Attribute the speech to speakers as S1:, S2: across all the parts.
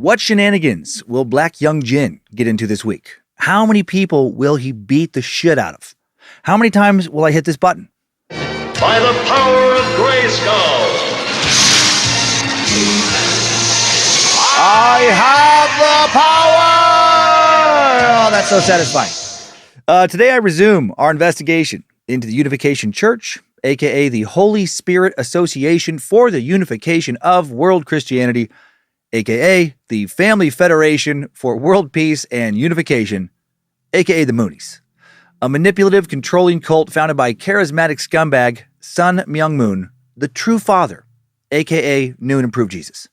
S1: What shenanigans will Black Heung Jin get into this week? How many people will he beat the shit out of? How many times will I hit this button?
S2: By the power of Grayskull,
S1: I have the power! Oh, that's so satisfying. Today I resume our investigation into the Unification Church, aka the Holy Spirit Association for the Unification of World Christianity, aka the Family Federation for World Peace and Unification, aka the Moonies. A manipulative, controlling cult founded by charismatic scumbag Sun Myung Moon, the true father, aka new and improved Jesus.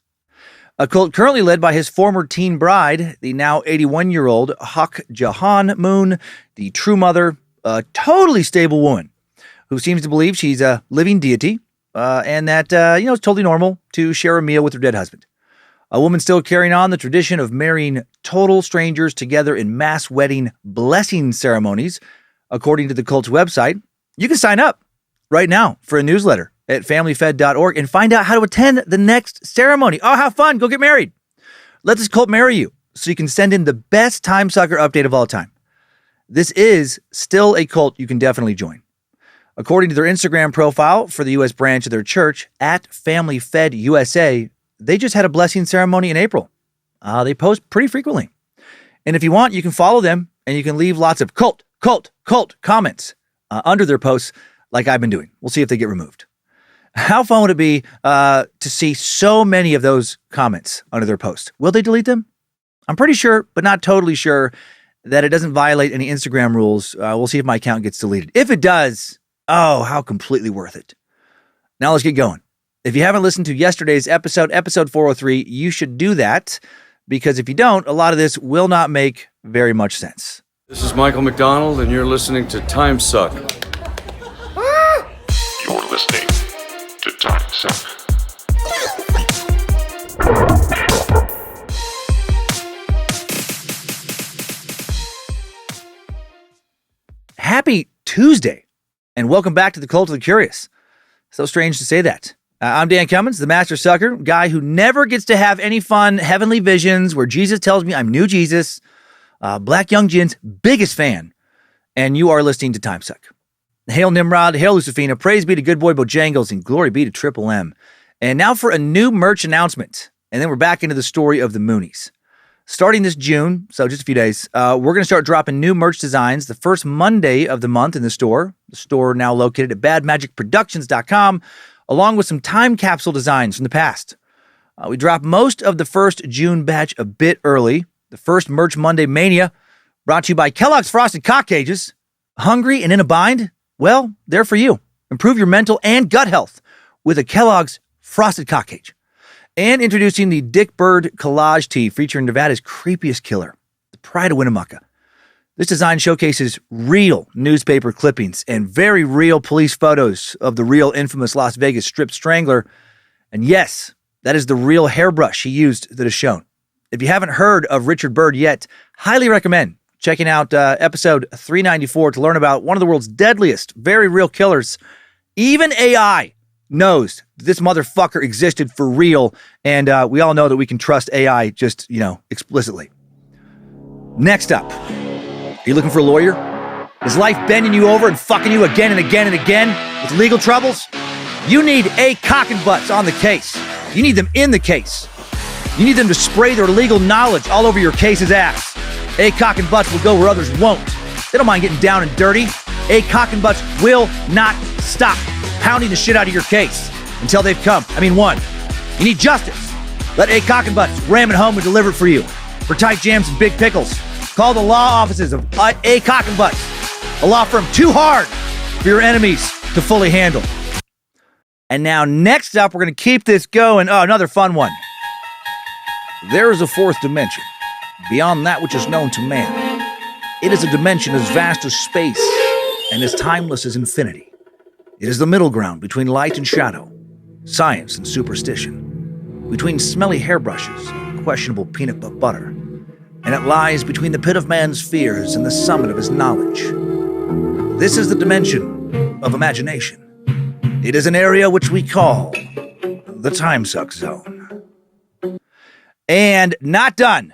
S1: A cult currently led by his former teen bride, the now 81-year-old Heung Moon, the true mother, a totally stable woman who seems to believe she's a living deity and that, it's totally normal to share a meal with her dead husband. A woman still carrying on the tradition of marrying total strangers together in mass wedding blessing ceremonies. According to the cult's website, you can sign up right now for a newsletter at familyfed.org and find out how to attend the next ceremony. Oh, how fun. Go get married. Let this cult marry you so you can send in the best Timesucker update of all time. This is still a cult you can definitely join. According to their Instagram profile for the U.S. branch of their church, at FamilyFedUSA, they just had a blessing ceremony in April. They post pretty frequently. And if you want, you can follow them and you can leave lots of cult comments under their posts like I've been doing. We'll see if they get removed. How fun would it be to see so many of those comments under their post? Will they delete them? I'm pretty sure, but not totally sure, that it doesn't violate any Instagram rules. We'll see if my account gets deleted. If it does, oh, how completely worth it. Now let's get going. If you haven't listened to yesterday's episode 403, you should do that, because if you don't, a lot of this will not make very much sense.
S3: This is Michael McDonald, and you're listening to Timesuck.
S4: You're listening to Timesuck.
S1: Happy Tuesday, and welcome back to the Cult of the Curious. So strange to say that. I'm Dan Cummins, the master sucker, guy who never gets to have any fun heavenly visions where Jesus tells me I'm new Jesus, Black Heung Jin's biggest fan, and you are listening to Timesuck. Hail Nimrod, hail Lucifina, praise be to good boy Bojangles, and glory be to Triple M. And now for a new merch announcement, and then we're back into the story of the Moonies. Starting this June, so just a few days, we're going to start dropping new merch designs the first Monday of the month in the store. The store now located at badmagicproductions.com, along with some time capsule designs from the past. We dropped most of the first June batch a bit early. The first Merch Monday Mania, brought to you by Kellogg's Frosted Cock Cages. Hungry and in a bind? Well, they're for you. Improve your mental and gut health with a Kellogg's Frosted Cock Cage. And introducing the Dick Bird Collage Tee featuring Nevada's creepiest killer, the Pride of Winnemucca. This design showcases real newspaper clippings and very real police photos of the real infamous Las Vegas Strip Strangler. And yes, that is the real hairbrush he used that is shown. If you haven't heard of Richard Byrd yet, highly recommend checking out episode 394 to learn about one of the world's deadliest, very real killers. Even AI knows that this motherfucker existed for real, and we all know that we can trust AI just, explicitly. Next up, are you looking for a lawyer? Is life bending you over and fucking you again and again and again with legal troubles? You need a cock and butts on the case. You need them in the case. You need them to spray their legal knowledge all over your case's ass. A cock and butts will go where others won't. They don't mind getting down and dirty. A cock and butts will not stop pounding the shit out of your case until they've come. One. You need justice. Let A cock and butts ram it home and deliver it for you. For tight jams and big pickles, call the law offices of A cock and butts, a law firm too hard for your enemies to fully handle. And now next up, we're going to keep this going. Oh, another fun one. There is a fourth dimension, beyond that which is known to man. It is a dimension as vast as space and as timeless as infinity. It is the middle ground between light and shadow, science and superstition, between smelly hairbrushes and questionable peanut butter, and it lies between the pit of man's fears and the summit of his knowledge. This is the dimension of imagination. It is an area which we call the Timesuck Zone. And not done.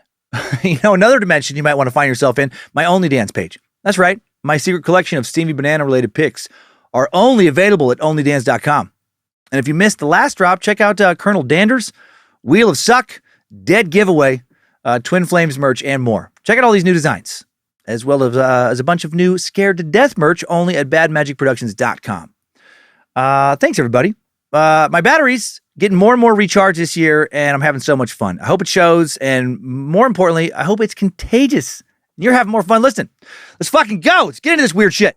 S1: Another dimension you might want to find yourself in, my OnlyDance page. That's right. My secret collection of steamy banana-related pics are only available at onlydance.com. And if you missed the last drop, check out Colonel Dander's, Wheel of Suck, Dead Giveaway, Twin Flames merch, and more. Check out all these new designs, as well as a bunch of new Scared to Death merch only at badmagicproductions.com. Thanks, everybody. My battery's getting more and more recharged this year, and I'm having so much fun. I hope it shows, and more importantly, I hope it's contagious. You're having more fun listening. Let's fucking go. Let's get into this weird shit.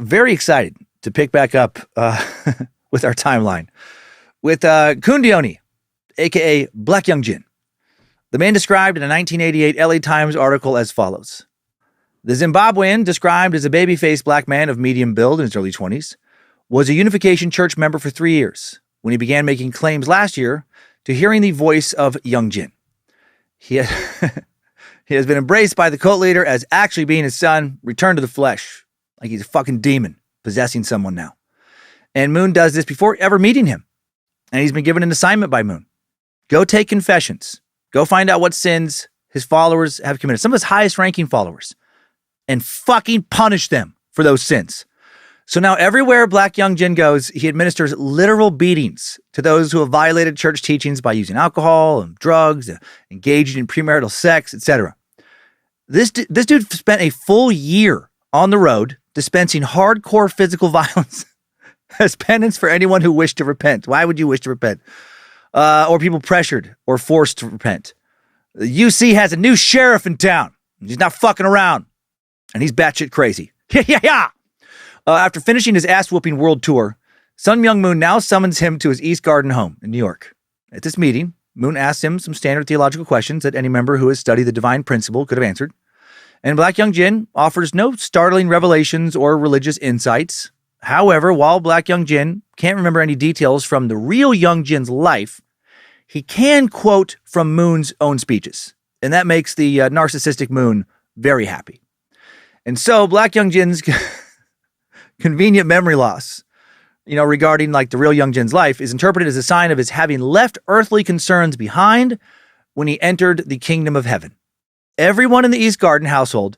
S1: Very excited to pick back up with our timeline with Kundioni, a.k.a. Black Heung Jin. The man described in a 1988 LA Times article as follows. The Zimbabwean, described as a baby-faced black man of medium build in his early 20s, was a Unification Church member for 3 years when he began making claims last year to hearing the voice of Heung Jin. He has been embraced by the cult leader as actually being his son, returned to the flesh, like he's a fucking demon possessing someone now. And Moon does this before ever meeting him. And he's been given an assignment by Moon. Go take confessions. Go find out what sins his followers have committed, some of his highest ranking followers, and fucking punish them for those sins. So now everywhere Black Heung Jin goes, he administers literal beatings to those who have violated church teachings by using alcohol and drugs, engaging in premarital sex, etc. This dude spent a full year on the road dispensing hardcore physical violence as penance for anyone who wished to repent. Why would you wish to repent? Or people pressured or forced to repent. The UC has a new sheriff in town. He's not fucking around. And he's batshit crazy. Yeah. After finishing his ass-whooping world tour, Sun Myung Moon now summons him to his East Garden home in New York. At this meeting, Moon asks him some standard theological questions that any member who has studied the divine principle could have answered. And Black Heung Jin offers no startling revelations or religious insights. However, while Black Heung Jin can't remember any details from the real Heung Jin's life, he can quote from Moon's own speeches. And that makes the narcissistic Moon very happy. And so Black Heung Jin's convenient memory loss, regarding like the real Heung Jin's life, is interpreted as a sign of his having left earthly concerns behind when he entered the kingdom of heaven. Everyone in the East Garden household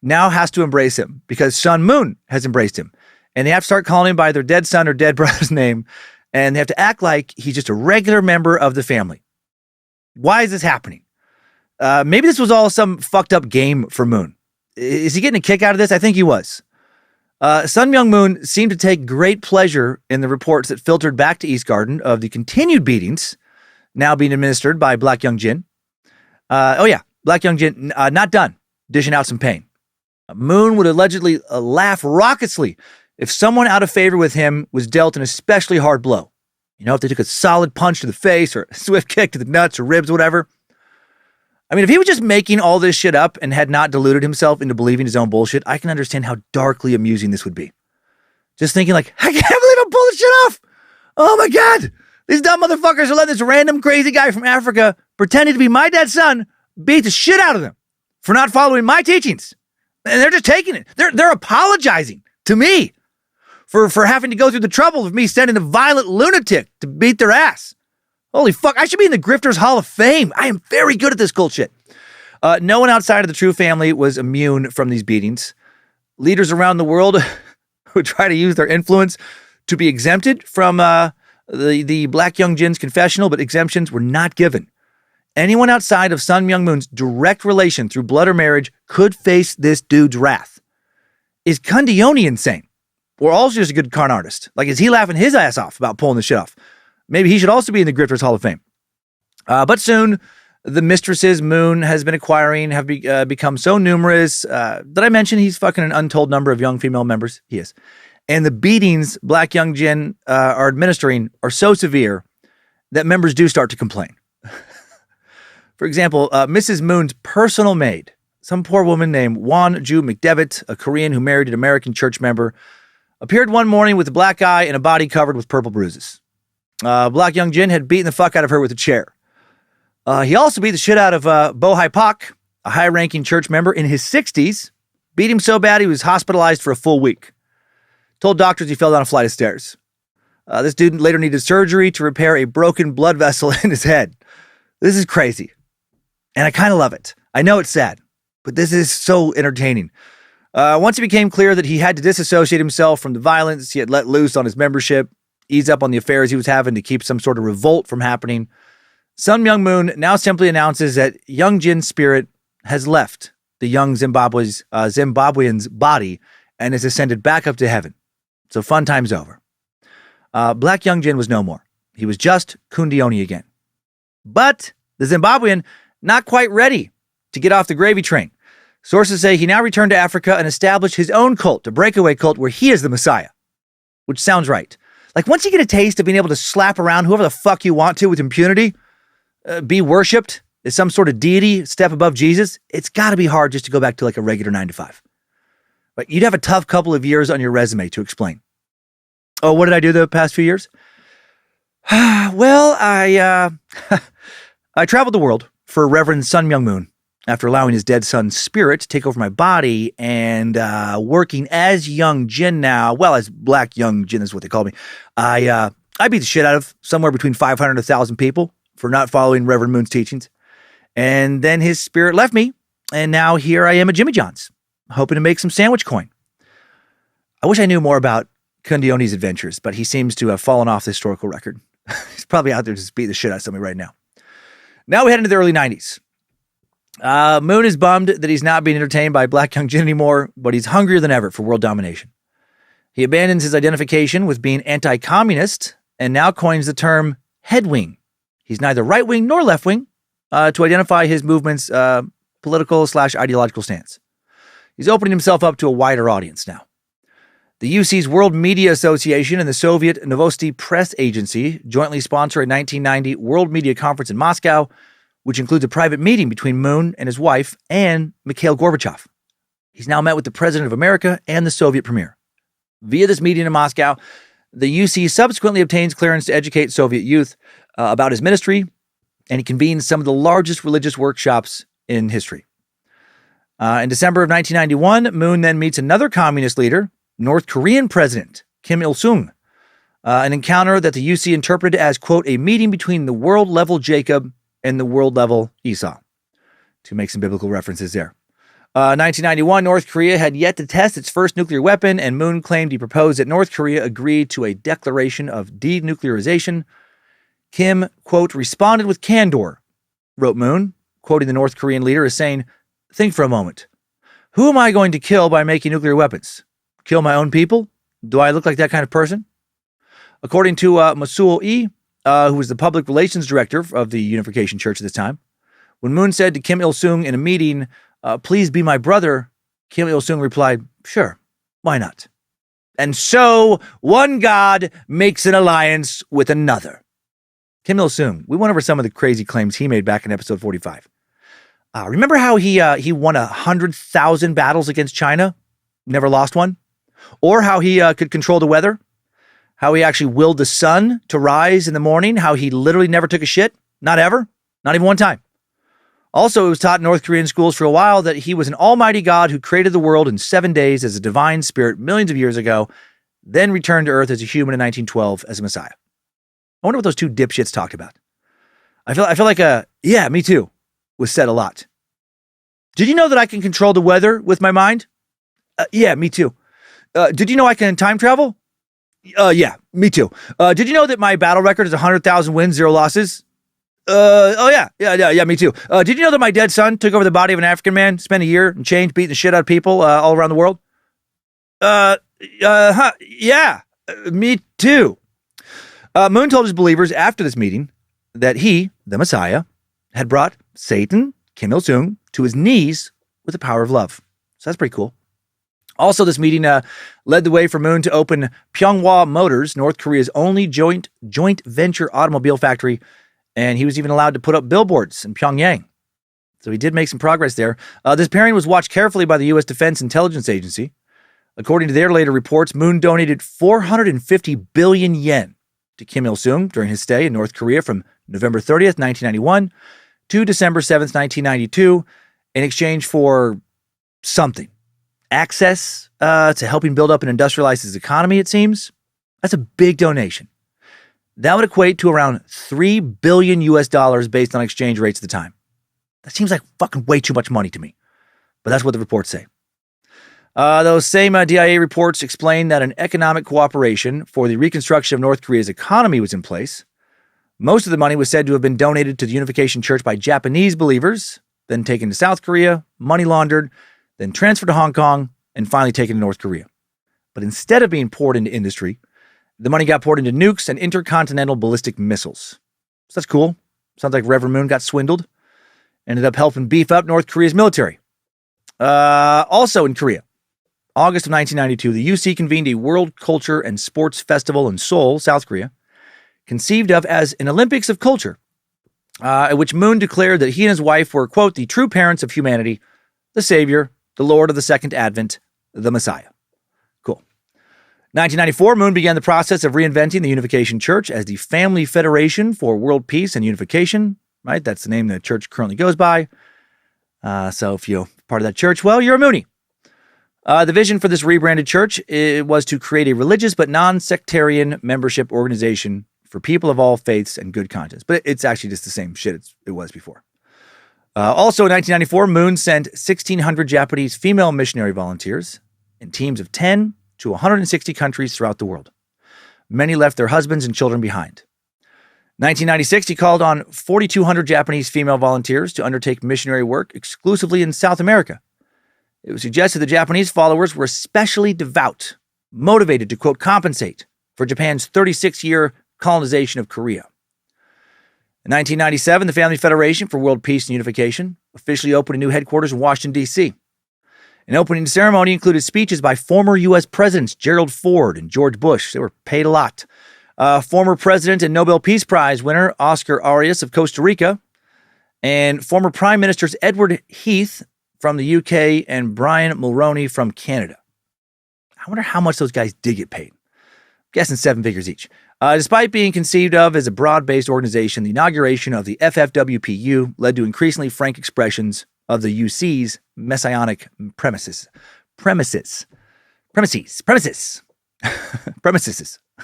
S1: now has to embrace him because Sun Moon has embraced him. And they have to start calling him by their dead son or dead brother's name. And they have to act like he's just a regular member of the family. Why is this happening? Maybe this was all some fucked up game for Moon. Is he getting a kick out of this? I think he was. Sun Myung Moon seemed to take great pleasure in the reports that filtered back to East Garden of the continued beatings now being administered by Black Heung Jin. Black Heung Jin not done dishing out some pain. Moon would allegedly laugh raucously if someone out of favor with him was dealt an especially hard blow. If they took a solid punch to the face or a swift kick to the nuts or ribs, whatever. I mean, if he was just making all this shit up and had not deluded himself into believing his own bullshit, I can understand how darkly amusing this would be. Just thinking like, I can't believe I'm pulling shit off. Oh my God. These dumb motherfuckers are letting this random crazy guy from Africa pretending to be my dad's son beat the shit out of them for not following my teachings. And they're just taking it. They're apologizing to me for having to go through the trouble of me sending a violent lunatic to beat their ass. Holy fuck, I should be in the Grifters Hall of Fame. I am very good at this cult shit. No one outside of the True family was immune from these beatings. Leaders around the world would try to use their influence to be exempted from the Black Heung Jin's confessional, but exemptions were not given. Anyone outside of Sun Myung Moon's direct relation through blood or marriage could face this dude's wrath. Is Kundioni insane? Or also just a good con artist? Like, is he laughing his ass off about pulling this shit off? Maybe he should also be in the Grifters Hall of Fame. But soon, the mistresses Moon has been acquiring have become so numerous. Did I mention he's fucking an untold number of young female members? He is. And the beatings Black Heung Jin are administering are so severe that members do start to complain. For example, Mrs. Moon's personal maid, some poor woman named Won Ju McDevitt, a Korean who married an American church member, appeared one morning with a black eye and a body covered with purple bruises. Black Heung Jin had beaten the fuck out of her with a chair. He also beat the shit out of Bo Hai Pak, a high-ranking church member in his 60s, beat him so bad he was hospitalized for a full week. Told doctors he fell down a flight of stairs. This dude later needed surgery to repair a broken blood vessel in his head. This is crazy. And I kind of love it. I know it's sad, but this is so entertaining. Once it became clear that he had to disassociate himself from the violence he had let loose on his membership, ease up on the affairs he was having to keep some sort of revolt from happening, Sun Myung Moon now simply announces that Heung Jin's spirit has left the young Zimbabwean's body and has ascended back up to heaven. So fun time's over. Black Heung Jin was no more. He was just Kundioni again. But the Zimbabwean, not quite ready to get off the gravy train. Sources say he now returned to Africa and established his own cult, a breakaway cult where he is the Messiah. Which sounds right. Like once you get a taste of being able to slap around whoever the fuck you want to with impunity, be worshipped as some sort of deity, step above Jesus, it's got to be hard just to go back to like a regular 9 to 5. But you'd have a tough couple of years on your resume to explain. Oh, what did I do the past few years? Well, I traveled the world for Reverend Sun Myung Moon after allowing his dead son's spirit to take over my body and working as Heung Jin now. Well, as Black Heung Jin is what they call me. I beat the shit out of somewhere between 500 and 1,000 people for not following Reverend Moon's teachings. And then his spirit left me, and now here I am at Jimmy John's, hoping to make some sandwich coin. I wish I knew more about Kundioni's adventures, but he seems to have fallen off the historical record. He's probably out there just beating the shit out of somebody right now. Now we head into the early 90s. Moon is bummed that he's not being entertained by Black Heung Jin anymore, but he's hungrier than ever for world domination. He abandons his identification with being anti-communist and now coins the term headwing. He's neither right-wing nor left-wing to identify his movement's political/ideological stance. He's opening himself up to a wider audience now. The UC's World Media Association and the Soviet Novosti Press Agency jointly sponsor a 1990 World Media Conference in Moscow, which includes a private meeting between Moon and his wife and Mikhail Gorbachev. He's now met with the President of America and the Soviet Premier. Via this meeting in Moscow, the UC subsequently obtains clearance to educate Soviet youth about his ministry, and he convenes some of the largest religious workshops in history. In December of 1991, Moon then meets another communist leader, North Korean President Kim Il-sung, an encounter that the UC interpreted as, quote, a meeting between the world-level Jacob and the world-level Esau, to make some biblical references there. 1991, North Korea had yet to test its first nuclear weapon, and Moon claimed he proposed that North Korea agreed to a declaration of denuclearization. Kim, quote, responded with candor, wrote Moon, quoting the North Korean leader as saying, think for a moment. Who am I going to kill by making nuclear weapons? Kill my own people? Do I look like that kind of person? According to Masul E., who was the public relations director of the Unification Church at this time, when Moon said to Kim Il-sung in a meeting, please be my brother, Kim Il-sung replied, sure, why not? And so one God makes an alliance with another. Kim Il-sung, we went over some of the crazy claims he made back in episode 45. Remember how he won 100,000 battles against China? Never lost one? Or how he could control the weather? How he actually willed the sun to rise in the morning? How he literally never took a shit? Not ever? Not even one time. Also, it was taught in North Korean schools for a while that he was an almighty God who created the world in 7 days as a divine spirit millions of years ago, then returned to Earth as a human in 1912 as a Messiah. I wonder what those two dipshits talked about. I feel like yeah, me too, was said a lot. Did you know that I can control the weather with my mind? Yeah, me too. Did you know I can time travel? Yeah, me too. Did you know that my battle record is 100,000 wins, 0 losses? Yeah, me too. Did you know that my dead son took over the body of an African man, spent a year and changed, beating the shit out of people all around the world? Yeah, me too. Moon told his believers after this meeting that he, the Messiah, had brought Satan, Kim Il-sung, to his knees with the power of love. So that's pretty cool. Also, this meeting led the way for Moon to open Pyeonghwa Motors, North Korea's only joint venture automobile factory, and he was even allowed to put up billboards in Pyongyang. So he did make some progress there. This pairing was watched carefully by the U.S. Defense Intelligence Agency. According to their later reports, Moon donated 450 billion yen to Kim Il-sung during his stay in North Korea from November 30th, 1991 to December 7th, 1992, in exchange for something. Access to helping build up and industrialize his economy, it seems. That's a big donation. that would equate to around $3 billion US based on exchange rates at the time. That seems like fucking way too much money to me. But that's what the reports say. Those same DIA reports explain that an economic cooperation for the reconstruction of North Korea's economy was in place. Most of the money was said to have been donated to the Unification Church by Japanese believers, then taken to South Korea, money laundered, then transferred to Hong Kong, and finally taken to North Korea. But instead of being poured into industry, the money got poured into nukes and intercontinental ballistic missiles. So that's cool. Sounds like Reverend Moon got swindled. Ended up helping beef up North Korea's military. Also in Korea, August of 1992, the UC convened a World Culture and Sports Festival in Seoul, South Korea, conceived of as an Olympics of culture, at which Moon declared that he and his wife were, quote, the true parents of humanity, the Savior, the Lord of the Second Advent, the Messiah. Cool. 1994, Moon began the process of reinventing the Unification Church as the Family Federation for World Peace and Unification, right? That's the name the church currently goes by. So if you're part of that church, well, you're a Moonie. The vision for this rebranded church was to create a religious but non-sectarian membership organization for people of all faiths and good conscience. But it's actually just the same shit it was before. Also in 1994, Moon sent 1,600 Japanese female missionary volunteers in teams of 10 to 160 countries throughout the world. Many left their husbands and children behind. 1996, he called on 4,200 Japanese female volunteers to undertake missionary work exclusively in South America. It was suggested the Japanese followers were especially devout, motivated to, quote, compensate for Japan's 36-year colonization of Korea. In 1997, the Family Federation for World Peace and Unification officially opened a new headquarters in Washington, D.C. An opening ceremony included speeches by former U.S. Presidents Gerald Ford and George Bush. They were paid a lot. Former President and Nobel Peace Prize winner Oscar Arias of Costa Rica, and former Prime Ministers Edward Heath from the UK and Brian Mulroney from Canada. I wonder how much those guys did get paid. I'm guessing 7 figures each. Despite being conceived of as a broad-based organization, the inauguration of the FFWPU led to increasingly frank expressions of the UC's messianic premises.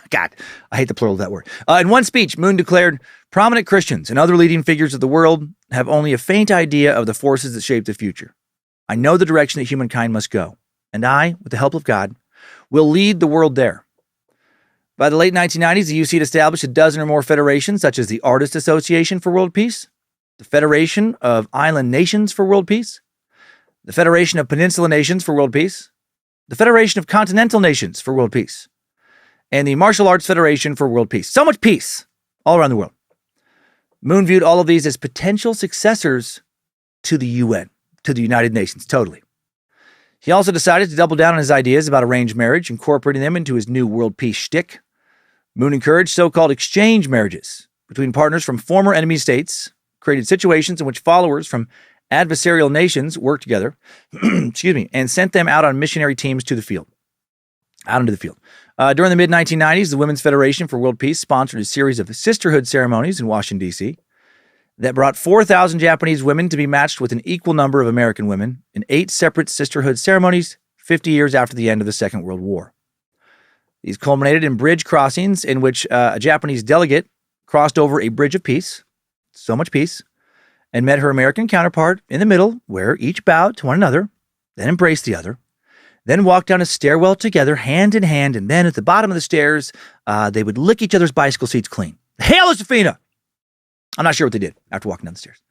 S1: God, I hate the plural of that word. In one speech, Moon declared, prominent Christians and other leading figures of the world have only a faint idea of the forces that shape the future. I know the direction that humankind must go, and I, with the help of God, will lead the world there. By the late 1990s, the UC had established a dozen or more federations, such as the Artists Association for World Peace, the Federation of Island Nations for World Peace, the Federation of Peninsula Nations for World Peace, the Federation of Continental Nations for World Peace, and the Martial Arts Federation for World Peace. So much peace all around the world. Moon viewed all of these as potential successors to the UN, to the United Nations, totally. He also decided to double down on his ideas about arranged marriage, incorporating them into his new world peace shtick. Moon encouraged so-called exchange marriages between partners from former enemy states, created situations in which followers from adversarial nations worked together, and sent them out on missionary teams to the field. Out into the field. During the mid-1990s, the Women's Federation for World Peace sponsored a series of sisterhood ceremonies in Washington, D.C. that brought 4,000 Japanese women to be matched with an equal number of American women in 8 separate sisterhood ceremonies 50 years after the end of the Second World War. These culminated in bridge crossings in which a Japanese delegate crossed over a bridge of peace, so much peace, and met her American counterpart in the middle, where each bowed to one another, then embraced the other, then walked down a stairwell together, hand in hand, and then at the bottom of the stairs, they would lick each other's bicycle seats clean. Hail Josefina! I'm not sure what they did after walking down the stairs.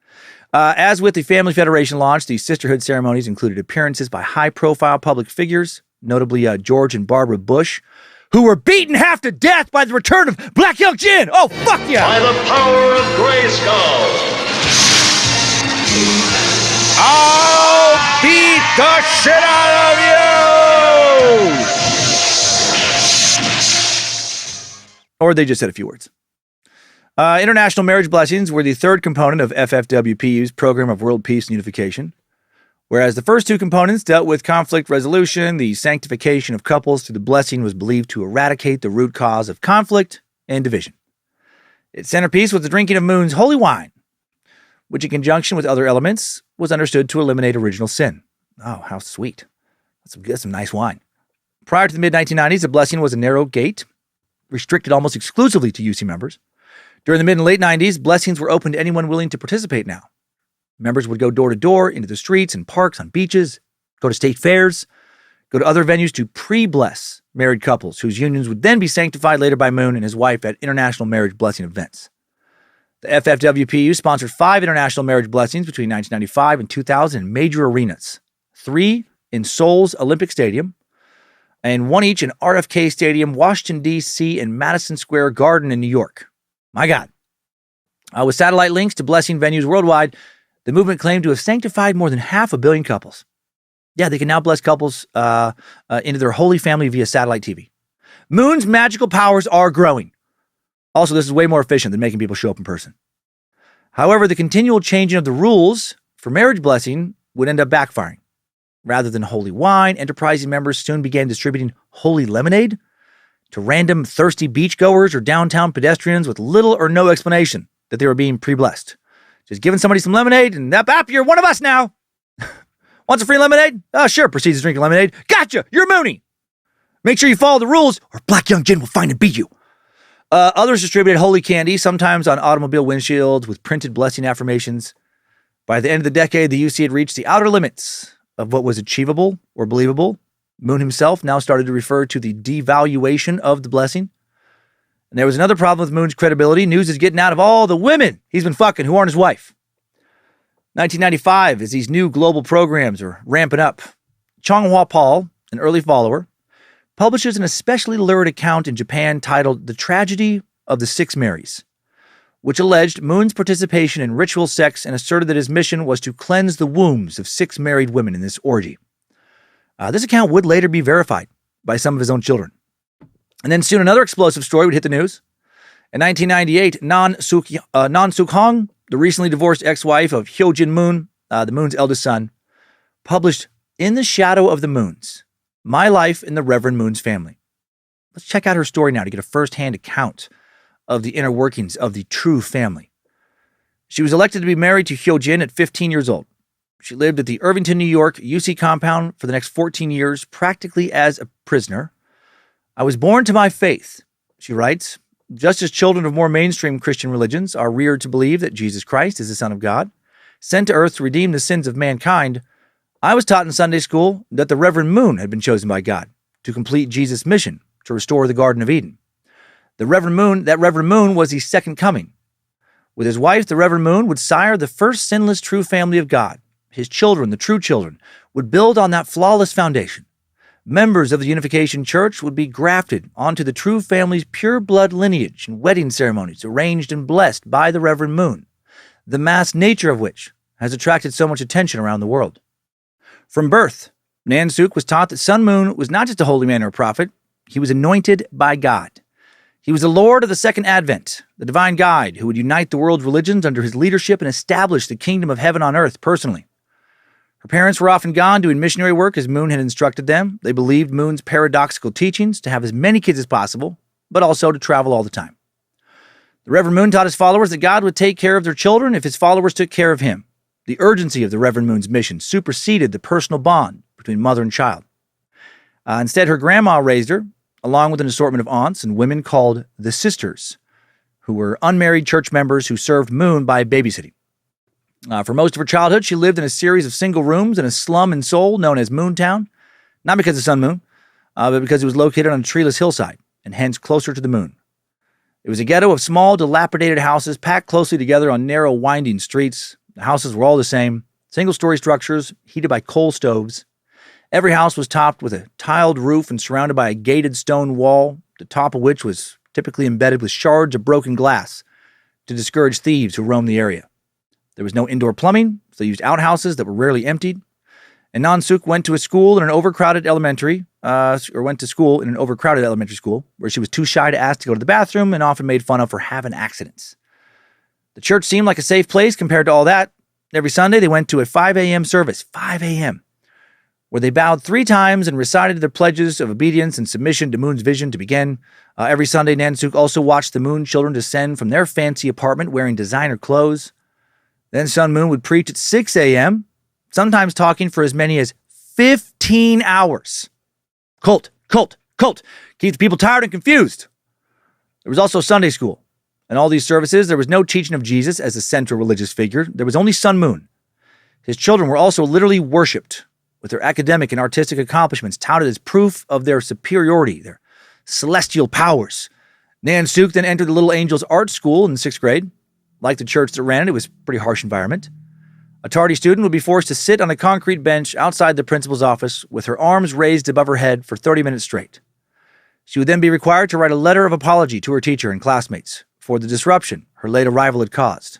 S1: As with the Family Federation launch, the sisterhood ceremonies included appearances by high-profile public figures, notably George and Barbara Bush, who were beaten half to death by the return of Black Heung Jin. Oh, fuck yeah!
S2: By the power of Grayskull.
S1: I'll beat the shit out of you! Or they just said a few words. International marriage blessings were the third component of FFWPU's program of world peace and unification. Whereas the first 2 components dealt with conflict resolution, the sanctification of couples through the blessing was believed to eradicate the root cause of conflict and division. Its centerpiece was the drinking of Moon's holy wine, which in conjunction with other elements was understood to eliminate original sin. Oh, how sweet. That's some nice wine. Prior to the mid-1990s, the blessing was a narrow gate restricted almost exclusively to UC members. During the mid and late 90s, blessings were open to anyone willing to participate now. Members would go door to door, into the streets and parks, on beaches, go to state fairs, go to other venues to pre-bless married couples whose unions would then be sanctified later by Moon and his wife at international marriage blessing events. The FFWPU sponsored 5 international marriage blessings between 1995 and 2000 in major arenas, 3 in Seoul's Olympic Stadium, and 1 each in RFK Stadium, Washington, D.C., and Madison Square Garden in New York. My God. With satellite links to blessing venues worldwide, the movement claimed to have sanctified more than 500 million couples. Yeah, they can now bless couples into their holy family via satellite TV. Moon's magical powers are growing. Also, this is way more efficient than making people show up in person. However, the continual changing of the rules for marriage blessing would end up backfiring. Rather than holy wine, enterprising members soon began distributing holy lemonade to random thirsty beachgoers or downtown pedestrians with little or no explanation that they were being pre-blessed. Just giving somebody some lemonade and you're one of us now. Want some free lemonade? Oh, sure, proceeds to drink lemonade. Gotcha, you're a Moonie. Make sure you follow the rules or Black Heung Jin will find and beat you. Others distributed holy candy, sometimes on automobile windshields with printed blessing affirmations. By the end of the decade, the UC had reached the outer limits of what was achievable or believable. Moon himself now started to refer to the devaluation of the blessing. And there was another problem with Moon's credibility. News is getting out of all the women he's been fucking who aren't his wife. 1995, as these new global programs are ramping up, Chonghua Paul, an early follower, publishes an especially lurid account in Japan titled The Tragedy of the Six Marys, which alleged Moon's participation in ritual sex and asserted that his mission was to cleanse the wombs of 6 married women in this orgy. This account would later be verified by some of his own children. And then soon another explosive story would hit the news. In 1998, Nan Suk-hong, the recently divorced ex-wife of Heung Jin Moon, the Moon's eldest son, published In the Shadow of the Moons, My Life in the Reverend Moon's Family. Let's check out her story now to get a first-hand account of the inner workings of the true family. She was elected to be married to Heung Jin at 15 years old. She lived at the Irvington, New York UC compound for the next 14 years, practically as a prisoner. I was born to my faith, she writes. Just as children of more mainstream Christian religions are reared to believe that Jesus Christ is the Son of God, sent to earth to redeem the sins of mankind, I was taught in Sunday school that the Reverend Moon had been chosen by God to complete Jesus' mission to restore the Garden of Eden. That Reverend Moon was the second coming. With his wife, the Reverend Moon would sire the first sinless true family of God. His children, the true children, would build on that flawless foundation. Members of the Unification Church would be grafted onto the true family's pure blood lineage and wedding ceremonies arranged and blessed by the Reverend Moon, the mass nature of which has attracted so much attention around the world. From birth, Nan Suk was taught that Sun Moon was not just a holy man or a prophet, he was anointed by God. He was the Lord of the Second Advent, the divine guide who would unite the world's religions under his leadership and establish the kingdom of heaven on earth personally. Her parents were often gone doing missionary work as Moon had instructed them. They believed Moon's paradoxical teachings to have as many kids as possible, but also to travel all the time. The Reverend Moon taught his followers that God would take care of their children if his followers took care of him. The urgency of the Reverend Moon's mission superseded the personal bond between mother and child. Instead, her grandma raised her, along with an assortment of aunts and women called the Sisters, who were unmarried church members who served Moon by babysitting. For most of her childhood, she lived in a series of single rooms in a slum in Seoul known as Moontown, not because of Sun Moon, but because it was located on a treeless hillside and hence closer to the moon. It was a ghetto of small, dilapidated houses packed closely together on narrow, winding streets. The houses were all the same, single-story structures heated by coal stoves. Every house was topped with a tiled roof and surrounded by a gated stone wall, the top of which was typically embedded with shards of broken glass to discourage thieves who roamed the area. There was no indoor plumbing, so they used outhouses that were rarely emptied. And Nan Suk went to school in an overcrowded elementary school, where she was too shy to ask to go to the bathroom and often made fun of for having accidents. The church seemed like a safe place compared to all that. Every Sunday, they went to a 5 a.m. service, 5 a.m., where they bowed 3 times and recited their pledges of obedience and submission to Moon's vision to begin. Every Sunday, Nan Suk also watched the Moon children descend from their fancy apartment wearing designer clothes. Then Sun Moon would preach at 6 a.m., sometimes talking for as many as 15 hours. Cult. Keeps people tired and confused. There was also Sunday school. In all these services, there was no teaching of Jesus as a central religious figure. There was only Sun Moon. His children were also literally worshipped, with their academic and artistic accomplishments touted as proof of their superiority, their celestial powers. Nansuk then entered the Little Angels Art School in 6th grade. Like the church that ran it, it was a pretty harsh environment. A tardy student would be forced to sit on a concrete bench outside the principal's office with her arms raised above her head for 30 minutes straight. She would then be required to write a letter of apology to her teacher and classmates for the disruption her late arrival had caused.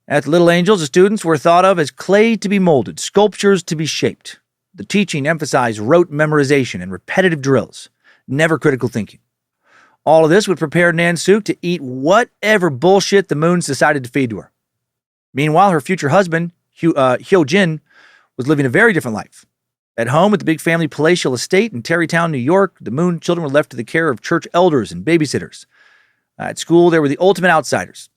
S1: At the Little Angels, the students were thought of as clay to be molded, sculptures to be shaped. The teaching emphasized rote memorization and repetitive drills, never critical thinking. All of this would prepare Nansuk to eat whatever bullshit the Moons decided to feed to her. Meanwhile, her future husband, Heung Jin, was living a very different life. At home at the big family palatial estate in Tarrytown, New York, the Moon children were left to the care of church elders and babysitters. At school, they were the ultimate outsiders.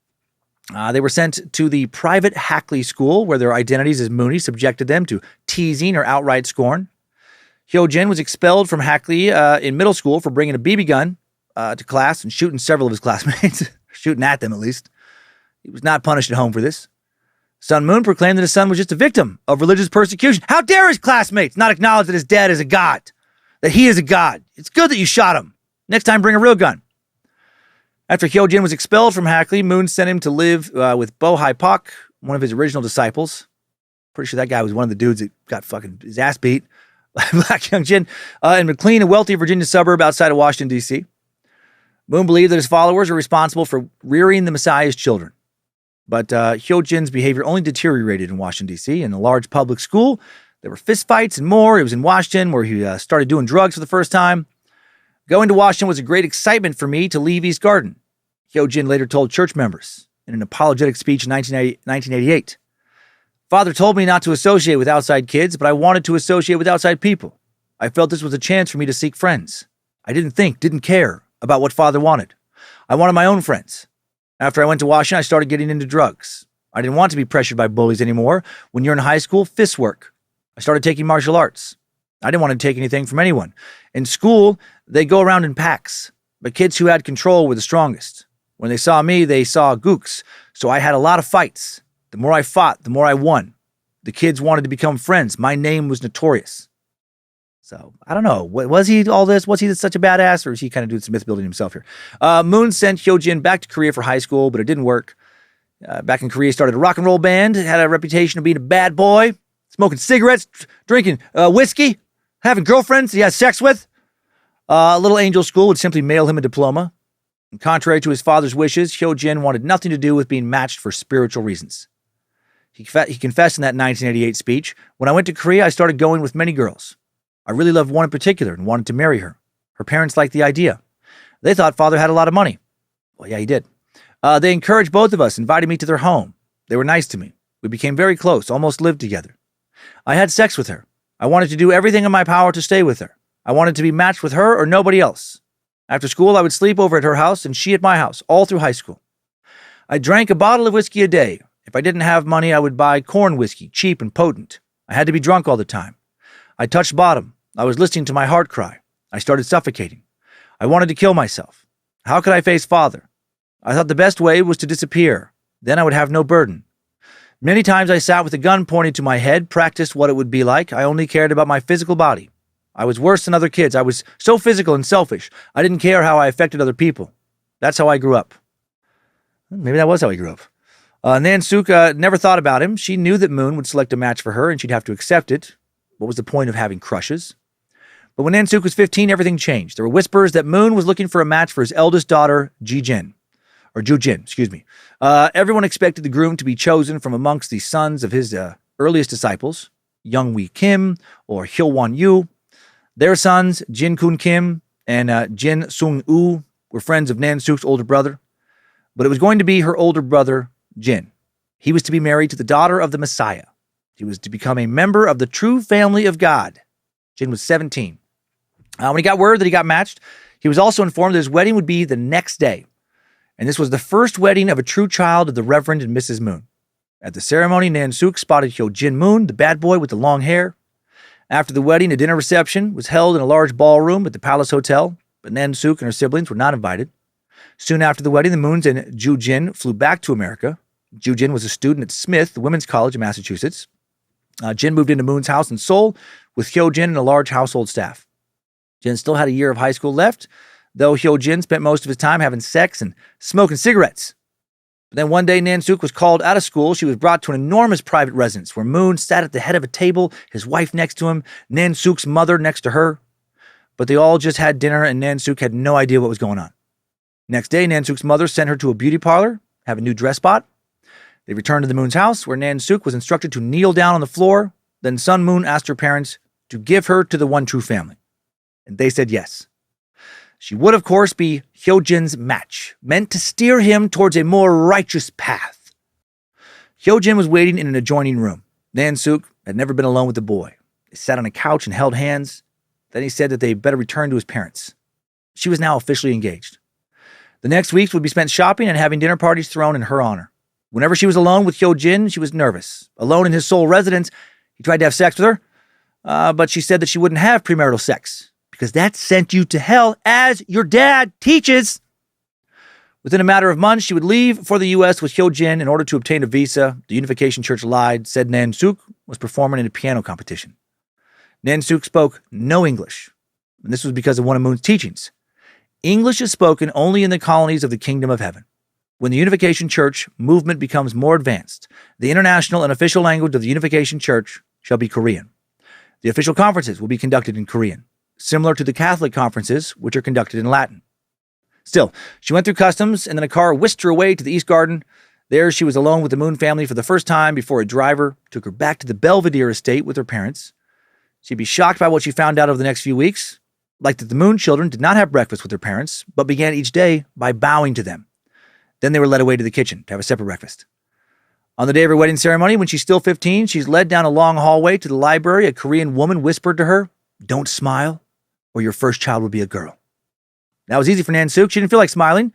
S1: They were sent to the private Hackley school, where their identities as Moonies subjected them to teasing or outright scorn. Heung Jin was expelled from Hackley in middle school for bringing a BB gun to class and shooting several of his classmates, shooting at them at least. He was not punished at home for this. Sun Moon proclaimed that his son was just a victim of religious persecution. How dare his classmates not acknowledge that his dad is a god, that he is a god? It's good that you shot him. Next time, bring a real gun. After Heung Jin was expelled from Hackley, Moon sent him to live with Bo Hai Pak, one of his original disciples. Pretty sure that guy was one of the dudes that got fucking his ass beat by Black Heung Jin, in McLean, a wealthy Virginia suburb outside of Washington, D.C. Moon believed that his followers were responsible for rearing the Messiah's children. But Heung Jin's behavior only deteriorated in Washington, D.C. In a large public school, there were fistfights and more. It was in Washington where he started doing drugs for the first time. Going to Washington was a great excitement for me to leave East Garden. Heung Jin later told church members in an apologetic speech in 1988. Father told me not to associate with outside kids, but I wanted to associate with outside people. I felt this was a chance for me to seek friends. I didn't care about what Father wanted. I wanted my own friends. After I went to Washington, I started getting into drugs. I didn't want to be pressured by bullies anymore. When you're in high school, fist work. I started taking martial arts. I didn't want to take anything from anyone. In school, they go around in packs, but kids who had control were the strongest. When they saw me, they saw gooks, so I had a lot of fights. The more I fought, the more I won. The kids wanted to become friends. My name was notorious. So, I don't know. Was he all this? Was he such a badass, or is he kind of doing some myth building himself here? Moon sent Heung Jin back to Korea for high school, but it didn't work. Back in Korea, he started a rock and roll band, had a reputation of being a bad boy, smoking cigarettes, drinking whiskey, having girlfriends he had sex with. Little Angel School would simply mail him a diploma. And contrary to his father's wishes, Heung Jin wanted nothing to do with being matched for spiritual reasons. He confessed in that 1988 speech, "When I went to Korea, I started going with many girls. I really loved one in particular and wanted to marry her. Her parents liked the idea. They thought Father had a lot of money." Well, yeah, he did. They encouraged both of us, invited me to their home. They were nice to me. We became very close, almost lived together. I had sex with her. I wanted to do everything in my power to stay with her. I wanted to be matched with her or nobody else. After school, I would sleep over at her house and she at my house, all through high school. I drank a bottle of whiskey a day. If I didn't have money, I would buy corn whiskey, cheap and potent. I had to be drunk all the time. I touched bottom. I was listening to my heart cry. I started suffocating. I wanted to kill myself. How could I face Father? I thought the best way was to disappear. Then I would have no burden. Many times I sat with a gun pointed to my head, practiced what it would be like. I only cared about my physical body. I was worse than other kids. I was so physical and selfish. I didn't care how I affected other people. That's how I grew up. Maybe that was how he grew up. Nansuk never thought about him. She knew that Moon would select a match for her and she'd have to accept it. What was the point of having crushes? But when Nansuk was 15, everything changed. There were whispers that Moon was looking for a match for his eldest daughter, Ju Jin. Everyone expected the groom to be chosen from amongst the sons of his earliest disciples, Young Wee Kim or Hyo Won Yu. Their sons, Jin Kun Kim and Jin Sung Oo, were friends of Nansuk's older brother. But it was going to be her older brother, Jin. He was to be married to the daughter of the Messiah. He was to become a member of the true family of God. Jin was 17. When he got word that he got matched, he was also informed that his wedding would be the next day. And this was the first wedding of a true child of the Reverend and Mrs. Moon. At the ceremony, Nansuk spotted Heung Jin Moon, the bad boy with the long hair. After the wedding, a dinner reception was held in a large ballroom at the Palace Hotel, but Nansuk and her siblings were not invited. Soon after the wedding, the Moons and Heung Jin flew back to America. Heung Jin was a student at Smith, the Women's College in Massachusetts. Jin moved into Moon's house in Seoul with Heung Jin and a large household staff. Jin still had a year of high school left, though Heung Jin spent most of his time having sex and smoking cigarettes. But then one day, Nansuk was called out of school. She was brought to an enormous private residence where Moon sat at the head of a table, his wife next to him, Nansuk's mother next to her. But they all just had dinner, and Nansuk had no idea what was going on. Next day, Nansuk's mother sent her to a beauty parlor, have a new dress bought. They returned to the Moon's house, where Nansuk was instructed to kneel down on the floor. Then Sun Moon asked her parents to give her to the one true family. And they said yes. She would, of course, be Heung Jin's match, meant to steer him towards a more righteous path. Heung Jin was waiting in an adjoining room. Nansuk had never been alone with the boy. They sat on a couch and held hands. Then he said that they better return to his parents. She was now officially engaged. The next weeks would be spent shopping and having dinner parties thrown in her honor. Whenever she was alone with Heung Jin, she was nervous. Alone in his Seoul residence, he tried to have sex with her, but she said that she wouldn't have premarital sex because that sent you to hell, as your dad teaches. Within a matter of months, she would leave for the U.S. with Heung Jin in order to obtain a visa. The Unification Church lied, said Nansuk was performing in a piano competition. Nansuk spoke no English, and this was because of one of Moon's teachings. English is spoken only in the colonies of the Kingdom of Heaven. When the Unification Church movement becomes more advanced, the international and official language of the Unification Church shall be Korean. The official conferences will be conducted in Korean, similar to the Catholic conferences, which are conducted in Latin. Still, she went through customs, and then a car whisked her away to the East Garden. There she was alone with the Moon family for the first time before a driver took her back to the Belvedere estate with her parents. She'd be shocked by what she found out over the next few weeks, like that the Moon children did not have breakfast with their parents, but began each day by bowing to them. Then they were led away to the kitchen to have a separate breakfast. On the day of her wedding ceremony, when she's still 15, she's led down a long hallway to the library. A Korean woman whispered to her, "Don't smile, or your first child will be a girl." That was easy for Nansuk. She didn't feel like smiling.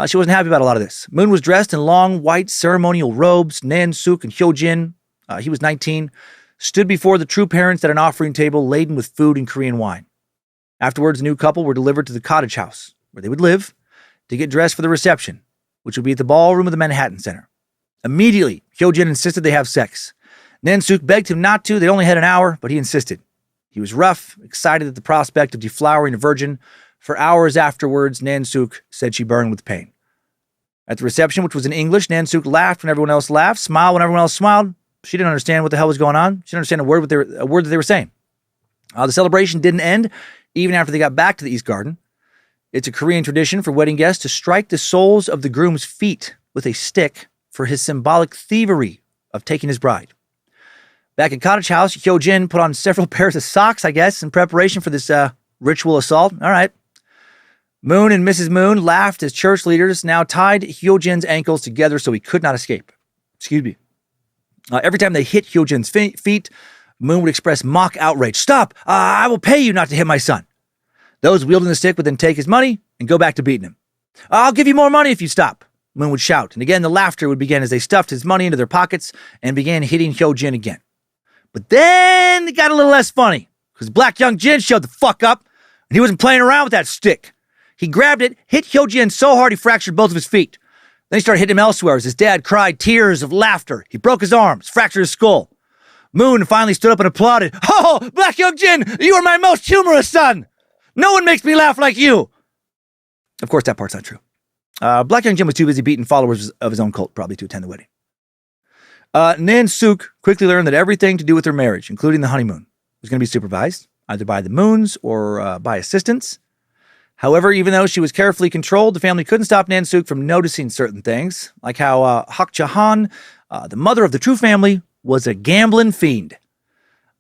S1: She wasn't happy about a lot of this. Moon was dressed in long, white, ceremonial robes. Nansuk and Heung Jin, he was 19, stood before the true parents at an offering table laden with food and Korean wine. Afterwards, the new couple were delivered to the cottage house, where they would live, to get dressed for the reception, which would be at the ballroom of the Manhattan Center. Immediately, Heung Jin insisted they have sex. Nansuk begged him not to. They only had an hour, but he insisted. He was rough, excited at the prospect of deflowering a virgin. For hours afterwards, Nansuk said she burned with pain. At the reception, which was in English, Nansuk laughed when everyone else laughed, smiled when everyone else smiled. She didn't understand what the hell was going on. She didn't understand a word that they were saying. The celebration didn't end even after they got back to the East Garden. It's a Korean tradition for wedding guests to strike the soles of the groom's feet with a stick for his symbolic thievery of taking his bride. Back at Cottage House, Heung Jin put on several pairs of socks, I guess, in preparation for this ritual assault. All right. Moon and Mrs. Moon laughed as church leaders now tied Heung Jin's ankles together so he could not escape. Excuse me. Every time they hit Heung Jin's feet, Moon would express mock outrage. "Stop! I will pay you not to hit my son." Those wielding the stick would then take his money and go back to beating him. "I'll give you more money if you stop," Moon would shout. And again, the laughter would begin as they stuffed his money into their pockets and began hitting Heung Jin again. But then it got a little less funny because Black Heung Jin showed the fuck up and he wasn't playing around with that stick. He grabbed it, hit Heung Jin so hard he fractured both of his feet. Then he started hitting him elsewhere as his dad cried tears of laughter. He broke his arms, fractured his skull. Moon finally stood up and applauded. "Oh, Black Heung Jin, you are my most humorous son. No one makes me laugh like you." Of course, that part's not true. Black Heung Jin was too busy beating followers of his own cult, probably, to attend the wedding. Nansuk quickly learned that everything to do with their marriage, including the honeymoon, was going to be supervised, either by the Moons or by assistants. However, even though she was carefully controlled, the family couldn't stop Nansuk from noticing certain things, like how Hak Jahan, the mother of the true family, was a gambling fiend.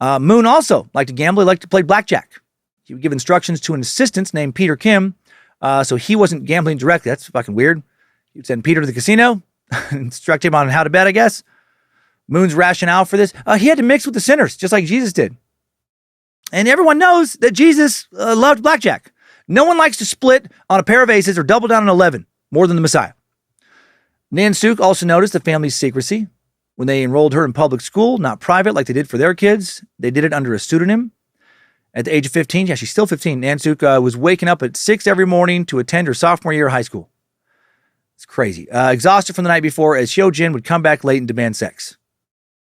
S1: Moon also liked to gamble. He liked to play blackjack. He would give instructions to an assistant named Peter Kim, so he wasn't gambling directly. That's fucking weird. He would send Peter to the casino, instruct him on how to bet, I guess. Moon's rationale for this, he had to mix with the sinners, just like Jesus did. And everyone knows that Jesus loved blackjack. No one likes to split on a pair of aces or double down on 11 more than the Messiah. Nansuk also noticed the family's secrecy. When they enrolled her in public school, not private like they did for their kids, they did it under a pseudonym. At the age of 15, yeah, she's still 15, Nansuk was waking up at 6 every morning to attend her sophomore year of high school. It's crazy. Exhausted from the night before, as Heung Jin would come back late and demand sex.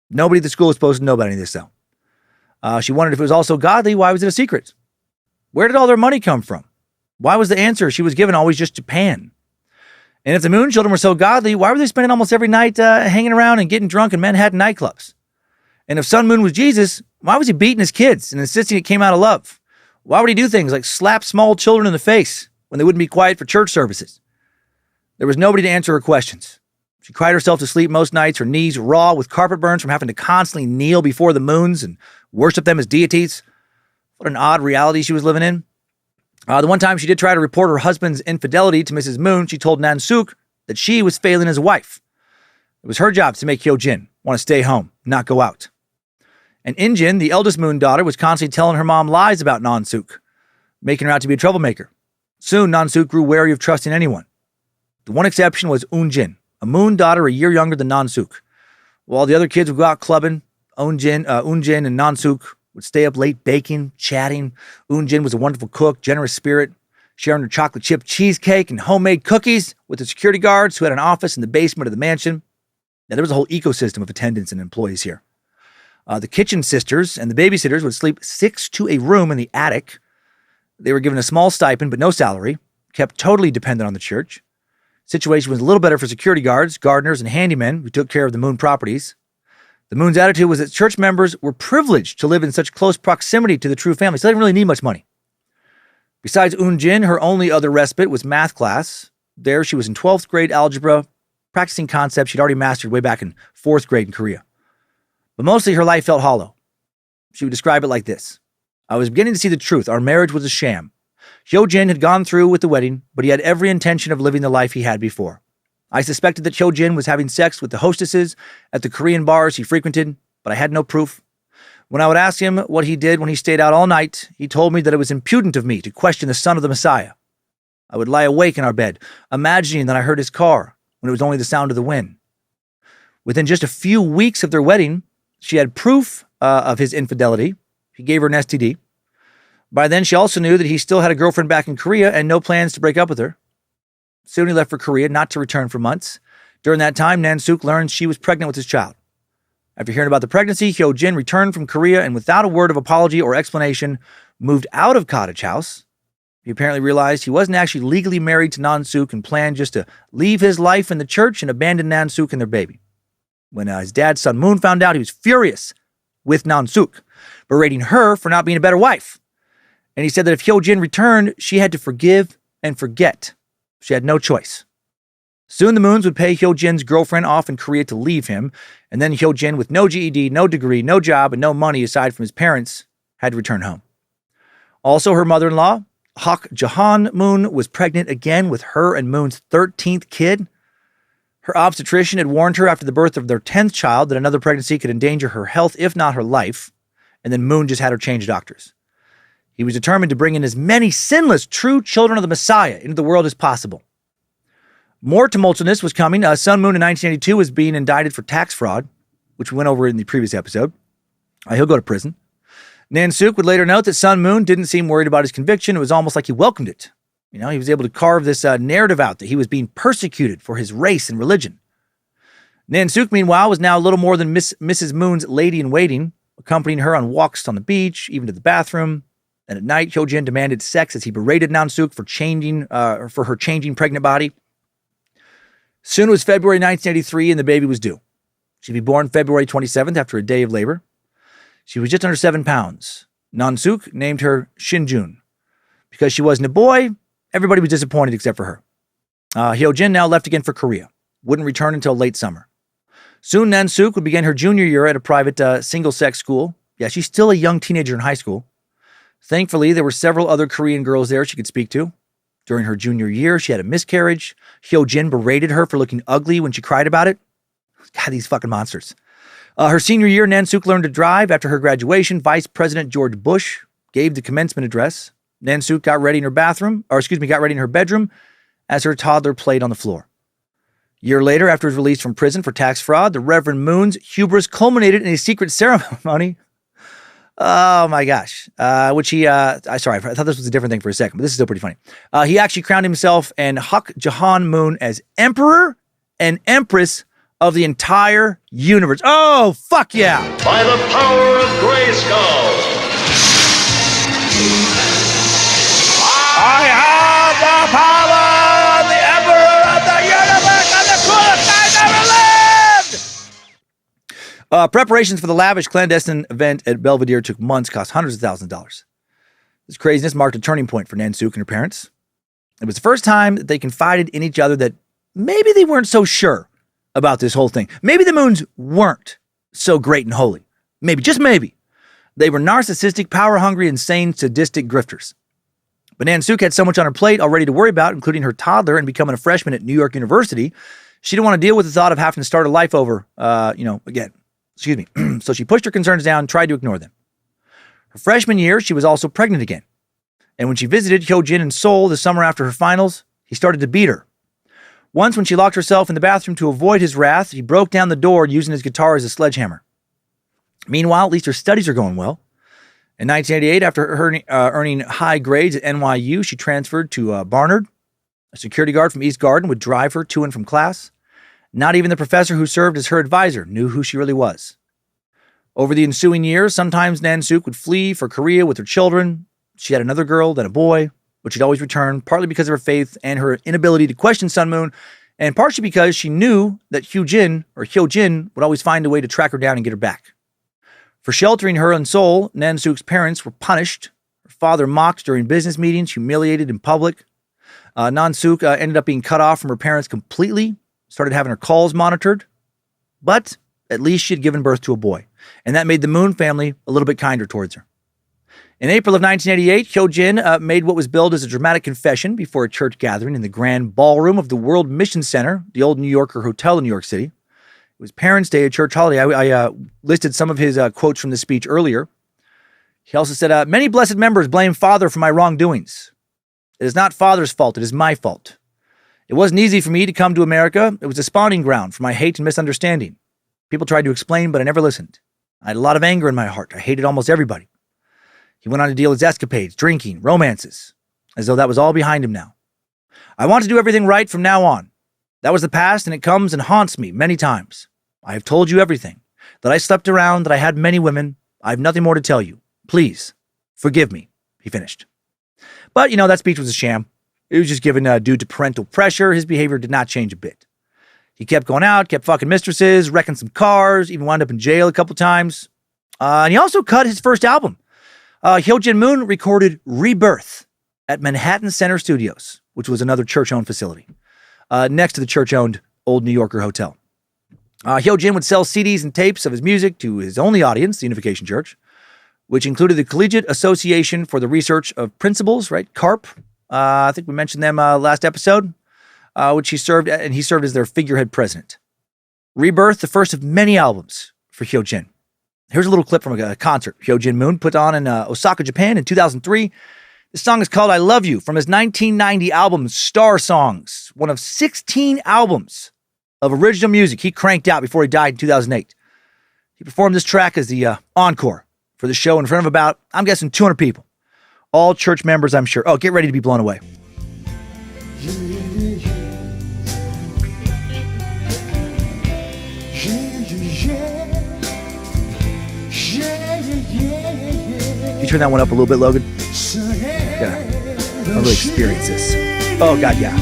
S1: Nobody at the school was supposed to know about any of this, though. She wondered if it was also godly, why was it a secret? Where did all their money come from? Why was the answer she was given always just Japan? And if the Moon children were so godly, why were they spending almost every night hanging around and getting drunk in Manhattan nightclubs? And if Sun Moon was Jesus, why was he beating his kids and insisting it came out of love? Why would he do things like slap small children in the face when they wouldn't be quiet for church services? There was nobody to answer her questions. She cried herself to sleep most nights, her knees raw with carpet burns from having to constantly kneel before the Moons and worship them as deities. What an odd reality she was living in. The one time she did try to report her husband's infidelity to Mrs. Moon, she told Nansuk that she was failing as a wife. It was her job to make Heung Jin want to stay home, not go out. And Injin, the eldest Moon daughter, was constantly telling her mom lies about Nansuk, making her out to be a troublemaker. Soon, Nansuk grew wary of trusting anyone. The one exception was Heung Jin, a Moon daughter a year younger than Nansuk. While the other kids would go out clubbing, Heung Jin and Nansuk would stay up late baking, chatting. Heung Jin was a wonderful cook, generous spirit, sharing her chocolate chip cheesecake and homemade cookies with the security guards who had an office in the basement of the mansion. Now, there was a whole ecosystem of attendants and employees here. The kitchen sisters and the babysitters would sleep 6 to a room in the attic. They were given a small stipend but no salary, kept totally dependent on the church. Situation was a little better for security guards, gardeners, and handymen who took care of the Moon properties. The Moon's attitude was that church members were privileged to live in such close proximity to the true family, so they didn't really need much money. Besides Heung Jin, her only other respite was math class. There, she was in 12th grade algebra, practicing concepts she'd already mastered way back in 4th grade in Korea. But mostly her life felt hollow. She would describe it like this. I was beginning to see the truth. Our marriage was a sham. Heung Jin had gone through with the wedding, but he had every intention of living the life he had before. I suspected that Heung Jin was having sex with the hostesses at the Korean bars he frequented, but I had no proof. When I would ask him what he did when he stayed out all night, he told me that it was impudent of me to question the son of the Messiah. I would lie awake in our bed, imagining that I heard his car when it was only the sound of the wind. Within just a few weeks of their wedding, she had proof of his infidelity. He gave her an STD. By then, she also knew that he still had a girlfriend back in Korea and no plans to break up with her. Soon he left for Korea, not to return for months. During that time, Nansuk learned she was pregnant with his child. After hearing about the pregnancy, Heung Jin returned from Korea and without a word of apology or explanation, moved out of Cottage House. He apparently realized he wasn't actually legally married to Nansuk and planned just to leave his life in the church and abandon Nansuk and their baby. When his dad, Sun Moon, found out, he was furious with Nansuk, berating her for not being a better wife. And he said that if Heung Jin returned, she had to forgive and forget. She had no choice. Soon the Moons would pay Heung Jin's girlfriend off in Korea to leave him, and then Heung Jin, with no GED, no degree, no job, and no money aside from his parents, had to return home. Also, her mother-in-law, Hak Jahan Moon, was pregnant again with her and Moon's 13th kid. Her obstetrician had warned her after the birth of their 10th child that another pregnancy could endanger her health, if not her life, and then Moon just had her change doctors. He was determined to bring in as many sinless, true children of the Messiah into the world as possible. More tumultuousness was coming. Sun Moon in 1982 was being indicted for tax fraud, which we went over in the previous episode. He'll go to prison. Nansuk would later note that Sun Moon didn't seem worried about his conviction. It was almost like he welcomed it. He was able to carve this narrative out that he was being persecuted for his race and religion. Nansuk, meanwhile, was now a little more than Mrs. Moon's lady-in-waiting, accompanying her on walks on the beach, even to the bathroom. And at night, Heung Jin demanded sex as he berated Nansuk for her changing pregnant body. Soon it was February 1983 and the baby was due. She'd be born February 27th after a day of labor. She was just under 7 pounds. Nansuk named her Shinjun. Because she wasn't a boy, everybody was disappointed except for her. Heung Jin now left again for Korea. Wouldn't return until late summer. Soon Nansuk would begin her junior year at a private single-sex school. Yeah, she's still a young teenager in high school. Thankfully, there were several other Korean girls there she could speak to. During her junior year, she had a miscarriage. Heung Jin berated her for looking ugly when she cried about it. God, these fucking monsters. Her senior year, Nansuk learned to drive. After her graduation, Vice President George Bush gave the commencement address. Nansuk got ready in her bedroom as her toddler played on the floor. A year later, after his release from prison for tax fraud, the Reverend Moon's hubris culminated in a secret ceremony Oh my gosh. Which he, sorry, I thought this was a different thing for a second, but this is still pretty funny. He actually crowned himself and Heung Moon as emperor and empress of the entire universe. Oh, fuck yeah.
S2: By the power of Grayskull.
S1: I have the power of the emperor of the universe and the coolest guy ever lived! Preparations for the lavish clandestine event at Belvedere took months, cost hundreds of thousands of dollars. This craziness marked a turning point for Nansuk and her parents. It was the first time that they confided in each other that maybe they weren't so sure about this whole thing. Maybe the Moons weren't so great and holy. Maybe, just maybe. They were narcissistic, power-hungry, insane, sadistic grifters. But Nansuk had so much on her plate already to worry about, including her toddler and becoming a freshman at New York University. She didn't want to deal with the thought of having to start her life over, again. Excuse me. So she pushed her concerns down and tried to ignore them. Her freshman year, she was also pregnant again. And when she visited Heung Jin in Seoul the summer after her finals, he started to beat her. Once, when she locked herself in the bathroom to avoid his wrath, he broke down the door using his guitar as a sledgehammer. Meanwhile, at least her studies are going well. In 1988, after earning high grades at NYU, she transferred to Barnard. A security guard from East Garden would drive her to and from class. Not even the professor who served as her advisor knew who she really was. Over the ensuing years, sometimes Nansuk would flee for Korea with her children. She had another girl, then a boy, but she'd always return, partly because of her faith and her inability to question Sun Moon, and partially because she knew that Heung Jin would always find a way to track her down and get her back. For sheltering her in Seoul, Nansuk's parents were punished. Her father mocked during business meetings, humiliated in public. Nansuk ended up being cut off from her parents completely, started having her calls monitored. But at least she had given birth to a boy, and that made the Moon family a little bit kinder towards her. In April of 1988, Heung Jin made what was billed as a dramatic confession before a church gathering in the grand ballroom of the World Mission Center, the old New Yorker hotel in New York City. It was Parents' Day, a church holiday. I listed some of his quotes from the speech earlier. He also said, many blessed members blame Father for my wrongdoings. It is not Father's fault, it is my fault. It wasn't easy for me to come to America. It was a spawning ground for my hate and misunderstanding. People tried to explain, but I never listened. I had a lot of anger in my heart. I hated almost everybody. He went on to deal his escapades, drinking, romances, as though that was all behind him now. I want to do everything right from now on. That was the past, and it comes and haunts me many times. I have told you everything, that I slept around, that I had many women. I have nothing more to tell you. Please, forgive me, he finished. But, that speech was a sham. It was just given due to parental pressure. His behavior did not change a bit. He kept going out, kept fucking mistresses, wrecking some cars, even wound up in jail a couple times. And he also cut his first album. Heung Jin Moon recorded Rebirth at Manhattan Center Studios, which was another church-owned facility, next to the church-owned Old New Yorker Hotel. Heung Jin would sell CDs and tapes of his music to his only audience, the Unification Church, which included the Collegiate Association for the Research of Principles, right? CARP. I think we mentioned them last episode, which he served as their figurehead president. Rebirth, the first of many albums for Heung Jin. Here's a little clip from a concert Heung Jin Moon put on in Osaka, Japan in 2003. This song is called I Love You from his 1990 album Star Songs, one of 16 albums of original music he cranked out before he died in 2008. He performed this track as the encore for the show in front of about, I'm guessing, 200 people. All church members, I'm sure. Oh, get ready to be blown away. You turn that one up a little bit, Logan? Yeah. I really experience this. Oh, God, yeah.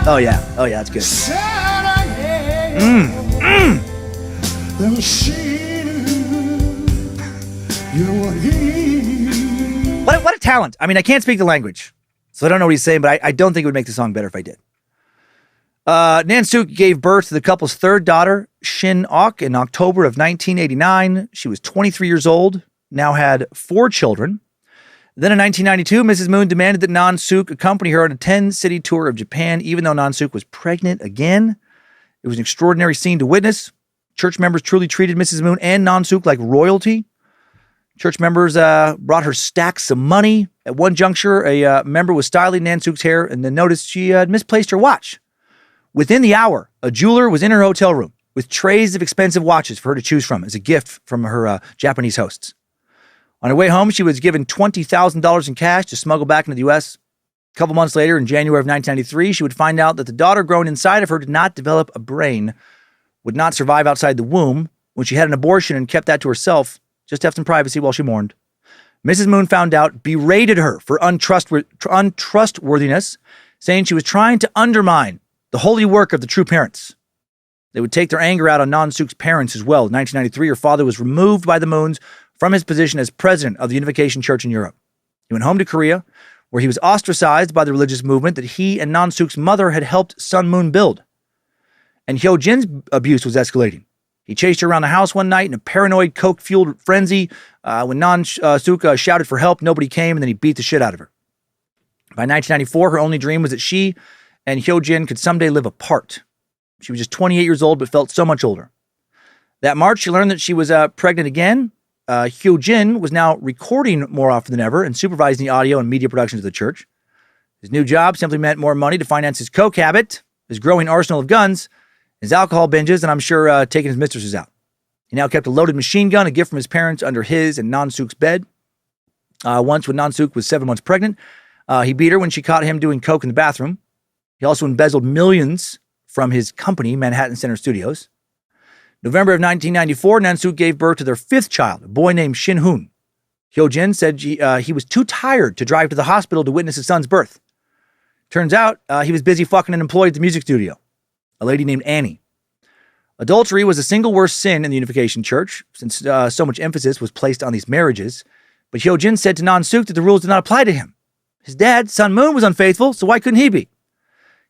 S1: Oh, yeah. Oh, yeah, that's good. What a talent. I mean, I can't speak the language, so I don't know what he's saying, but I don't think it would make the song better if I did. Nansuk gave birth to the couple's third daughter, Shin Ok, in October of 1989. She was 23 years old, now had 4 children. Then in 1992, Mrs. Moon demanded that Nansuk accompany her on a 10-city tour of Japan, even though Nansuk was pregnant again. It was an extraordinary scene to witness. Church members truly treated Mrs. Moon and Nansuk like royalty. Church members brought her stacks of money. At one juncture, a member was styling Nansuk's hair and then noticed she had misplaced her watch. Within the hour, a jeweler was in her hotel room with trays of expensive watches for her to choose from as a gift from her Japanese hosts. On her way home, she was given $20,000 in cash to smuggle back into the U.S. A couple months later, in January of 1993, she would find out that the daughter grown inside of her did not develop a brain, would not survive outside the womb. When she had an abortion and kept that to herself, just to have some privacy while she mourned. Mrs. Moon found out, berated her for untrustworthiness, saying she was trying to undermine the holy work of the true parents. They would take their anger out on Non-Suk's parents as well. In 1993, her father was removed by the Moons from his position as president of the Unification Church in Europe. He went home to Korea, where he was ostracized by the religious movement that he and Non-Suk's mother had helped Sun Moon build. And Heung Jin's abuse was escalating. He chased her around the house one night in a paranoid, coke-fueled frenzy. When Non-Suk shouted for help, nobody came, and then he beat the shit out of her. By 1994, her only dream was that she and Heung Jin could someday live apart. She was just 28 years old, but felt so much older. That March, she learned that she was pregnant again. Heung Jin was now recording more often than ever and supervising the audio and media productions of the church. His new job simply meant more money to finance his coke habit, his growing arsenal of guns, his alcohol binges, and I'm sure taking his mistresses out. He now kept a loaded machine gun, a gift from his parents, under his and Non-Suk's bed. Once, when Non-Suk was 7 months pregnant, he beat her when she caught him doing coke in the bathroom. He also embezzled millions from his company, Manhattan Center Studios. November of 1994, Non-Suk gave birth to their 5th child, a boy named Shin Hoon. Heung Jin said he was too tired to drive to the hospital to witness his son's birth. Turns out he was busy fucking an employee at the music studio, a lady named Annie. Adultery was the single worst sin in the Unification Church, since so much emphasis was placed on these marriages. But Heung Jin said to Non-Suk that the rules did not apply to him. His dad, Sun Moon, was unfaithful, so why couldn't he be?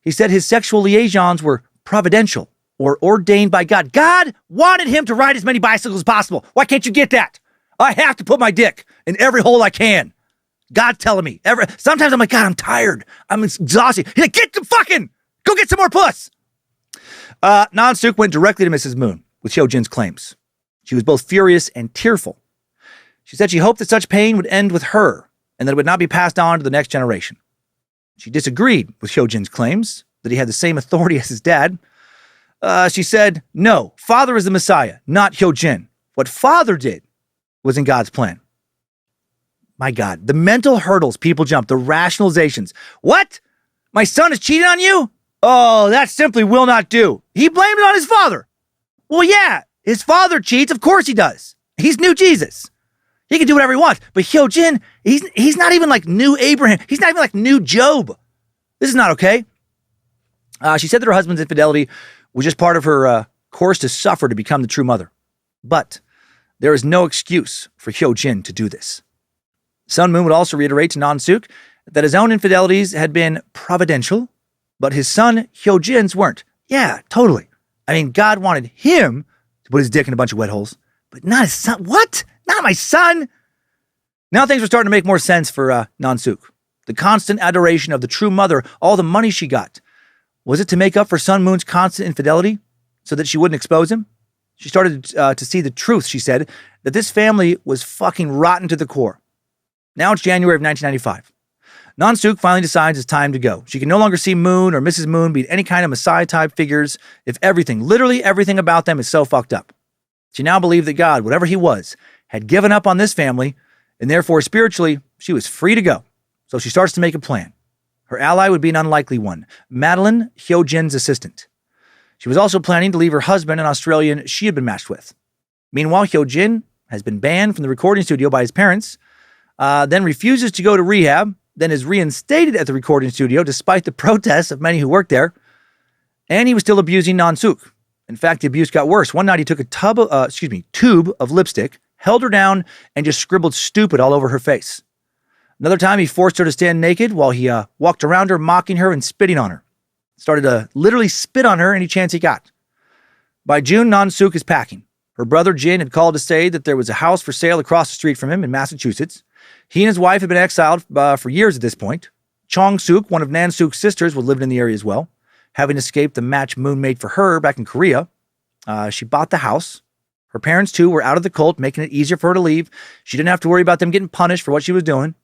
S1: He said his sexual liaisons were providential or ordained by God. God wanted him to ride as many bicycles as possible. Why can't you get that? I have to put my dick in every hole I can. God's telling me. Sometimes I'm like, God, I'm tired. I'm exhausted. He's like, go get some more puss. Non-Suk went directly to Mrs. Moon with Heung Jin's claims. She was both furious and tearful. She said she hoped that such pain would end with her and that it would not be passed on to the next generation. She disagreed with Heung Jin's claims that he had the same authority as his dad. She said, no, father is the Messiah, not Heung Jin. What father did was in God's plan. My God, the mental hurdles people jump, the rationalizations. What? My son is cheating on you? Oh, that simply will not do. He blamed it on his father. Well, yeah, his father cheats. Of course he does. He's new Jesus. He can do whatever he wants. But Heung Jin, he's not even like new Abraham. He's not even like new Job. This is not okay. She said that her husband's infidelity was just part of her course to suffer to become the true mother. But there is no excuse for Heung Jin to do this. Sun Moon would also reiterate to Non-Suk that his own infidelities had been providential, but his son Heung Jin's weren't. Yeah, totally. I mean, God wanted him to put his dick in a bunch of wet holes, but not his son. What? Not my son. Now things were starting to make more sense for Non-Suk. The constant adoration of the true mother, all the money she got. Was it to make up for Sun Moon's constant infidelity so that she wouldn't expose him? She started to see the truth, she said, that this family was fucking rotten to the core. Now it's January of 1995. Non-Suk finally decides it's time to go. She can no longer see Moon or Mrs. Moon being any kind of Messiah-type figures if everything, literally everything about them is so fucked up. She now believed that God, whatever he was, had given up on this family, and therefore spiritually, she was free to go. So she starts to make a plan. Her ally would be an unlikely one, Madeline, Heung Jin's assistant. She was also planning to leave her husband, an Australian she had been matched with. Meanwhile, Heung Jin has been banned from the recording studio by his parents, then refuses to go to rehab, then is reinstated at the recording studio despite the protests of many who worked there, and he was still abusing Non-Suk. In fact, the abuse got worse. One night he took a tube of lipstick, held her down, and just scribbled stupid all over her face. Another time he forced her to stand naked while he walked around her, mocking her and spitting on her. Started to literally spit on her any chance he got. By June, Non-Suk is packing. Her brother Jin had called to say that there was a house for sale across the street from him in Massachusetts. He and his wife had been exiled for years at this point. Chong-Suk, one of Nan-Suk's sisters, was living in the area as well, having escaped the match Moon made for her back in Korea. She bought the house. Her parents, too, were out of the cult, making it easier for her to leave. She didn't have to worry about them getting punished for what she was doing.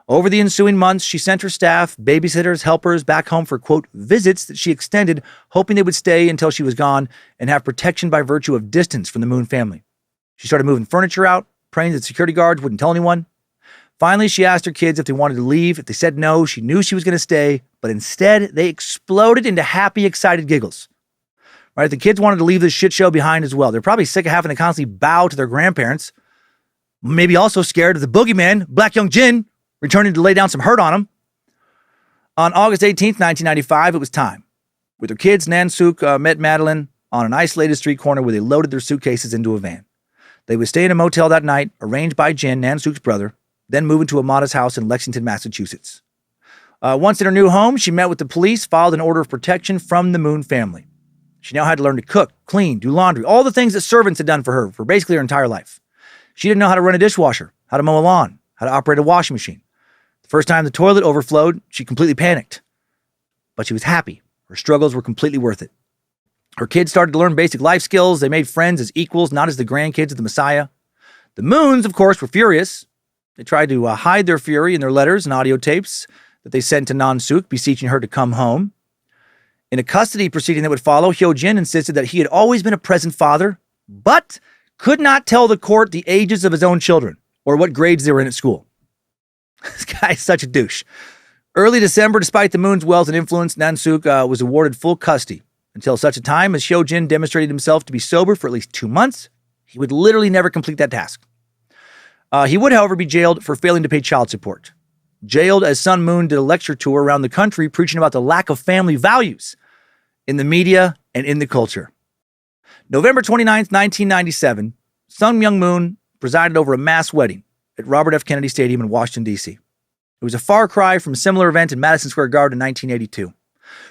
S1: Over the ensuing months, she sent her staff, babysitters, helpers back home for, quote, visits that she extended, hoping they would stay until she was gone and have protection by virtue of distance from the Moon family. She started moving furniture out, praying that security guards wouldn't tell anyone. Finally, she asked her kids if they wanted to leave. If they said no, she knew she was going to stay, but instead, they exploded into happy, excited giggles. Right? The kids wanted to leave this shit show behind as well. They're probably sick of having to constantly bow to their grandparents. Maybe also scared of the boogeyman, Black Heung Jin, returning to lay down some hurt on them. On August 18th, 1995, it was time. With her kids, Nansuk met Madeline on an isolated street corner where they loaded their suitcases into a van. They would stay in a motel that night, arranged by Jin, Nansuk's brother, then move into a modest house in Lexington, Massachusetts. Once in her new home, she met with the police, filed an order of protection from the Moon family. She now had to learn to cook, clean, do laundry, all the things that servants had done for her for basically her entire life. She didn't know how to run a dishwasher, how to mow a lawn, how to operate a washing machine. The first time the toilet overflowed, she completely panicked. But she was happy. Her struggles were completely worth it. Her kids started to learn basic life skills. They made friends as equals, not as the grandkids of the Messiah. The Moons, of course, were furious. They tried to hide their fury in their letters and audio tapes that they sent to Nansuk, beseeching her to come home. In a custody proceeding that would follow, Heung Jin insisted that he had always been a present father, but could not tell the court the ages of his own children or what grades they were in at school. This guy is such a douche. Early December, despite the Moon's wealth and influence, Nansuk was awarded full custody until such a time as Heung Jin demonstrated himself to be sober for at least 2 months. He would literally never complete that task. He would, however, be jailed for failing to pay child support. Jailed as Sun Moon did a lecture tour around the country preaching about the lack of family values in the media and in the culture. November 29th, 1997, Sun Myung Moon presided over a mass wedding at Robert F. Kennedy Stadium in Washington, D.C. It was a far cry from a similar event in Madison Square Garden in 1982.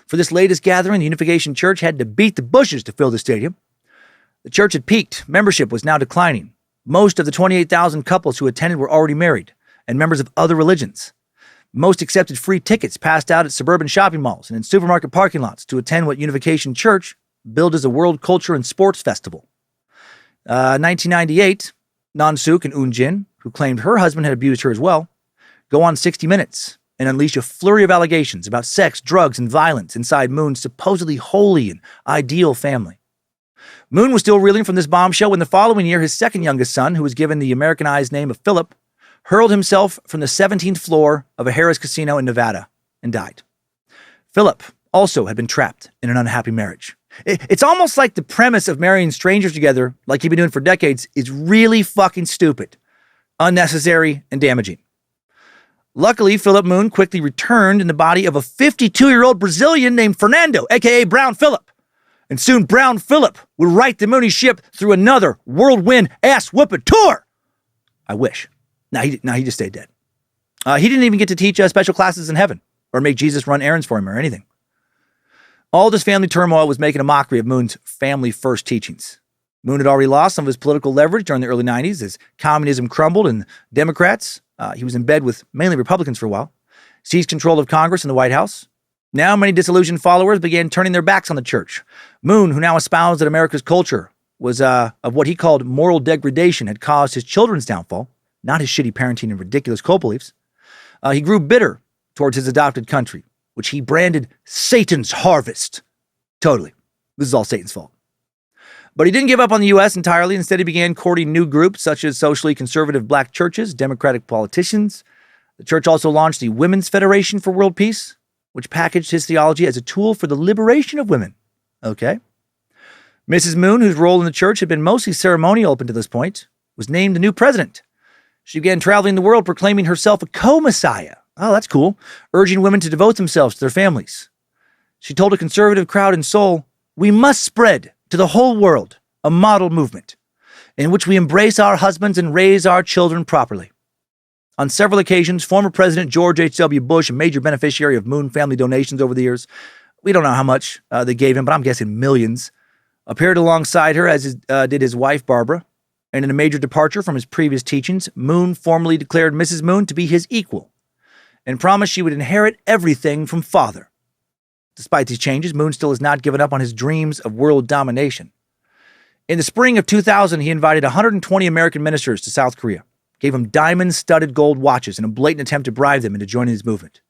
S1: For this latest gathering, the Unification Church had to beat the bushes to fill the stadium. The church had peaked. Membership was now declining. Most of the 28,000 couples who attended were already married and members of other religions. Most accepted free tickets passed out at suburban shopping malls and in supermarket parking lots to attend what Unification Church billed as a World Culture and Sports Festival. 1998, Nansuk and Heung Jin, who claimed her husband had abused her as well, go on 60 Minutes and unleash a flurry of allegations about sex, drugs, and violence inside Moon's supposedly holy and ideal family. Moon was still reeling from this bombshell when the following year his second youngest son, who was given the Americanized name of Philip, hurled himself from the 17th floor of a Harrah's casino in Nevada and died. Philip also had been trapped in an unhappy marriage. It's almost like the premise of marrying strangers together, like he'd been doing for decades, is really fucking stupid, unnecessary, and damaging. Luckily, Philip Moon quickly returned in the body of a 52-year-old Brazilian named Fernando, a.k.a. Brown Philip. And soon Brown Philip would right the Mooney ship through another whirlwind ass-whooping tour. I wish. He just stayed dead. He didn't even get to teach special classes in heaven or make Jesus run errands for him or anything. All this family turmoil was making a mockery of Moon's family-first teachings. Moon had already lost some of his political leverage during the early 90s as communism crumbled and Democrats, he was in bed with mainly Republicans for a while, seized control of Congress and the White House. Now many disillusioned followers began turning their backs on the church. Moon, who now espoused that America's culture was of what he called moral degradation, had caused his children's downfall, not his shitty parenting and ridiculous cult beliefs. He grew bitter towards his adopted country, which he branded Satan's harvest. Totally. This is all Satan's fault. But he didn't give up on the U.S. entirely. Instead, he began courting new groups such as socially conservative black churches, Democratic politicians. The church also launched the Women's Federation for World Peace, which packaged his theology as a tool for the liberation of women. Okay. Mrs. Moon, whose role in the church had been mostly ceremonial up until this point, was named the new president. She began traveling the world proclaiming herself a co-messiah. Oh, that's cool. Urging women to devote themselves to their families. She told a conservative crowd in Seoul, "We must spread to the whole world a model movement in which we embrace our husbands and raise our children properly." On several occasions, former President George H.W. Bush, a major beneficiary of Moon family donations over the years, we don't know how much they gave him, but I'm guessing millions, appeared alongside her, as did his wife, Barbara. And in a major departure from his previous teachings, Moon formally declared Mrs. Moon to be his equal and promised she would inherit everything from Father. Despite these changes, Moon still has not given up on his dreams of world domination. In the spring of 2000, he invited 120 American ministers to South Korea, gave them diamond-studded gold watches in a blatant attempt to bribe them into joining his movement.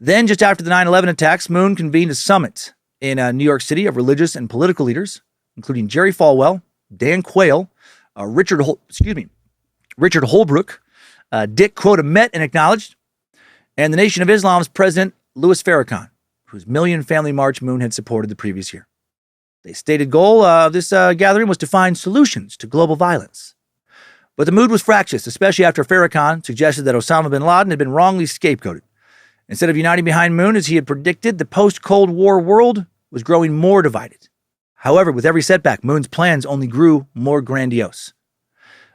S1: Then, just after the 9/11 attacks, Moon convened a summit in New York City of religious and political leaders, including Jerry Falwell, Dan Quayle, Richard Holbrooke, Dick Quota met and acknowledged, and the Nation of Islam's President Louis Farrakhan, whose Million Family March Moon had supported the previous year. The stated goal of this gathering was to find solutions to global violence. But the mood was fractious, especially after Farrakhan suggested that Osama bin Laden had been wrongly scapegoated. Instead of uniting behind Moon as he had predicted, the post-Cold War world was growing more divided. However, with every setback, Moon's plans only grew more grandiose.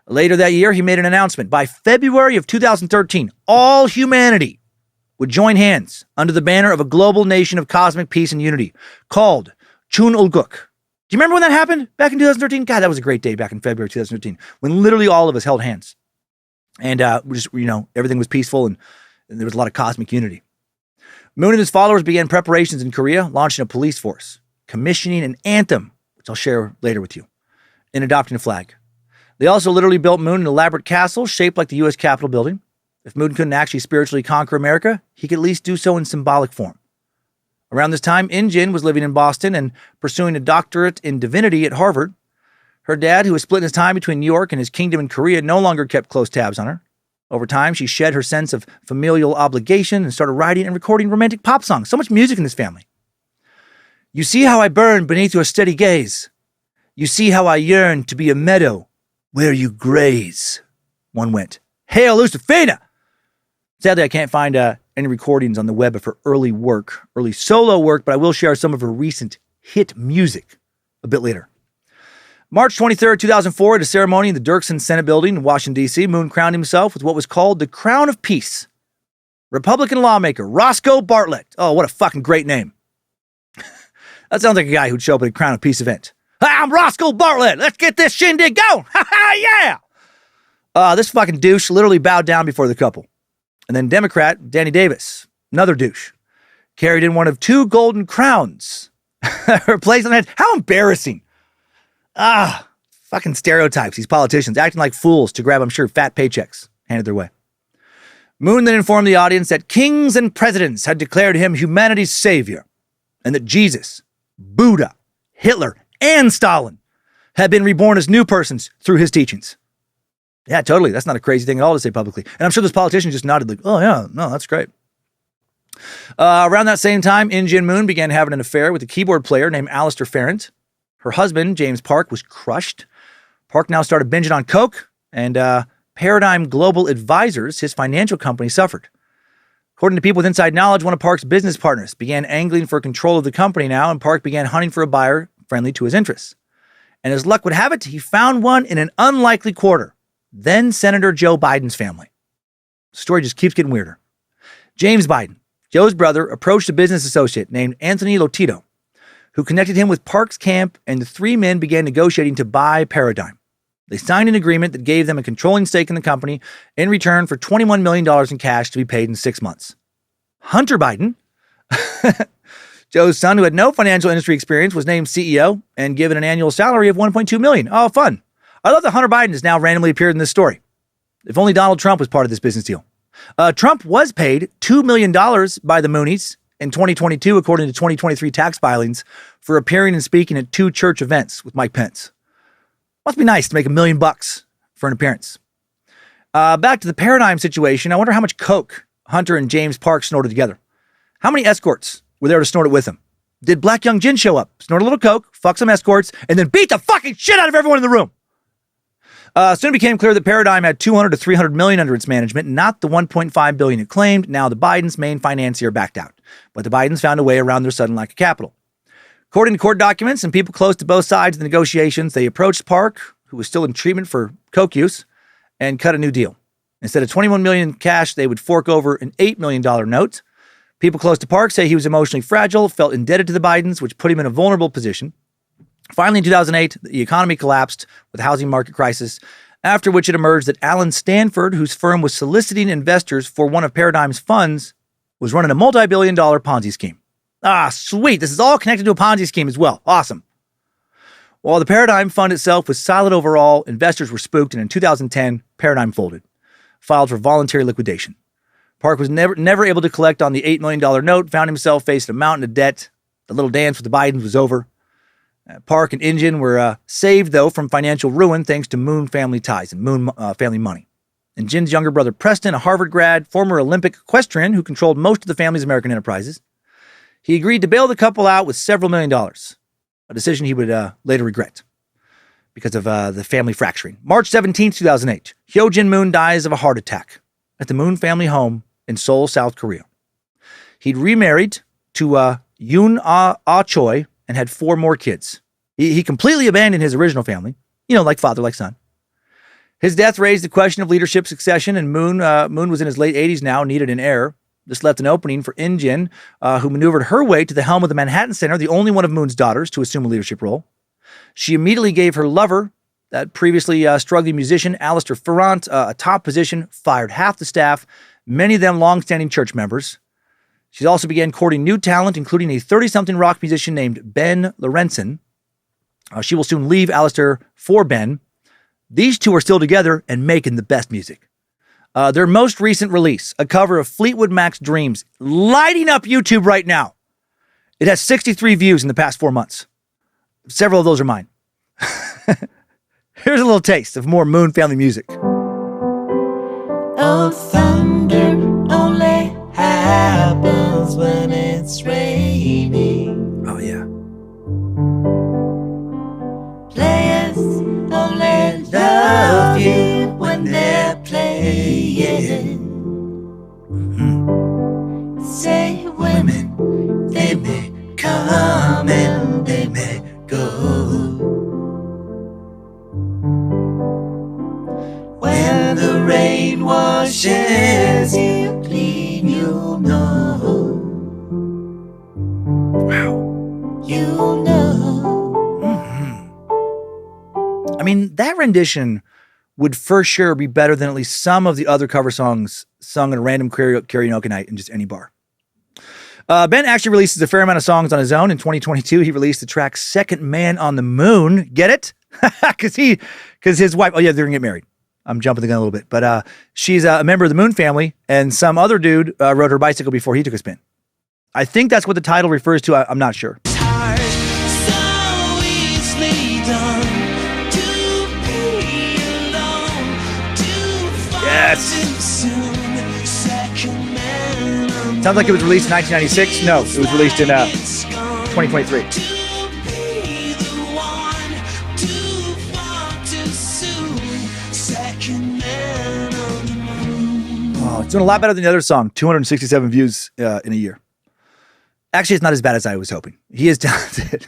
S1: Later that year, he made an announcement. By February of 2013, all humanity would join hands under the banner of a global nation of cosmic peace and unity called Chun Ulguk. Do you remember when that happened back in 2013? God, that was a great day back in February 2013 when literally all of us held hands. And everything was peaceful and there was a lot of cosmic unity. Moon and his followers began preparations in Korea, launching a police force, commissioning an anthem, which I'll share later with you, and adopting a flag. They also literally built Moon an elaborate castle shaped like the U.S. Capitol building. If Moon couldn't actually spiritually conquer America, he could at least do so in symbolic form. Around this time, Heung Jin was living in Boston and pursuing a doctorate in divinity at Harvard. Her dad, who was splitting his time between New York and his kingdom in Korea, no longer kept close tabs on her. Over time, she shed her sense of familial obligation and started writing and recording romantic pop songs. So much music in this family. You see how I burn beneath your steady gaze. You see how I yearn to be a meadow where you graze. One went, Hail Lucifina! Sadly, I can't find any recordings on the web of her early solo work, but I will share some of her recent hit music a bit later. March 23rd, 2004, at a ceremony in the Dirksen Senate Building in Washington, D.C., Moon crowned himself with what was called the Crown of Peace. Republican lawmaker Roscoe Bartlett. Oh, what a fucking great name. That sounds like a guy who'd show up at a Crown of Peace event. Hi, I'm Roscoe Bartlett. Let's get this shindig going. Ha ha, yeah. This fucking douche literally bowed down before the couple. And then Democrat Danny Davis, another douche, carried in one of 2 golden crowns. Her place on the head. How embarrassing. Fucking stereotypes. These politicians acting like fools to grab, I'm sure, fat paychecks handed their way. Moon then informed the audience that kings and presidents had declared him humanity's savior and that Jesus, Buddha, Hitler, and Stalin had been reborn as new persons through his teachings. Yeah, totally. That's not a crazy thing at all to say publicly. And I'm sure this politician just nodded like, oh yeah, no, that's great. Around that same time, Heung Jin Moon began having an affair with a keyboard player named Alistair Farrant. Her husband, James Park, was crushed. Park now started binging on coke, and Paradigm Global Advisors, his financial company, suffered. According to people with inside knowledge, one of Park's business partners began angling for control of the company now, and Park began hunting for a buyer friendly to his interests. And as luck would have it, he found one in an unlikely quarter. Then Senator Joe Biden's family. The story just keeps getting weirder. James Biden, Joe's brother, approached a business associate named Anthony Lotito, who connected him with Park's camp, and the 3 men began negotiating to buy Paradigm. They signed an agreement that gave them a controlling stake in the company in return for $21 million in cash to be paid in 6 months. Hunter Biden, Joe's son, who had no financial industry experience, was named CEO and given an annual salary of $1.2 million. Oh, fun. I love that Hunter Biden has now randomly appeared in this story. If only Donald Trump was part of this business deal. Trump was paid $2 million by the Moonies in 2022, according to 2023 tax filings, for appearing and speaking at 2 church events with Mike Pence. Must be nice to make $1 million for an appearance. Back to the Paradigm situation. I wonder how much coke Hunter and James Park snorted together. How many escorts were there to snort it with him? Did Black Heung Jin show up, snort a little coke, fuck some escorts, and then beat the fucking shit out of everyone in the room? Soon it became clear that Paradigm had 200 to 300 million under its management, not the 1.5 billion it claimed. Now the Bidens' main financier backed out, but the Bidens found a way around their sudden lack of capital. According to court documents and people close to both sides of the negotiations, they approached Park, who was still in treatment for coke use, and cut a new deal. Instead of 21 million in cash, they would fork over an $8 million note. People close to Park say he was emotionally fragile, felt indebted to the Bidens, which put him in a vulnerable position. Finally, in 2008, the economy collapsed with the housing market crisis, after which it emerged that Alan Stanford, whose firm was soliciting investors for one of Paradigm's funds, was running a multi-billion-dollar Ponzi scheme. Ah, sweet. This is all connected to a Ponzi scheme as well. Awesome. While the Paradigm Fund itself was solid overall, investors were spooked, and in 2010, Paradigm folded, filed for voluntary liquidation. Park was never able to collect on the $8 million note, found himself facing a mountain of debt. The little dance with the Bidens was over. Park and Heung Jin were saved, though, from financial ruin thanks to Moon family ties and Moon family money. And Jin's younger brother, Preston, a Harvard grad, former Olympic equestrian who controlled most of the family's American enterprises, he agreed to bail the couple out with several $1 million, a decision he would later regret because of the family fracturing. March 17, 2008, Heung Jin Moon dies of a heart attack at the Moon family home in Seoul, South Korea. He'd remarried to Yoon Ah Choi and had 4 more kids. He completely abandoned his original family, like father, like son. His death raised the question of leadership succession, and Moon was in his late 80s now, needed an heir. This left an opening for Heung Jin, who maneuvered her way to the helm of the Manhattan Center, the only one of Moon's daughters to assume a leadership role. She immediately gave her lover, that previously struggling musician, Alistair Ferrant, a top position, fired half the staff, many of them long-standing church members. She also began courting new talent, including a 30-something rock musician named Ben Lorenzen. She will soon leave Alistair for Ben. These two are still together and making the best music. Their most recent release, a cover of Fleetwood Mac's Dreams, lighting up YouTube right now. It has 63 views in the past 4 months. Several of those are mine. Here's a little taste of more Moon family music.
S5: Oh, thunder only happens when it's raining.
S1: Oh, yeah.
S5: Players only love you when they're playing.
S1: Mm-hmm.
S5: Say women, they may come and they may go. When the rain washes you clean, you'll know.
S1: Wow.
S5: You'll know.
S1: I mean, that rendition would for sure be better than at least some of the other cover songs sung at a random karaoke night in just any bar. Ben actually releases a fair amount of songs on his own. In 2022, he released the track Second Man on the Moon. Get it? Because his wife, they're going to get married. I'm jumping the gun a little bit. But she's a member of the Moon family, and some other dude rode her bicycle before he took a spin. I think that's what the title refers to. I'm not sure. Yes. Sounds like it was released in 1996. No, it was released in 2023. Oh, it's doing a lot better than the other song. 267 views in a year. Actually, it's not as bad as I was hoping. He is talented.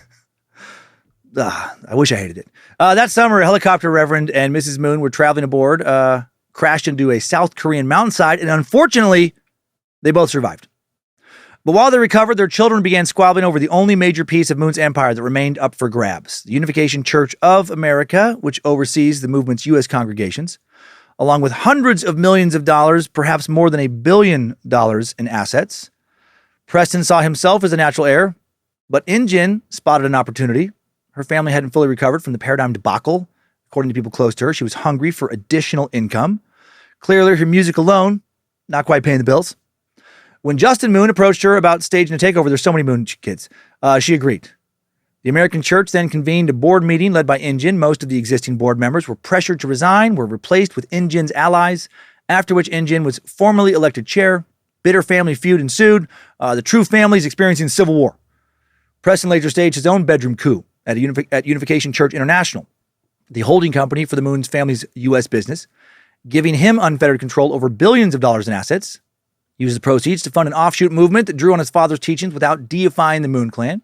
S1: I wish I hated it. That summer, a helicopter Reverend and Mrs. Moon were traveling aboard, crashed into a South Korean mountainside, and unfortunately, they both survived. But while they recovered, their children began squabbling over the only major piece of Moon's empire that remained up for grabs, the Unification Church of America, which oversees the movement's U.S. congregations, along with hundreds of millions of dollars, perhaps more than $1 billion in assets. Preston saw himself as a natural heir, but Heung Jin spotted an opportunity. Her family hadn't fully recovered from the Paradigm debacle. According to people close to her, she was hungry for additional income. Clearly, her music alone, not quite paying the bills. When Justin Moon approached her about staging a takeover, there's so many Moon kids, she agreed. The American Church then convened a board meeting led by Heung Jin. Most of the existing board members were pressured to resign, were replaced with Heung Jin's allies, after which Heung Jin was formally elected chair. Bitter family feud ensued. The True family is experiencing civil war. Preston later staged his own bedroom coup at Unification Church International, the holding company for the Moon's family's U.S. business, giving him unfettered control over billions of dollars in assets. He used the proceeds to fund an offshoot movement that drew on his father's teachings without deifying the Moon clan.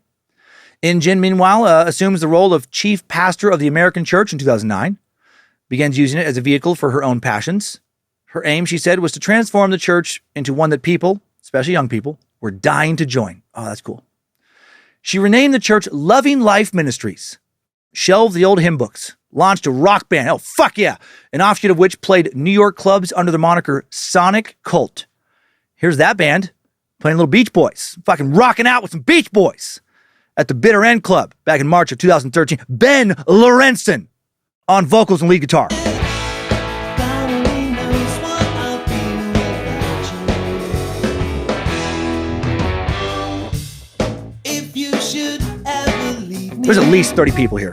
S1: Heung Jin, meanwhile, assumes the role of chief pastor of the American Church in 2009, begins using it as a vehicle for her own passions. Her aim, she said, was to transform the church into one that people, especially young people, were dying to join. Oh, that's cool. She renamed the church Loving Life Ministries, shelved the old hymn books, launched a rock band, oh, fuck yeah, an offshoot of which played New York clubs under the moniker Sonic Cult. Here's that band playing little Beach Boys, fucking rocking out with some Beach Boys. at the Bitter End Club back in March of 2013. Ben Lorenzen on vocals and lead guitar. There's at least 30 people here.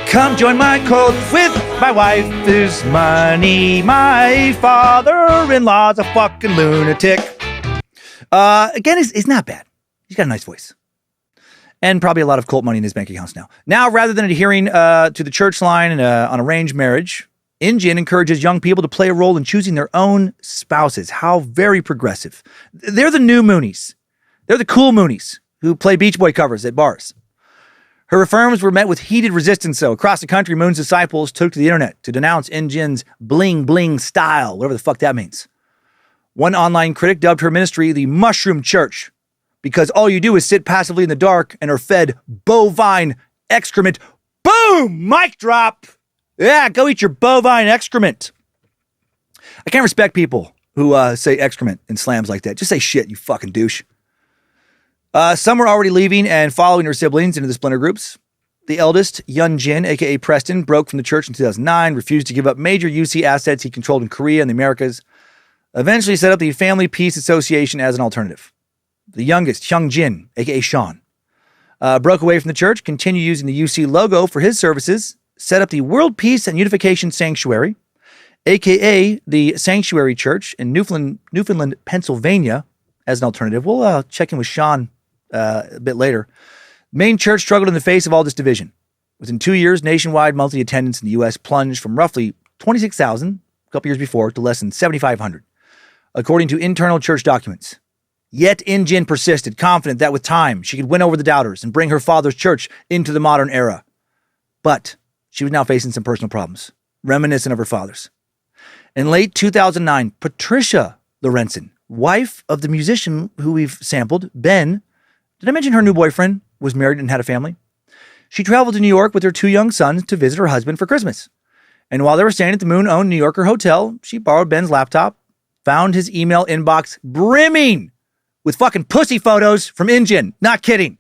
S1: Come join my cult with my wife is money. My father-in-law's a fucking lunatic. Again, he's not bad. He's got a nice voice. And probably a lot of cult money in his bank accounts now. Now, rather than adhering to the church line on arranged marriage, Heung Jin encourages young people to play a role in choosing their own spouses. How very progressive. They're the new Moonies. They're the cool Moonies who play Beach Boy covers at bars. Her reforms were met with heated resistance, though. Across the country, Moon's disciples took to the internet to denounce Heung Jin's bling-bling style, whatever the fuck that means. One online critic dubbed her ministry the Mushroom Church because all you do is sit passively in the dark and are fed bovine excrement. Boom! Mic drop! Yeah, go eat your bovine excrement. I can't respect people who say excrement in slams like that. Just say shit, you fucking douche. Some were already leaving and following her siblings into the splinter groups. The eldest, Heung Jin, a.k.a. Preston, broke from the church in 2009, refused to give up major UC assets he controlled in Korea and the Americas, eventually set up the Family Peace Association as an alternative. The youngest, Heung Jin, a.k.a. Sean, broke away from the church, continued using the UC logo for his services, set up the World Peace and Unification Sanctuary, a.k.a. the Sanctuary Church in Newfoundland, Pennsylvania, as an alternative. We'll check in with Sean a bit later. Main church struggled in the face of all this division. Within 2 years, nationwide monthly attendance in the U.S. plunged from roughly 26,000 a couple years before to less than 7,500, according to internal church documents. Yet Heung Jin persisted, confident that with time, she could win over the doubters and bring her father's church into the modern era. But she was now facing some personal problems, reminiscent of her father's. In late 2009, Patricia Lorenzen, wife of the musician who we've sampled, Ben, did I mention her new boyfriend was married and had a family? She traveled to New York with her 2 young sons to visit her husband for Christmas. And while they were staying at the Moon-owned New Yorker hotel, she borrowed Ben's laptop, found his email inbox brimming with fucking pussy photos from Heung Jin. Not kidding.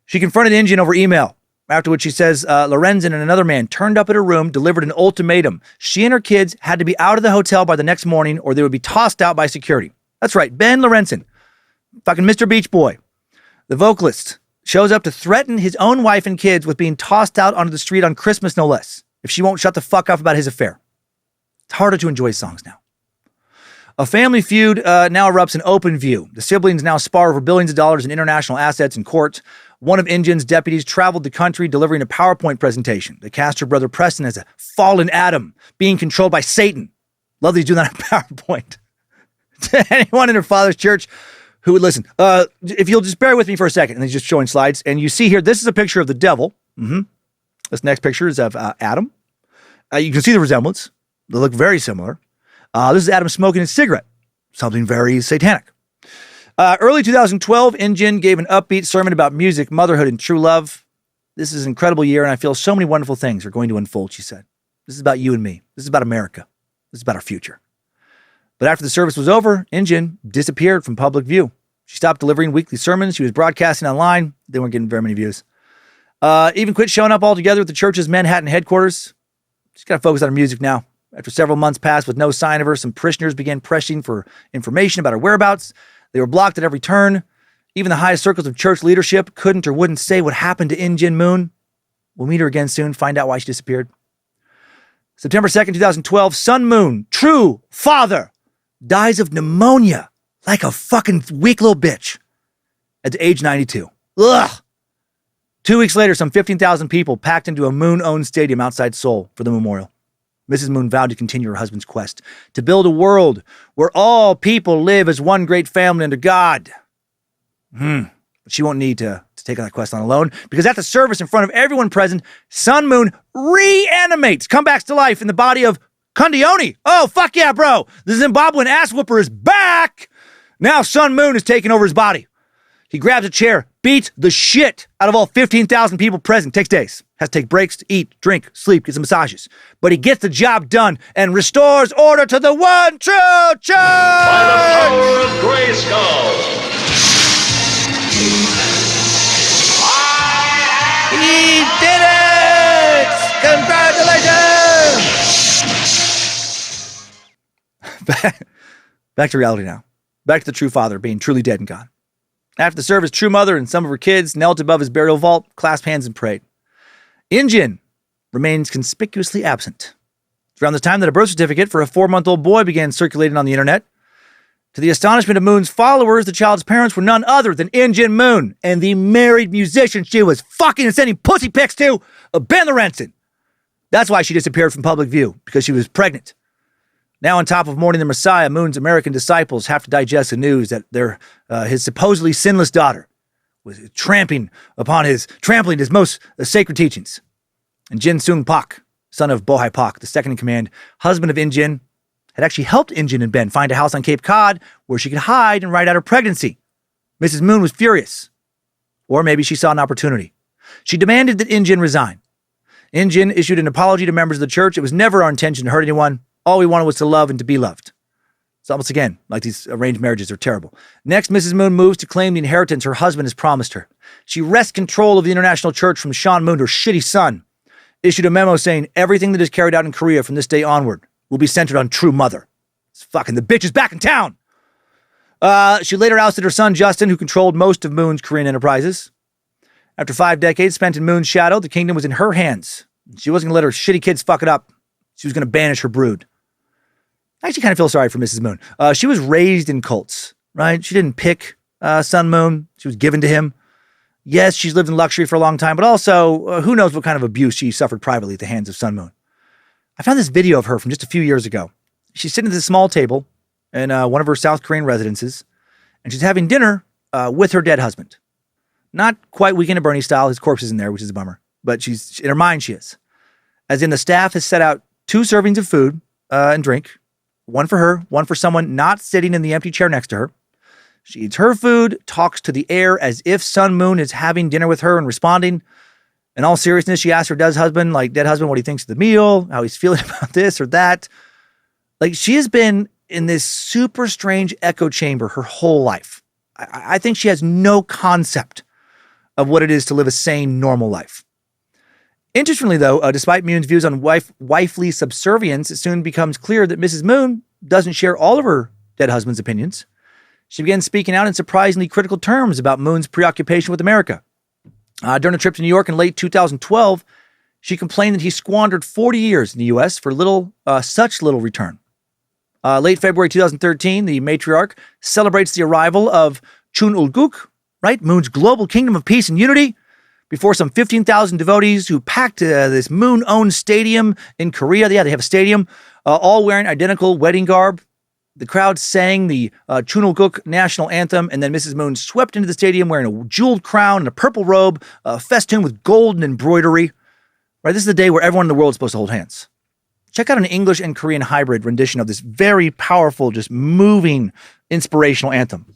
S1: She confronted Heung Jin over email, after which she says Lorenzen and another man turned up at her room, delivered an ultimatum. She and her kids had to be out of the hotel by the next morning or they would be tossed out by security. That's right, Ben Lorenzen, fucking Mr. Beach Boy. The vocalist shows up to threaten his own wife and kids with being tossed out onto the street on Christmas, no less, if she won't shut the fuck up about his affair. It's harder to enjoy his songs now. A family feud now erupts in open view. The siblings now spar over billions of dollars in international assets in court. One of Heung Jin's deputies traveled the country delivering a PowerPoint presentation that cast her brother Preston as a fallen Adam being controlled by Satan. Love that he's doing that on PowerPoint. To anyone in her father's church who would listen, if you'll just bear with me for a second, and he's just showing slides, and you see here, this is a picture of the devil. This next picture is of Adam. You can see the resemblance. They look very similar. This is Adam smoking a cigarette, something very satanic. Early 2012, Heung Jin gave an upbeat sermon about music, motherhood, and true love. This is an incredible year, and I feel so many wonderful things are going to unfold, she said. This is about you and me. This is about America. This is about our future. But after the service was over, Heung Jin disappeared from public view. She stopped delivering weekly sermons. She was broadcasting online. They weren't getting very many views. Even quit showing up altogether at the church's Manhattan headquarters. She's got to focus on her music now. After several months passed with no sign of her, some parishioners began pressing for information about her whereabouts. They were blocked at every turn. Even the highest circles of church leadership couldn't or wouldn't say what happened to Heung Jin Moon. We'll meet her again soon, find out why she disappeared. September 2nd, 2012, Sun Moon, true father, dies of pneumonia like a fucking weak little bitch at age 92. Ugh. 2 weeks later, some 15,000 people packed into a Moon-owned stadium outside Seoul for the memorial. Mrs. Moon vowed to continue her husband's quest to build a world where all people live as one great family under God. But she won't need to take on that quest on alone, because at the service in front of everyone present, Sun Moon reanimates, comebacks to life in the body of Kundioni. Oh, fuck yeah, bro. The Zimbabwean ass whooper is back. Now Sun Moon is taking over his body. He grabs a chair, beats the shit out of all 15,000 people present. Takes days. Has to take breaks to eat, drink, sleep, get some massages. But he gets the job done and restores order to the one true church!
S2: By the power of Grayskull!
S1: He did it! Congratulations! Back to reality now. Back to the true father being truly dead and gone. After the service, true mother and some of her kids knelt above his burial vault, clasped hands, and prayed. Heung Jin remains conspicuously absent. It's around the time that a birth certificate for a 4-month-old boy began circulating on the internet. To the astonishment of Moon's followers, the child's parents were none other than Heung Jin Moon and the married musician she was fucking and sending pussy pics to, Ben Lorenzen. That's why she disappeared from public view, because she was pregnant. Now, on top of mourning the Messiah, Moon's American disciples have to digest the news that his supposedly sinless daughter was trampling his most sacred teachings. And Jin Sung Pak, son of Bo Hai Pak, the second in command, husband of Heung Jin, had actually helped Heung Jin and Ben find a house on Cape Cod where she could hide and write out her pregnancy. Mrs. Moon was furious. Or maybe she saw an opportunity. She demanded that Heung Jin resign. Heung Jin issued an apology to members of the church. It was never our intention to hurt anyone. All we wanted was to love and to be loved. It's almost again like these arranged marriages are terrible. Next, Mrs. Moon moves to claim the inheritance her husband has promised her. She wrests control of the international church from Sun Myung Moon, her shitty son. Issued a memo saying everything that is carried out in Korea from this day onward will be centered on true mother. It's fucking the bitch is back in town. She later ousted her son Justin, who controlled most of Moon's Korean enterprises. After 5 decades spent in Moon's shadow, the kingdom was in her hands. She wasn't going to let her shitty kids fuck it up. She was going to banish her brood. I actually kind of feel sorry for Mrs. Moon. She was raised in cults, right? She didn't pick Sun Moon. She was given to him. Yes, she's lived in luxury for a long time, but also who knows what kind of abuse she suffered privately at the hands of Sun Moon. I found this video of her from just a few years ago. She's sitting at this small table in one of her South Korean residences, and she's having dinner with her dead husband. Not quite Weekend at Bernie style. His corpse is in there, which is a bummer. But she's in her mind, she is. As in, the staff has set out 2 servings of food and drink. One for her, one for someone not sitting in the empty chair next to her. She eats her food, talks to the air as if Sun Moon is having dinner with her and responding. In all seriousness, she asks her dead husband, what he thinks of the meal, how he's feeling about this or that. She has been in this super strange echo chamber her whole life. I think she has no concept of what it is to live a sane, normal life. Interestingly, though, despite Moon's views on wifely subservience, it soon becomes clear that Mrs. Moon doesn't share all of her dead husband's opinions. She begins speaking out in surprisingly critical terms about Moon's preoccupation with America. During a trip to New York in late 2012, she complained that he squandered 40 years in the U.S. for such little return. Late February 2013, the matriarch celebrates the arrival of Chun Ulguk, right? Moon's global kingdom of peace and unity, before some 15,000 devotees who packed this Moon-owned stadium in Korea. Yeah, they have a stadium, all wearing identical wedding garb. The crowd sang the Chunulguk national anthem, and then Mrs. Moon swept into the stadium wearing a jeweled crown and a purple robe, festooned with golden embroidery. Right, this is the day where everyone in the world is supposed to hold hands. Check out an English and Korean hybrid rendition of this very powerful, just moving, inspirational anthem.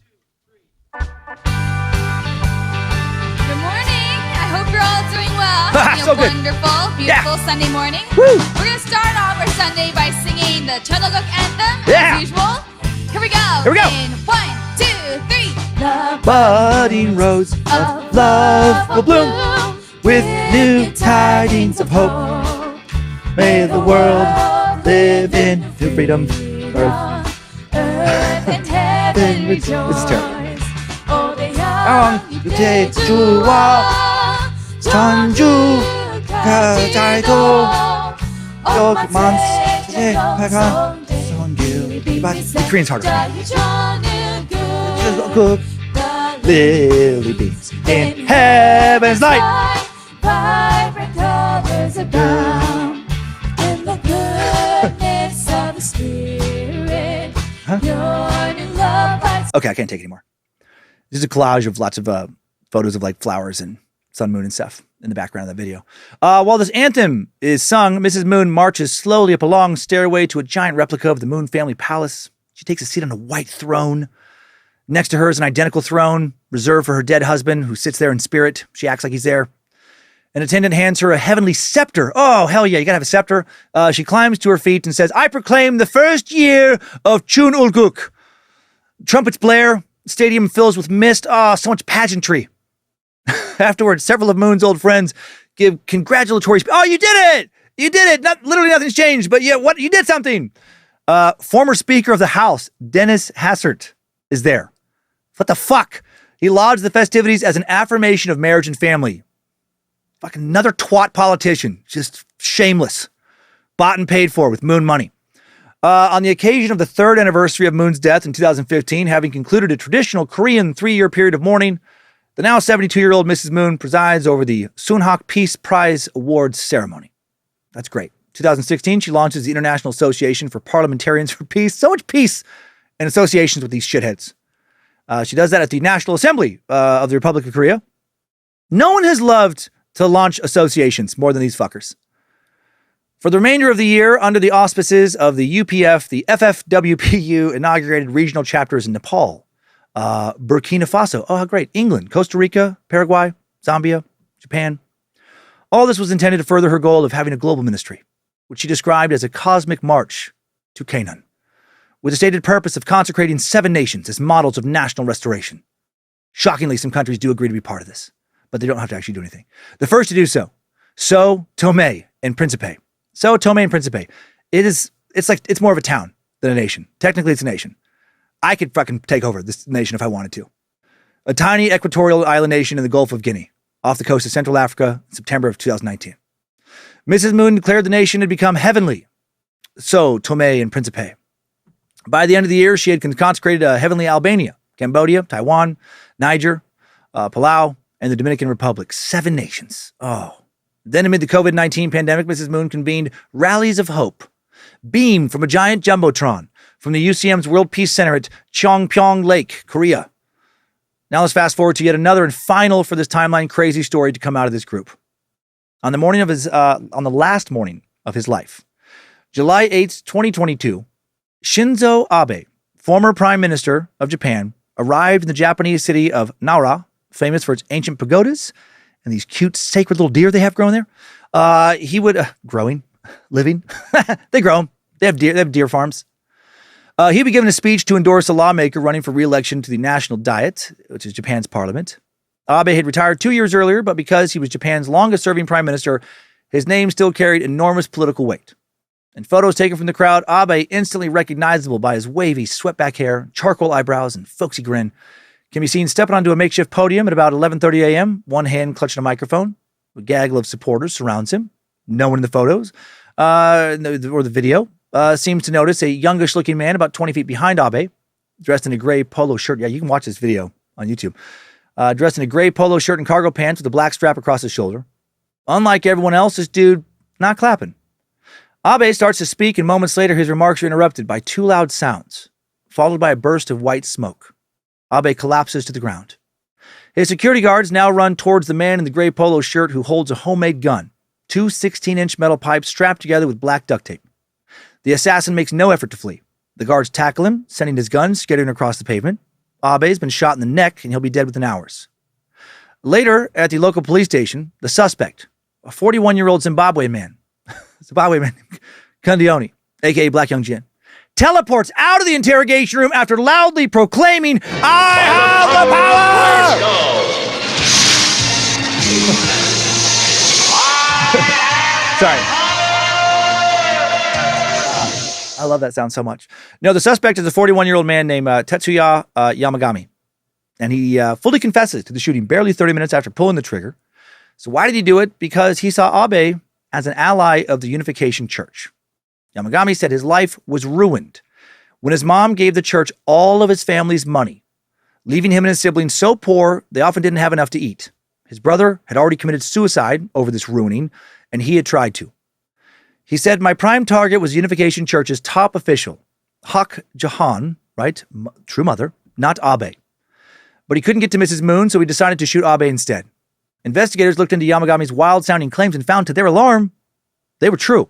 S6: So good. Wonderful, beautiful Sunday morning.
S1: Woo.
S6: We're going to start off our Sunday by singing the Chunulguk anthem
S1: as
S6: usual. Here we go. In 1, 2, 3. The
S1: budding rose of love will bloom with new tidings of hope. May the world live in freedom.
S6: Earth and heaven rejoice.
S1: This is terrible.
S6: Oh, the
S1: day 전주 가자이도 여기만 파가 성길 The Korean's harder. Cook lily beans in heaven's light.
S6: Vibrant colors abound in the goodness of the Spirit. Your new love lights.
S1: Okay, I can't take it anymore. This is a collage of lots of photos of flowers and Sun Moon and stuff in the background of that video. While this anthem is sung, Mrs. Moon marches slowly up a long stairway to a giant replica of the Moon family palace. She takes a seat on a white throne. Next to her is an identical throne reserved for her dead husband, who sits there in spirit. She acts like he's there. An attendant hands her a heavenly scepter. Oh, hell yeah, you gotta have a scepter. She climbs to her feet and says, I proclaim the first year of Chun Ulguk. Trumpets blare, stadium fills with mist. Oh, so much pageantry. Afterwards, several of Moon's old friends give congratulatory Oh, you did it! You did it! Literally nothing's changed, but yeah, what? You did something! Former Speaker of the House, Dennis Hassert, is there. What the fuck? He lauds the festivities as an affirmation of marriage and family. Fucking another twat politician. Just shameless. Bought and paid for with Moon money. On the occasion of the third anniversary of Moon's death in 2015, having concluded a traditional Korean 3-year period of mourning, the now 72-year-old Mrs. Moon presides over the Sunhak Peace Prize Awards ceremony. That's great. 2016, she launches the International Association for Parliamentarians for Peace. So much peace and associations with these shitheads. She does that at the National Assembly of the Republic of Korea. No one has loved to launch associations more than these fuckers. For the remainder of the year, under the auspices of the UPF, the FFWPU inaugurated regional chapters in Nepal, Burkina Faso, oh, how great, England, Costa Rica, Paraguay, Zambia, Japan. All this was intended to further her goal of having a global ministry, which she described as a cosmic march to Canaan, with the stated purpose of consecrating 7 nations as models of national restoration. Shockingly, some countries do agree to be part of this, but they don't have to actually do anything. The first to do so, Sao Tome and Principe. Sao Tome and Principe. It's more of a town than a nation. Technically, it's a nation. I could fucking take over this nation if I wanted to. A tiny equatorial island nation in the Gulf of Guinea, off the coast of Central Africa in September of 2019. Mrs. Moon declared the nation had become heavenly. Sao Tome and Principe. By the end of the year, she had consecrated heavenly Albania, Cambodia, Taiwan, Niger, Palau, and the Dominican Republic. 7 nations. Oh. Then amid the COVID-19 pandemic, Mrs. Moon convened rallies of hope, beamed from a giant jumbotron from the UCM's World Peace Center at Cheongpyeong Lake, Korea. Now let's fast forward to yet another and final for this timeline crazy story to come out of this group. On the last morning of his life, July 8th, 2022, Shinzo Abe, former Prime Minister of Japan, arrived in the Japanese city of Nara, famous for its ancient pagodas and these cute sacred little deer they have growing there. Living. They grow them. They have deer farms. He'd be given a speech to endorse a lawmaker running for re-election to the National Diet, which is Japan's parliament. Abe had retired 2 years earlier, but because he was Japan's longest-serving prime minister, his name still carried enormous political weight. In photos taken from the crowd, Abe, instantly recognizable by his wavy, swept-back hair, charcoal eyebrows, and folksy grin, can be seen stepping onto a makeshift podium at about 11:30 a.m., one hand clutching a microphone. A gaggle of supporters surrounds him. No one in the photos or the video seems to notice a youngish-looking man about 20 feet behind Abe, dressed in a gray polo shirt. Yeah, you can watch this video on YouTube. Dressed in a gray polo shirt and cargo pants with a black strap across his shoulder. Unlike everyone else, this dude not clapping. Abe starts to speak, and moments later, his remarks are interrupted by 2 loud sounds, followed by a burst of white smoke. Abe collapses to the ground. His security guards now run towards the man in the gray polo shirt who holds a homemade gun, 2 16-inch metal pipes strapped together with black duct tape. The assassin makes no effort to flee. The guards tackle him, sending his gun skittering across the pavement. Abe's been shot in the neck, and he'll be dead within hours. Later, at the local police station, the suspect, a 41-year-old Zimbabwean man, Kundioni, a.k.a. Black Heung Jin, teleports out of the interrogation room after loudly proclaiming, I have the power! Sorry. I love that sound so much. No, the suspect is a 41-year-old man named Tetsuya Yamagami. And he fully confesses to the shooting barely 30 minutes after pulling the trigger. So why did he do it? Because he saw Abe as an ally of the Unification Church. Yamagami said his life was ruined when his mom gave the church all of his family's money, leaving him and his siblings so poor they often didn't have enough to eat. His brother had already committed suicide over this ruining, and he had tried to. He said, my prime target was Unification Church's top official, Hak Jahan, right? True mother, not Abe. But he couldn't get to Mrs. Moon, so he decided to shoot Abe instead. Investigators looked into Yamagami's wild-sounding claims and found, to their alarm, they were true.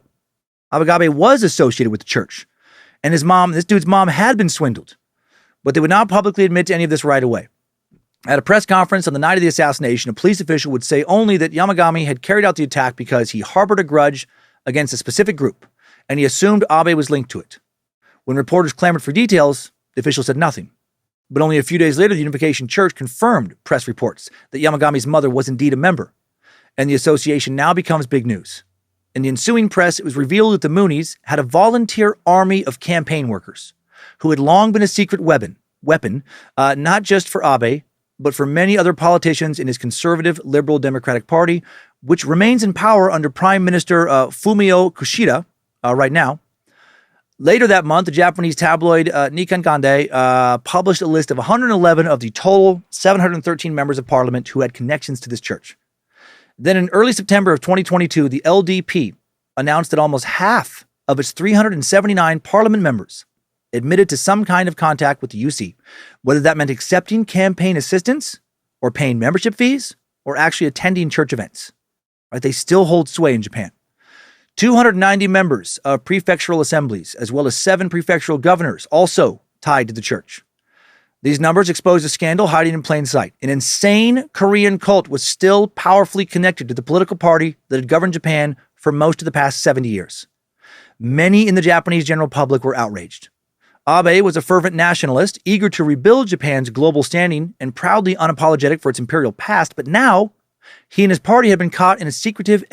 S1: Abe was associated with the church, and his mom, this dude's mom, had been swindled. But they would not publicly admit to any of this right away. At a press conference on the night of the assassination, a police official would say only that Yamagami had carried out the attack because he harbored a grudge against a specific group, and he assumed Abe was linked to it. When reporters clamored for details, the official said nothing. But only a few days later, the Unification Church confirmed press reports that Yamagami's mother was indeed a member, and the association now becomes big news. In the ensuing press, it was revealed that the Moonies had a volunteer army of campaign workers who had long been a secret weapon, not just for Abe, but for many other politicians in his conservative Liberal Democratic Party, which remains in power under Prime Minister Fumio Kishida right now. Later that month, the Japanese tabloid Nikkan Gande published a list of 111 of the total 713 members of parliament who had connections to this church. Then in early September of 2022, the LDP announced that almost half of its 379 parliament members admitted to some kind of contact with the UC, whether that meant accepting campaign assistance or paying membership fees or actually attending church events. Right? They still hold sway in Japan. 290 members of prefectural assemblies, as well as 7 prefectural governors, also tied to the church. These numbers expose a scandal hiding in plain sight. An insane Korean cult was still powerfully connected to the political party that had governed Japan for most of the past 70 years. Many in the Japanese general public were outraged. Abe was a fervent nationalist, eager to rebuild Japan's global standing and proudly unapologetic for its imperial past, but now he and his party had been caught in a secretive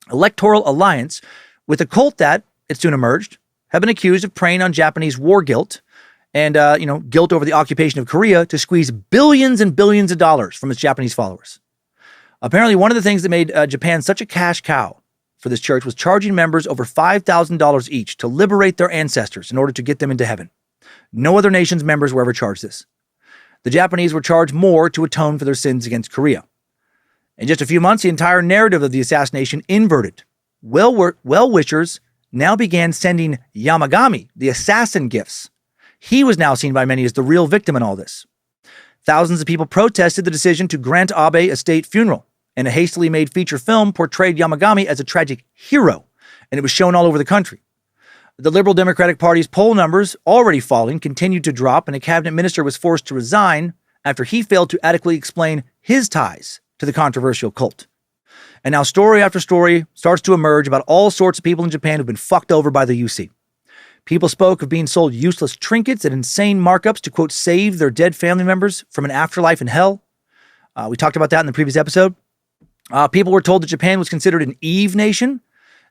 S1: electoral alliance with a cult that, it soon emerged, had been accused of preying on Japanese war guilt and, guilt over the occupation of Korea to squeeze billions and billions of dollars from its Japanese followers. Apparently, one of the things that made Japan such a cash cow for this church was charging members over $5,000 each to liberate their ancestors in order to get them into heaven. No other nation's members were ever charged this. The Japanese were charged more to atone for their sins against Korea. In just a few months, the entire narrative of the assassination inverted. Well-wishers now began sending Yamagami, the assassin, gifts. He was now seen by many as the real victim in all this. Thousands of people protested the decision to grant Abe a state funeral, and a hastily made feature film portrayed Yamagami as a tragic hero, and it was shown all over the country. The Liberal Democratic Party's poll numbers, already falling, continued to drop, and a cabinet minister was forced to resign after he failed to adequately explain his ties to the controversial cult. And now story after story starts to emerge about all sorts of people in Japan who've been fucked over by the UC. People spoke of being sold useless trinkets at insane markups to, quote, save their dead family members from an afterlife in hell. We talked about that in the previous episode. People were told that Japan was considered an Eve nation,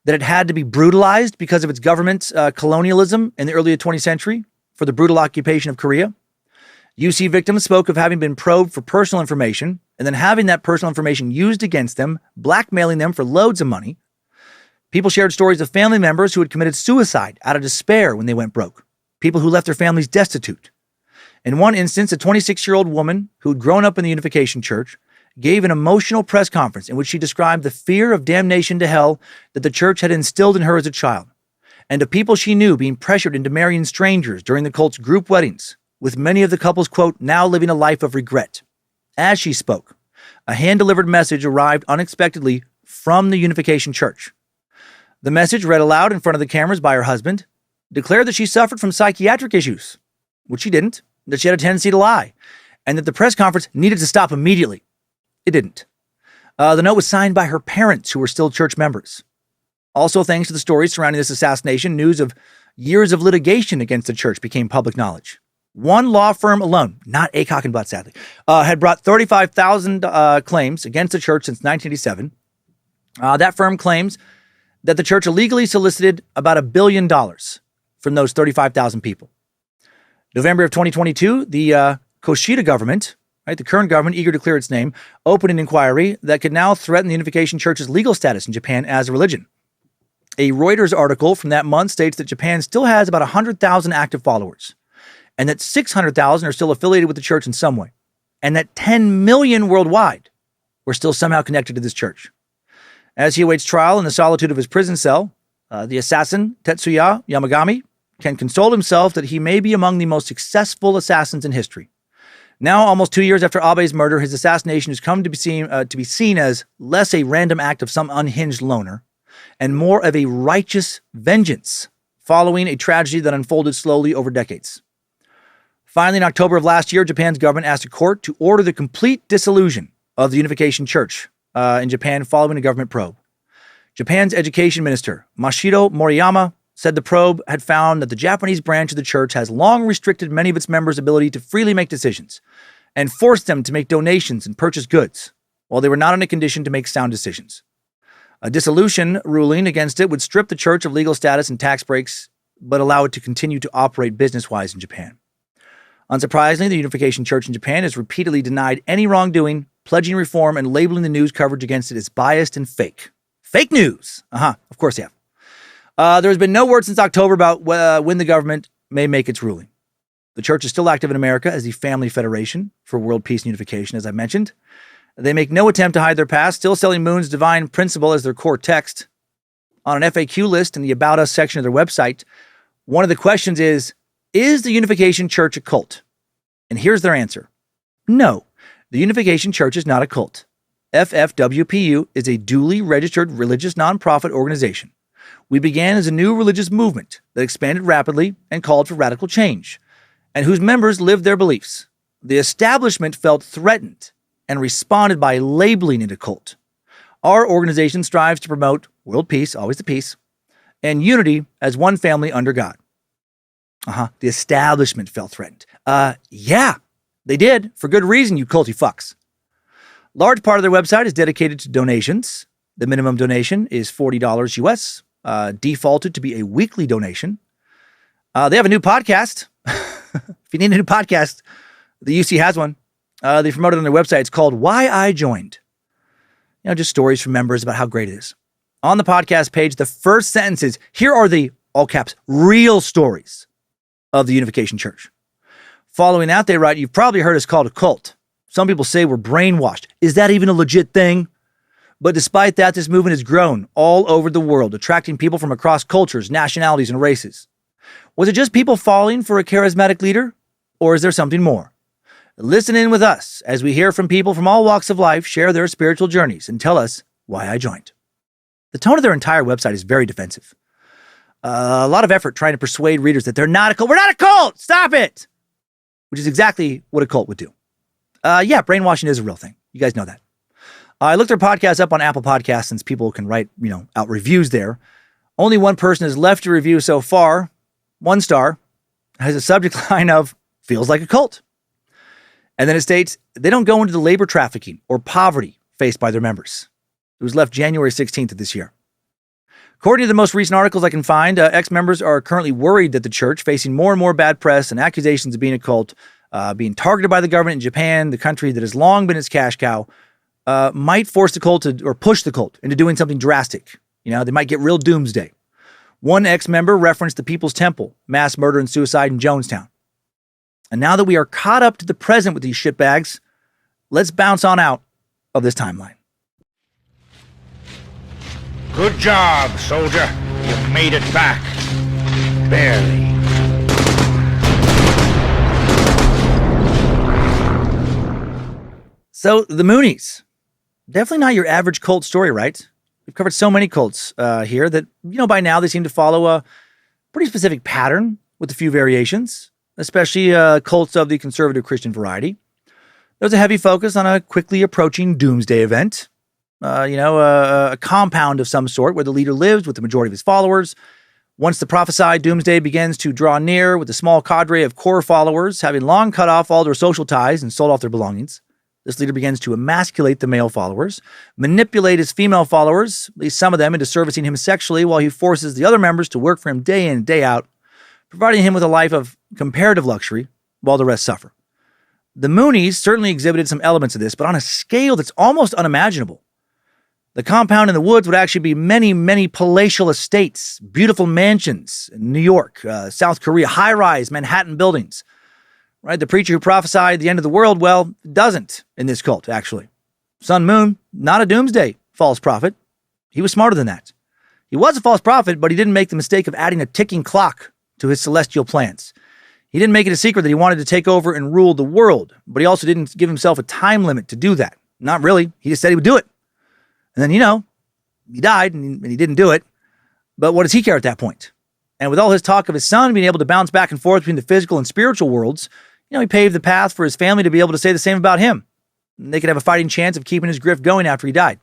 S1: that it had to be brutalized because of its government's colonialism in the early 20th century for the brutal occupation of Korea. UC victims spoke of having been probed for personal information and then having that personal information used against them, blackmailing them for loads of money. People shared stories of family members who had committed suicide out of despair when they went broke. People who left their families destitute. In one instance, a 26-year-old woman who'd grown up in the Unification Church gave an emotional press conference in which she described the fear of damnation to hell that the church had instilled in her as a child, and of people she knew being pressured into marrying strangers during the cult's group weddings, with many of the couples, quote, now living a life of regret. As she spoke, a hand-delivered message arrived unexpectedly from the Unification Church. The message, read aloud in front of the cameras by her husband, declared that she suffered from psychiatric issues, which she didn't, that she had a tendency to lie, and that the press conference needed to stop immediately. It didn't. The note was signed by her parents, who were still church members. Also, thanks to the stories surrounding this assassination, news of years of litigation against the church became public knowledge. One law firm alone, not Aycock and Butt, sadly, had brought 35,000 claims against the church since 1987. That firm claims that the church illegally solicited about $1 billion from those 35,000 people. November of 2022, the Kishida government, right, the current government, eager to clear its name, opened an inquiry that could now threaten the Unification Church's legal status in Japan as a religion. A Reuters article from that month states that Japan still has about 100,000 active followers, and that 600,000 are still affiliated with the church in some way, and that 10 million worldwide were still somehow connected to this church. As he awaits trial in the solitude of his prison cell, the assassin, Tetsuya Yamagami, can console himself that he may be among the most successful assassins in history. Now, almost 2 years after Abe's murder, his assassination has come to be seen as less a random act of some unhinged loner and more of a righteous vengeance following a tragedy that unfolded slowly over decades. Finally, in October of last year, Japan's government asked a court to order the complete dissolution of the Unification Church in Japan following a government probe. Japan's education minister, Mashiro Moriyama, said the probe had found that the Japanese branch of the church has long restricted many of its members' ability to freely make decisions and forced them to make donations and purchase goods, while they were not in a condition to make sound decisions. A dissolution ruling against it would strip the church of legal status and tax breaks, but allow it to continue to operate business-wise in Japan. Unsurprisingly, the Unification Church in Japan has repeatedly denied any wrongdoing, pledging reform, and labeling the news coverage against it as biased and fake. Fake news! Of course they have. There has been no word since October about when the government may make its ruling. The church is still active in America as the Family Federation for World Peace and Unification, as I mentioned. They make no attempt to hide their past, still selling Moon's divine principle as their core text. On an FAQ list in the About Us section of their website, one of the questions is the Unification Church a cult? And here's their answer. No, the Unification Church is not a cult. FFWPU is a duly registered religious nonprofit organization. We began as a new religious movement that expanded rapidly and called for radical change, and whose members lived their beliefs. The establishment felt threatened and responded by labeling it a cult. Our organization strives to promote world peace, always the peace, and unity as one family under God. The establishment felt threatened. Yeah, they did, for good reason, you culty fucks. Large part of their website is dedicated to donations. The minimum donation is $40 US, defaulted to be a weekly donation. They have a new podcast. If you need a new podcast, the UC has one. They promote it on their website. It's called Why I Joined. Just stories from members about how great it is. On the podcast page, the first sentence is, here are the, all caps, real stories of the Unification Church. Following that, they write, you've probably heard us called a cult. Some people say we're brainwashed. Is that even a legit thing? But despite that, this movement has grown all over the world, attracting people from across cultures, nationalities, and races. Was it just people falling for a charismatic leader? Or is there something more? Listen in with us as we hear from people from all walks of life share their spiritual journeys and tell us why I joined. The tone of their entire website is very defensive. A lot of effort trying to persuade readers that they're not a cult. We're not a cult! Stop it! Which is exactly what a cult would do. Yeah, brainwashing is a real thing. You guys know that. I looked their podcast up on Apple Podcasts since people can write, out reviews there. Only one person has left a review so far. 1 star. Has a subject line of, feels like a cult. And then it states, they don't go into the labor trafficking or poverty faced by their members. It was left January 16th of this year. According to the most recent articles I can find, ex-members are currently worried that the church, facing more and more bad press and accusations of being a cult, being targeted by the government in Japan, the country that has long been its cash cow, might force the cult or push the cult into doing something drastic. They might get real doomsday. One ex-member referenced the People's Temple, mass murder and suicide in Jonestown. And now that we are caught up to the present with these shitbags, let's bounce on out of this timeline.
S7: Good job, soldier. You've made it back. Barely.
S1: So, the Moonies. Definitely not your average cult story, right? We've covered so many cults here that, by now they seem to follow a pretty specific pattern with a few variations, especially cults of the conservative Christian variety. There's a heavy focus on a quickly approaching doomsday event. A compound of some sort where the leader lives with the majority of his followers. Once the prophesied doomsday begins to draw near, with a small cadre of core followers having long cut off all their social ties and sold off their belongings, this leader begins to emasculate the male followers, manipulate his female followers, at least some of them, into servicing him sexually, while he forces the other members to work for him day in and day out, providing him with a life of comparative luxury while the rest suffer. The Moonies certainly exhibited some elements of this, but on a scale that's almost unimaginable. The compound in the woods would actually be many, many palatial estates, beautiful mansions in New York, South Korea, high-rise Manhattan buildings. Right? The preacher who prophesied the end of the world, well, doesn't in this cult, actually. Sun Moon, not a doomsday false prophet. He was smarter than that. He was a false prophet, but he didn't make the mistake of adding a ticking clock to his celestial plans. He didn't make it a secret that he wanted to take over and rule the world, but he also didn't give himself a time limit to do that. Not really. He just said he would do it. And then, he died and he didn't do it. But what does he care at that point? And with all his talk of his son being able to bounce back and forth between the physical and spiritual worlds, He paved the path for his family to be able to say the same about him. They could have a fighting chance of keeping his grift going after he died.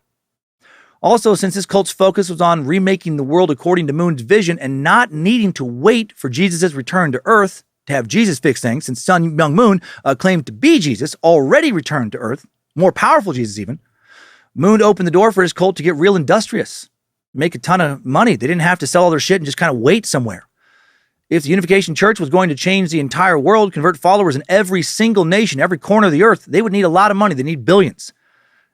S1: Also, since his cult's focus was on remaking the world according to Moon's vision and not needing to wait for Jesus' return to Earth to have Jesus fix things, since Sun Myung Moon claimed to be Jesus, already returned to Earth, more powerful Jesus even, Moon opened the door for his cult to get real industrious, make a ton of money. They didn't have to sell all their shit and just kind of wait somewhere. If the Unification Church was going to change the entire world, convert followers in every single nation, every corner of the earth, they would need a lot of money. They need billions.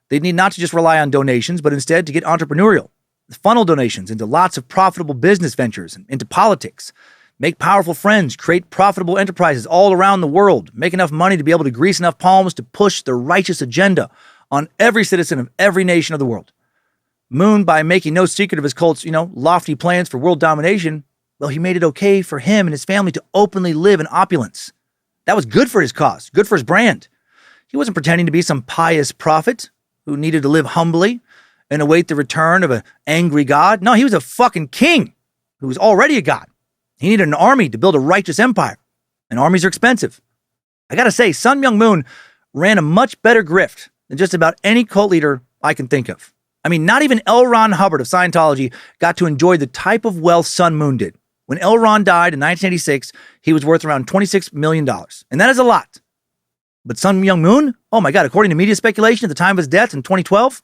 S1: They need not to just rely on donations, but instead to get entrepreneurial, funnel donations into lots of profitable business ventures and into politics, make powerful friends, create profitable enterprises all around the world, make enough money to be able to grease enough palms to push their righteous agenda on every citizen of every nation of the world. Moon, by making no secret of his cult's, lofty plans for world domination, well, he made it okay for him and his family to openly live in opulence. That was good for his cause, good for his brand. He wasn't pretending to be some pious prophet who needed to live humbly and await the return of an angry God. No, he was a fucking king who was already a god. He needed an army to build a righteous empire, and armies are expensive. I gotta say, Sun Myung Moon ran a much better grift than just about any cult leader I can think of. I mean, not even L. Ron Hubbard of Scientology got to enjoy the type of wealth Sun Moon did. When L. Ron died in 1986, he was worth around $26 million, and that is a lot. But Sun Myung Moon, oh my God, according to media speculation at the time of his death in 2012,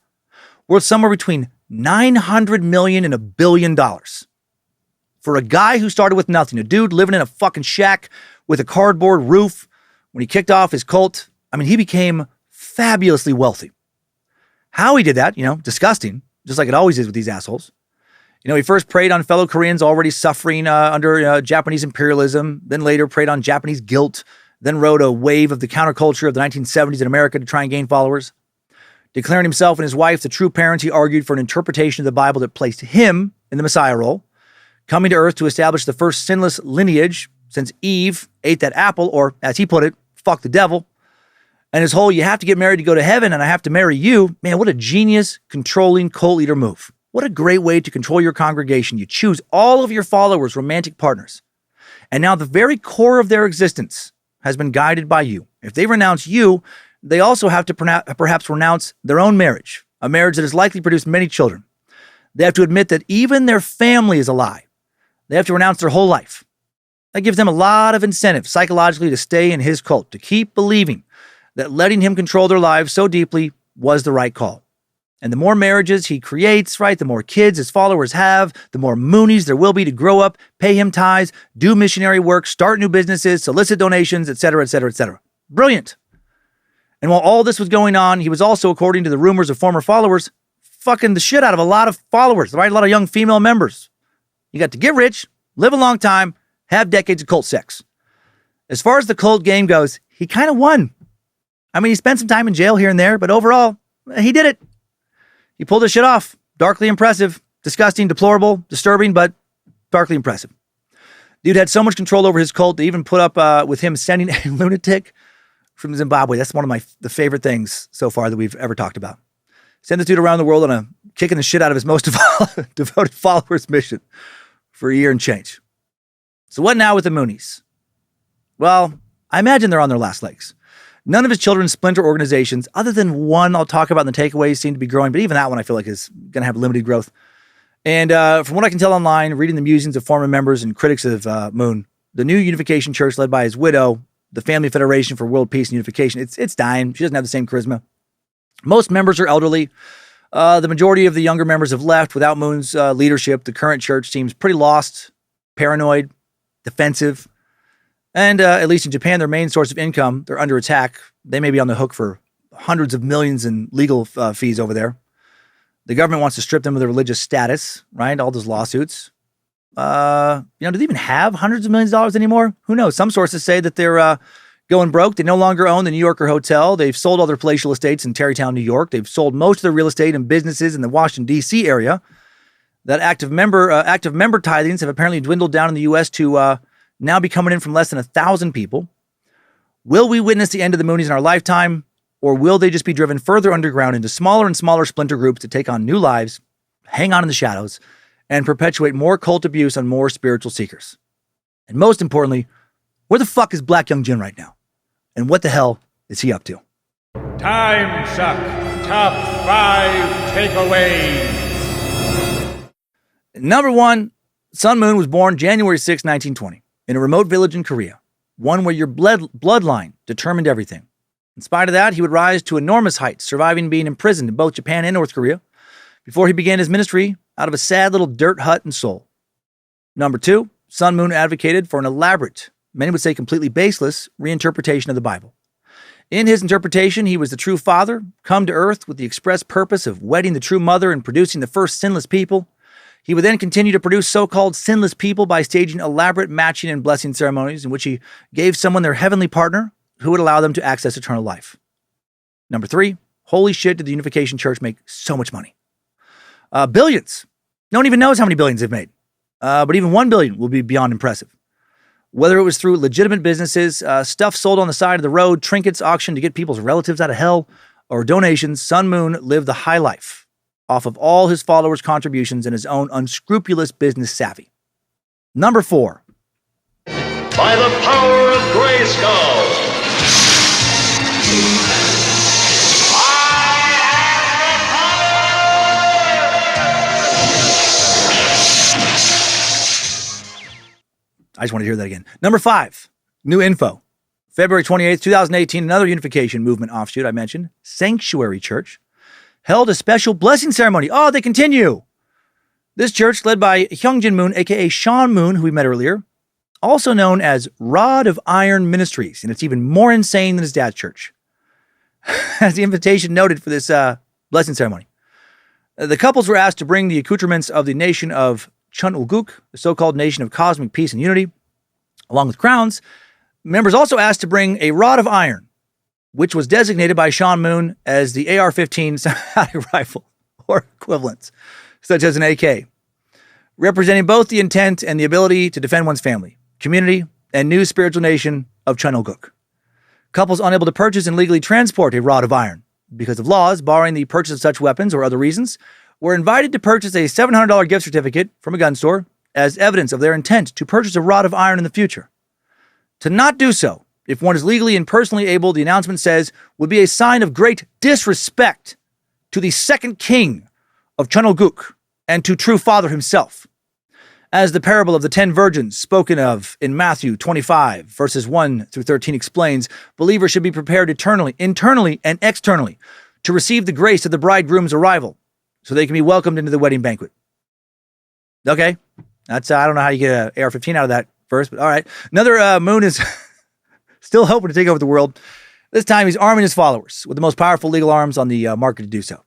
S1: worth somewhere between $900 million and $1 billion. For a guy who started with nothing, a dude living in a fucking shack with a cardboard roof, when he kicked off his cult, he became fabulously wealthy. How he did that, disgusting, just like it always is with these assholes. He first preyed on fellow Koreans already suffering under Japanese imperialism, then later preyed on Japanese guilt, then rode a wave of the counterculture of the 1970s in America to try and gain followers. Declaring himself and his wife the true parents, he argued for an interpretation of the Bible that placed him in the Messiah role, coming to earth to establish the first sinless lineage since Eve ate that apple, or as he put it, fuck the devil. And his whole, you have to get married to go to heaven and I have to marry you. Man, what a genius, controlling cult leader move. What a great way to control your congregation. You choose all of your followers romantic partners. And now the very core of their existence has been guided by you. If they renounce you, they also have to perhaps renounce their own marriage, a marriage that has likely produced many children. They have to admit that even their family is a lie. They have to renounce their whole life. That gives them a lot of incentive psychologically to stay in his cult, to keep believing that letting him control their lives so deeply was the right call. And the more marriages he creates, right, the more kids his followers have, the more Moonies there will be to grow up, pay him tithes, do missionary work, start new businesses, solicit donations, etc., etc., etc. Brilliant. And while all this was going on, he was also, according to the rumors of former followers, fucking the shit out of a lot of followers, right? A lot of young female members. You got to get rich, live a long time, have decades of cult sex. As far as the cult game goes, he kind of won. He spent some time in jail here and there, but overall, he did it. He pulled his shit off. Darkly impressive, disgusting, deplorable, disturbing, but darkly impressive. Dude had so much control over his cult, they even put up with him sending a lunatic from Zimbabwe. That's one of the favorite things so far that we've ever talked about. Send this dude around the world on a kicking the shit out of his most devoted followers mission for a year and change. So what now with the Moonies? Well, I imagine they're on their last legs. None of his children's splinter organizations, other than one I'll talk about in the takeaways, seem to be growing, but even that one I feel like is going to have limited growth. And from what I can tell online, reading the musings of former members and critics of Moon, the new Unification Church led by his widow, the Family Federation for World Peace and Unification, it's dying. She doesn't have the same charisma. Most members are elderly. The majority of the younger members have left without Moon's leadership. The current church seems pretty lost, paranoid, defensive. And at least in Japan, their main source of income, they're under attack. They may be on the hook for hundreds of millions in legal fees over there. The government wants to strip them of their religious status, right? All those lawsuits. Do they even have hundreds of millions of dollars anymore? Who knows? Some sources say that they're going broke. They no longer own the New Yorker Hotel. They've sold all their palatial estates in Tarrytown, New York. They've sold most of their real estate and businesses in the Washington, D.C. area. That active member tithings have apparently dwindled down in the U.S. to now be coming in from less than 1,000 people. Will we witness the end of the Moonies in our lifetime, or will they just be driven further underground into smaller and smaller splinter groups to take on new lives, hang on in the shadows, and perpetuate more cult abuse on more spiritual seekers? And most importantly, where the fuck is Black Heung Jin right now? And what the hell is he up to?
S7: Timesuck Top 5 Takeaways.
S1: Number 1, Sun Moon was born January 6, 1920, in a remote village in Korea, one where your bloodline determined everything. In spite of that, he would rise to enormous heights, surviving being imprisoned in both Japan and North Korea, before he began his ministry out of a sad little dirt hut in Seoul. Number 2, Sun Moon advocated for an elaborate, many would say completely baseless, reinterpretation of the Bible. In his interpretation, he was the true father, come to earth with the express purpose of wedding the true mother and producing the first sinless people. He would then continue to produce so-called sinless people by staging elaborate matching and blessing ceremonies in which he gave someone their heavenly partner who would allow them to access eternal life. Number 3, holy shit, did the Unification Church make so much money. Billions. No one even knows how many billions they've made. But even 1 billion will be beyond impressive. Whether it was through legitimate businesses, stuff sold on the side of the road, trinkets auctioned to get people's relatives out of hell, or donations, Sun Moon lived the high life off of all his followers' contributions and his own unscrupulous business savvy. Number 4.
S2: By the power of Grayskull.
S1: I just want to hear that again. Number 5, new info. February 28th, 2018, another Unification Movement offshoot I mentioned, Sanctuary Church, held a special blessing ceremony. Oh, they continue. This church, led by Heung Jin Moon, a.k.a. Sean Moon, who we met earlier, also known as Rod of Iron Ministries, and it's even more insane than his dad's church. As the invitation noted for this blessing ceremony, the couples were asked to bring the accoutrements of the nation of Chunulguk, the so-called nation of cosmic peace and unity, along with crowns. Members also asked to bring a rod of iron, which was designated by Sean Moon as the AR-15 semi-automatic rifle, or equivalents, such as an AK, representing both the intent and the ability to defend one's family, community, and new spiritual nation of Chunulguk. Couples unable to purchase and legally transport a rod of iron because of laws barring the purchase of such weapons or other reasons were invited to purchase a $700 gift certificate from a gun store as evidence of their intent to purchase a rod of iron in the future. To not do so, if one is legally and personally able, the announcement says, would be a sign of great disrespect to the second king of Chunulguk and to true father himself. As the parable of the 10 virgins spoken of in Matthew 25, verses 1 through 13 explains, believers should be prepared internally and externally to receive the grace of the bridegroom's arrival, so they can be welcomed into the wedding banquet. Okay. That's, I don't know how you get an AR-15 out of that verse, but all right. Another Moon is still hoping to take over the world. This time he's arming his followers with the most powerful legal arms on the market to do so.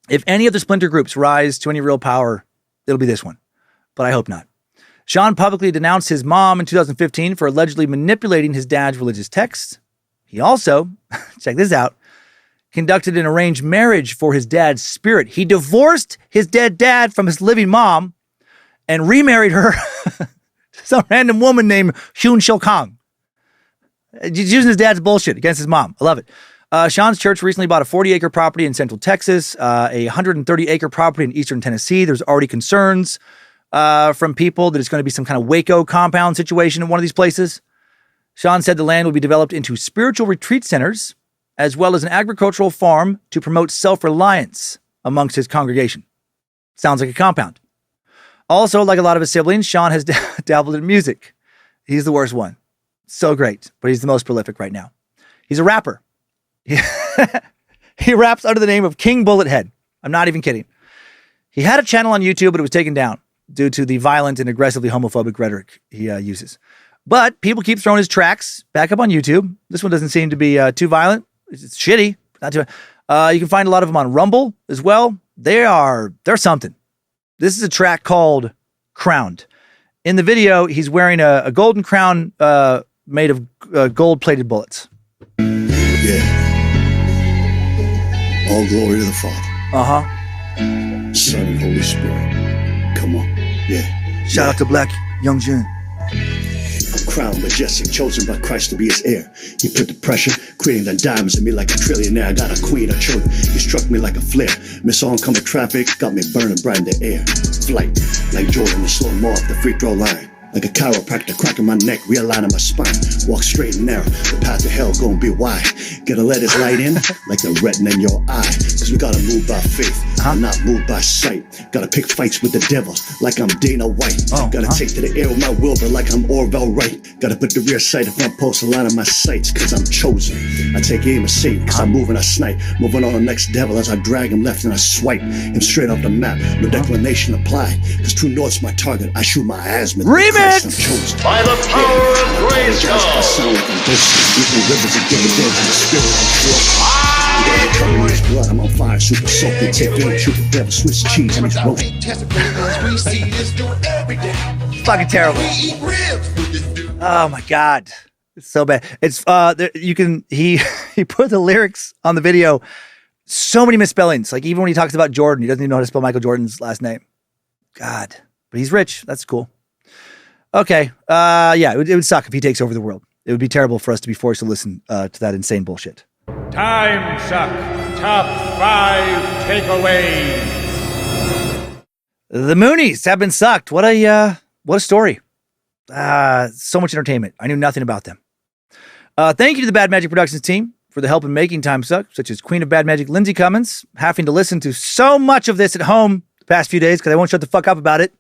S1: If any of the splinter groups rise to any real power, it'll be this one, but I hope not. Sean publicly denounced his mom in 2015 for allegedly manipulating his dad's religious texts. He also, check this out, conducted an arranged marriage for his dad's spirit. He divorced his dead dad from his living mom and remarried her to some random woman named Hyun Kang. He's using his dad's bullshit against his mom. I love it. Sean's church recently bought a 40-acre property in Central Texas, a 130-acre property in Eastern Tennessee. There's already concerns from people that it's going to be some kind of Waco compound situation in one of these places. Sean said the land will be developed into spiritual retreat centers, as well as an agricultural farm to promote self-reliance amongst his congregation. Sounds like a compound. Also, like a lot of his siblings, Sean has dabbled in music. He's the worst one. So great, but he's the most prolific right now. He's a rapper. He raps under the name of King Bullethead. I'm not even kidding. He had a channel on YouTube, but it was taken down due to the violent and aggressively homophobic rhetoric he uses. But people keep throwing his tracks back up on YouTube. This one doesn't seem to be too violent. It's shitty. Not too. You can find a lot of them on Rumble as well. They're something. This is a track called Crowned. In the video, he's wearing a golden crown made of gold-plated bullets.
S8: Yeah. All glory to the Father.
S1: Uh-huh.
S8: Son and Holy Spirit. Come on. Yeah.
S1: Shout out to Black Heung Jin.
S8: Crowned, majestic, chosen by Christ to be his heir. He put the pressure, creating the diamonds in me like a trillionaire. I got a queen of children. He struck me like a flare. Miss oncoming traffic got me burning bright in the air. Flight, like Jordan, the slow mo off the free throw line. Like a chiropractor cracking my neck, realigning my spine. Walk straight and narrow, the path to hell gonna be wide. Gotta let his light in, like the retina in your eye. Cause we gotta move by faith, and not move by sight. Gotta pick fights with the devil, like I'm Dana White. Gotta take to the air with my Wilbur, like I'm Orville Wright. Gotta put the rear sight if I'm post a line of my sights, cause I'm chosen. I take aim and save, cause I'm moving, I snipe. Moving on the next devil as I drag him left and I swipe him straight off the map. No declination applied, cause true north's my target. I shoot my asthma.
S1: Remix!
S8: I'm chosen.
S2: By the power of Grayskull.
S8: I sound like I'm boasting. Equal rivers and give a damn to the spirit I'm sure. With blood, I'm on fire, super soaked. Take aim, shoot the devil, Swiss cheese, and he's roasting.
S1: Fucking terrible. Oh my God. It's so bad. It's you can he put the lyrics on the video. So many misspellings. Like even when he talks about Jordan, he doesn't even know how to spell Michael Jordan's last name. God. But he's rich. That's cool. Okay. Yeah, it would suck if he takes over the world. It would be terrible for us to be forced to listen to that insane bullshit.
S7: Timesuck Top 5 Takeaways.
S1: The Moonies have been sucked. What a story. So much entertainment. I knew nothing about them. Thank you to the Bad Magic Productions team for the help in making Timesuck, such as Queen of Bad Magic, Lindsay Cummins, having to listen to so much of this at home the past few days because I won't shut the fuck up about it.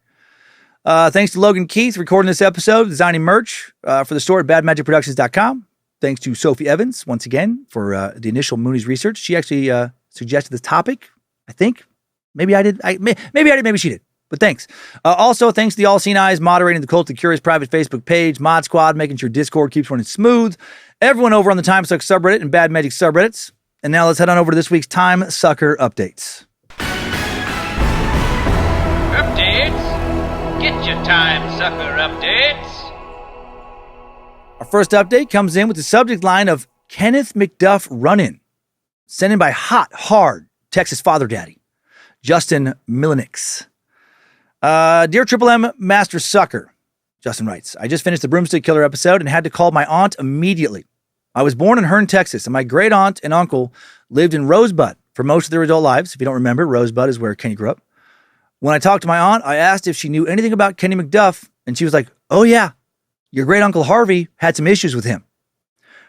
S1: Thanks to Logan Keith recording this episode, designing merch for the store at badmagicproductions.com. Thanks to Sophie Evans, once again, for the initial Moonies research. She actually suggested this topic, I think. Maybe I did. Maybe she did. But thanks. Also, thanks to the All Seen Eyes moderating the Cult of the Curious private Facebook page, Mod Squad, making sure Discord keeps running smooth, everyone over on the Timesuck subreddit and Bad Magic subreddits. And now let's head on over to this week's Time Sucker updates.
S9: Updates? Get your Time Sucker updates.
S1: Our first update comes in with the subject line of Kenneth McDuff Run-In, sent in by Hot Hard Texas Father Daddy, Justin Milanix. Dear Triple M Master Sucker, Justin writes, I just finished the Broomstick Killer episode and had to call my aunt immediately. I was born in Hearn, Texas, and my great aunt and uncle lived in Rosebud for most of their adult lives. If you don't remember, Rosebud is where Kenny grew up. When I talked to my aunt, I asked if she knew anything about Kenny McDuff, and she was like, oh yeah, your great uncle Harvey had some issues with him.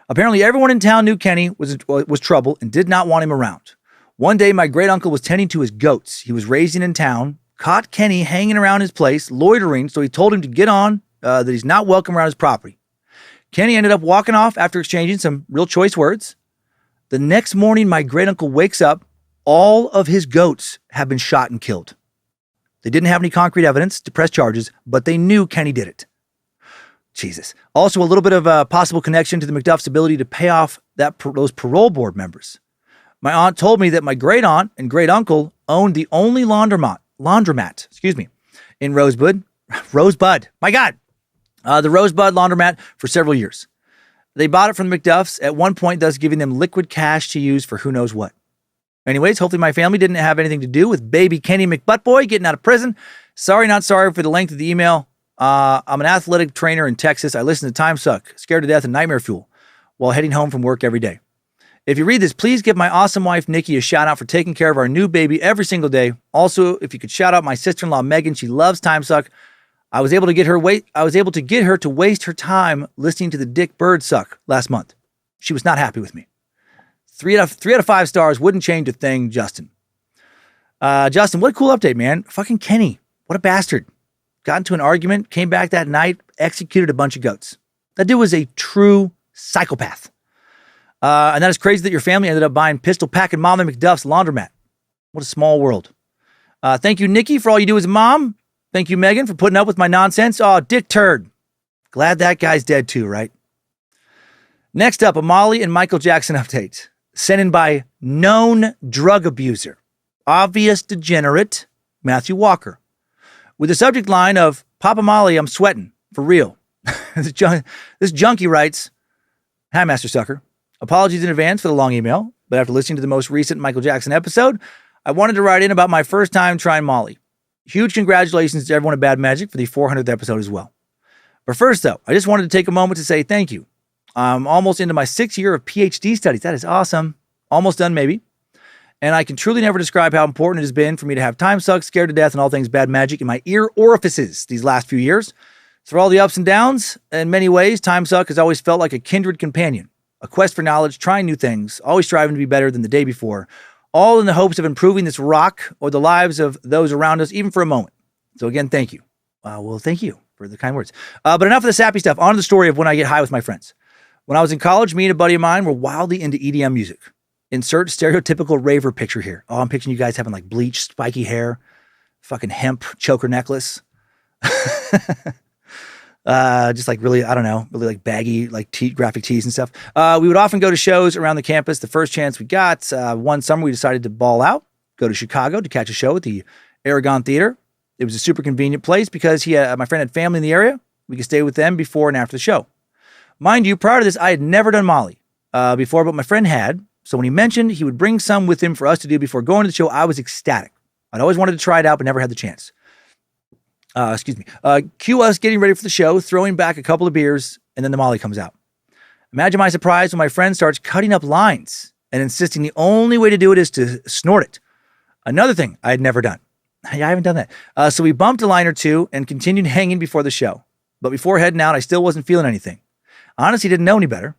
S1: Apparently everyone in town knew Kenny was trouble and did not want him around. One day, my great uncle was tending to his goats he was raising in town, caught Kenny hanging around his place, loitering, so he told him to get on, that he's not welcome around his property. Kenny ended up walking off after exchanging some real choice words. The next morning, my great uncle wakes up. All of his goats have been shot and killed. They didn't have any concrete evidence to press charges, but they knew Kenny did it. Jesus. Also, a little bit of a possible connection to the McDuff's ability to pay off those parole board members. My aunt told me that my great aunt and great uncle owned the only laundromat, in Rosebud. My God. The Rosebud laundromat for several years. They bought it from the McDuffs at one point, thus giving them liquid cash to use for who knows what. Anyways, hopefully my family didn't have anything to do with baby Kenny McButtboy getting out of prison. Sorry, not sorry for the length of the email. I'm an athletic trainer in Texas. I listen to Timesuck, Scared to Death, and Nightmare Fuel while heading home from work every day. If you read this, please give my awesome wife, Nikki, a shout out for taking care of our new baby every single day. Also, if you could shout out my sister-in-law, Megan, she loves Timesuck. I was able to get her to waste her time listening to the Dick Bird suck last month. She was not happy with me. 3 out of 5 stars, wouldn't change a thing, Justin. Justin, what a cool update, man. Fucking Kenny. What a bastard. Got into an argument, came back that night, executed a bunch of goats. That dude was a true psychopath. And that is crazy that your family ended up buying pistol packing Mama McDuff's laundromat. What a small world. Thank you, Nikki, for all you do as a mom. Thank you, Megan, for putting up with my nonsense. Oh, Dick Turd. Glad that guy's dead too, right? Next up, a Molly and Michael Jackson update. Sent in by known drug abuser, obvious degenerate, Matthew Walker. With the subject line of, Papa Molly, I'm sweating, for real. This junkie writes, Hi, Master Sucker. Apologies in advance for the long email, but after listening to the most recent Michael Jackson episode, I wanted to write in about my first time trying Molly. Huge congratulations to everyone at Bad Magic for the 400th episode as well. But first, though, I just wanted to take a moment to say thank you. I'm almost into my 6th year of PhD studies. That is awesome. Almost done, maybe. And I can truly never describe how important it has been for me to have Timesuck, Scared to Death, and all things Bad Magic in my ear orifices these last few years. Through all the ups and downs, in many ways, Timesuck has always felt like a kindred companion, a quest for knowledge, trying new things, always striving to be better than the day before, all in the hopes of improving this rock or the lives of those around us, even for a moment. So again, thank you. Well, thank you for the kind words. But enough of the sappy stuff. On to the story of when I get high with my friends. When I was in college, me and a buddy of mine were wildly into EDM music. Insert stereotypical raver picture here. Oh, I'm picturing you guys having like bleach, spiky hair, fucking hemp choker necklace. Just like really, I don't know, really like baggy, like graphic tees and stuff. We would often go to shows around the campus. The first chance we got, one summer we decided to ball out, go to Chicago to catch a show at the Aragon Theater. It was a super convenient place because my friend had family in the area. We could stay with them before and after the show. Mind you, prior to this, I had never done Molly before, but my friend had. So when he mentioned he would bring some with him for us to do before going to the show, I was ecstatic. I'd always wanted to try it out, but never had the chance. Cue us getting ready for the show, throwing back a couple of beers, and then the Molly comes out. Imagine my surprise when my friend starts cutting up lines and insisting the only way to do it is to snort it. Another thing I had never done. Yeah, I haven't done that. So we bumped a line or two and continued hanging before the show. But before heading out, I still wasn't feeling anything. Honestly, didn't know any better.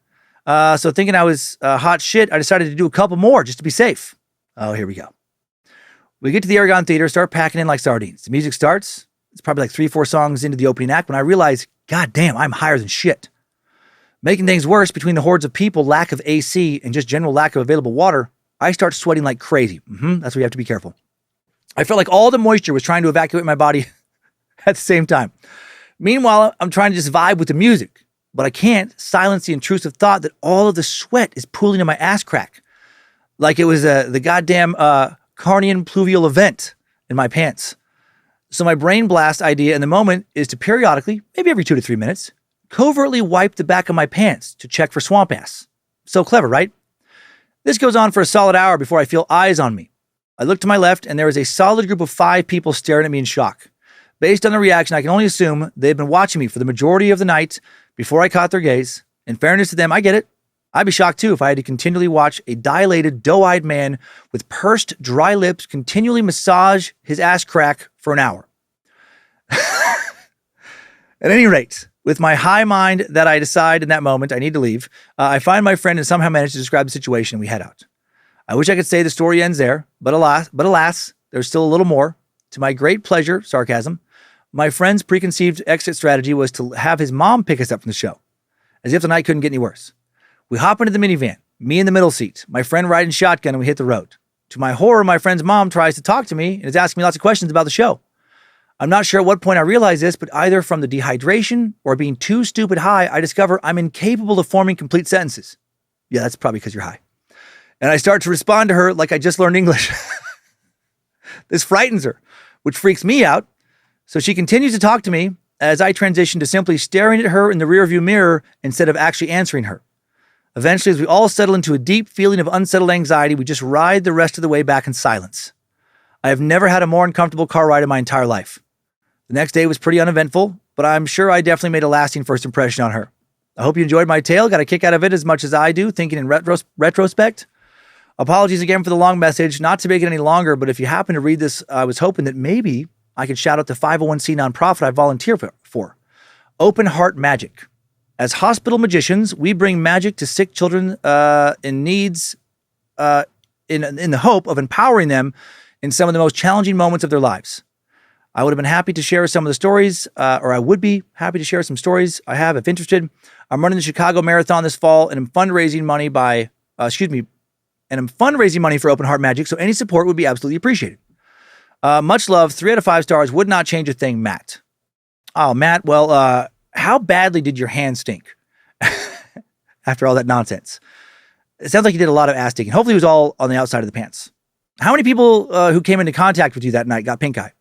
S1: So thinking I was hot shit, I decided to do a couple more just to be safe. Oh, here we go. We get to the Aragon Theater, start packing in like sardines. The music starts. It's probably like 3-4 songs into the opening act when I realize, God damn, I'm higher than shit. Making things worse, between the hordes of people, lack of AC, and just general lack of available water, I start sweating like crazy. That's where you have to be careful. I felt like all the moisture was trying to evacuate my body at the same time. Meanwhile, I'm trying to just vibe with the music, but I can't silence the intrusive thought that all of the sweat is pooling in my ass crack. Like it was the goddamn Carnian pluvial event in my pants. So my brain blast idea in the moment is to periodically, maybe every 2 to 3 minutes, covertly wipe the back of my pants to check for swamp ass. So clever, right? This goes on for a solid hour before I feel eyes on me. I look to my left and there is a solid group of 5 people staring at me in shock. Based on the reaction, I can only assume they've been watching me for the majority of the night before I caught their gaze. In fairness to them, I get it. I'd be shocked too if I had to continually watch a dilated, doe-eyed man with pursed, dry lips continually massage his ass crack for an hour. At any rate, with my high mind that I decide in that moment I need to leave, I find my friend and somehow manage to describe the situation and we head out. I wish I could say the story ends there, but alas, there's still a little more. To my great pleasure, sarcasm, my friend's preconceived exit strategy was to have his mom pick us up from the show, as if the night couldn't get any worse. We hop into the minivan, me in the middle seat, my friend riding shotgun, and we hit the road. To my horror, my friend's mom tries to talk to me and is asking me lots of questions about the show. I'm not sure at what point I realized this, but either from the dehydration or being too stupid high, I discover I'm incapable of forming complete sentences. Yeah, that's probably because you're high. And I start to respond to her like I just learned English. This frightens her, which freaks me out. So she continues to talk to me as I transition to simply staring at her in the rearview mirror instead of actually answering her. Eventually, as we all settle into a deep feeling of unsettled anxiety, we just ride the rest of the way back in silence. I have never had a more uncomfortable car ride in my entire life. The next day was pretty uneventful, but I'm sure I definitely made a lasting first impression on her. I hope you enjoyed my tale, got a kick out of it as much as I do, thinking in retrospect. Apologies again for the long message, not to make it any longer, but if you happen to read this, I was hoping that maybe I could shout out the 501c nonprofit I volunteer for. Open Heart Magic. As hospital magicians, we bring magic to sick children in needs in the hope of empowering them in some of the most challenging moments of their lives. I would have been happy to share some of the stories, or I would be happy to share some stories I have if interested. I'm running the Chicago Marathon this fall, and I'm fundraising money for Open Heart Magic, so any support would be absolutely appreciated. Much love. 3 out of 5 stars. Would not change a thing, Matt. Oh, Matt, well, how badly did your hand stink after all that nonsense? It sounds like you did a lot of ass stinking. Hopefully it was all on the outside of the pants. How many people who came into contact with you that night got pink eye?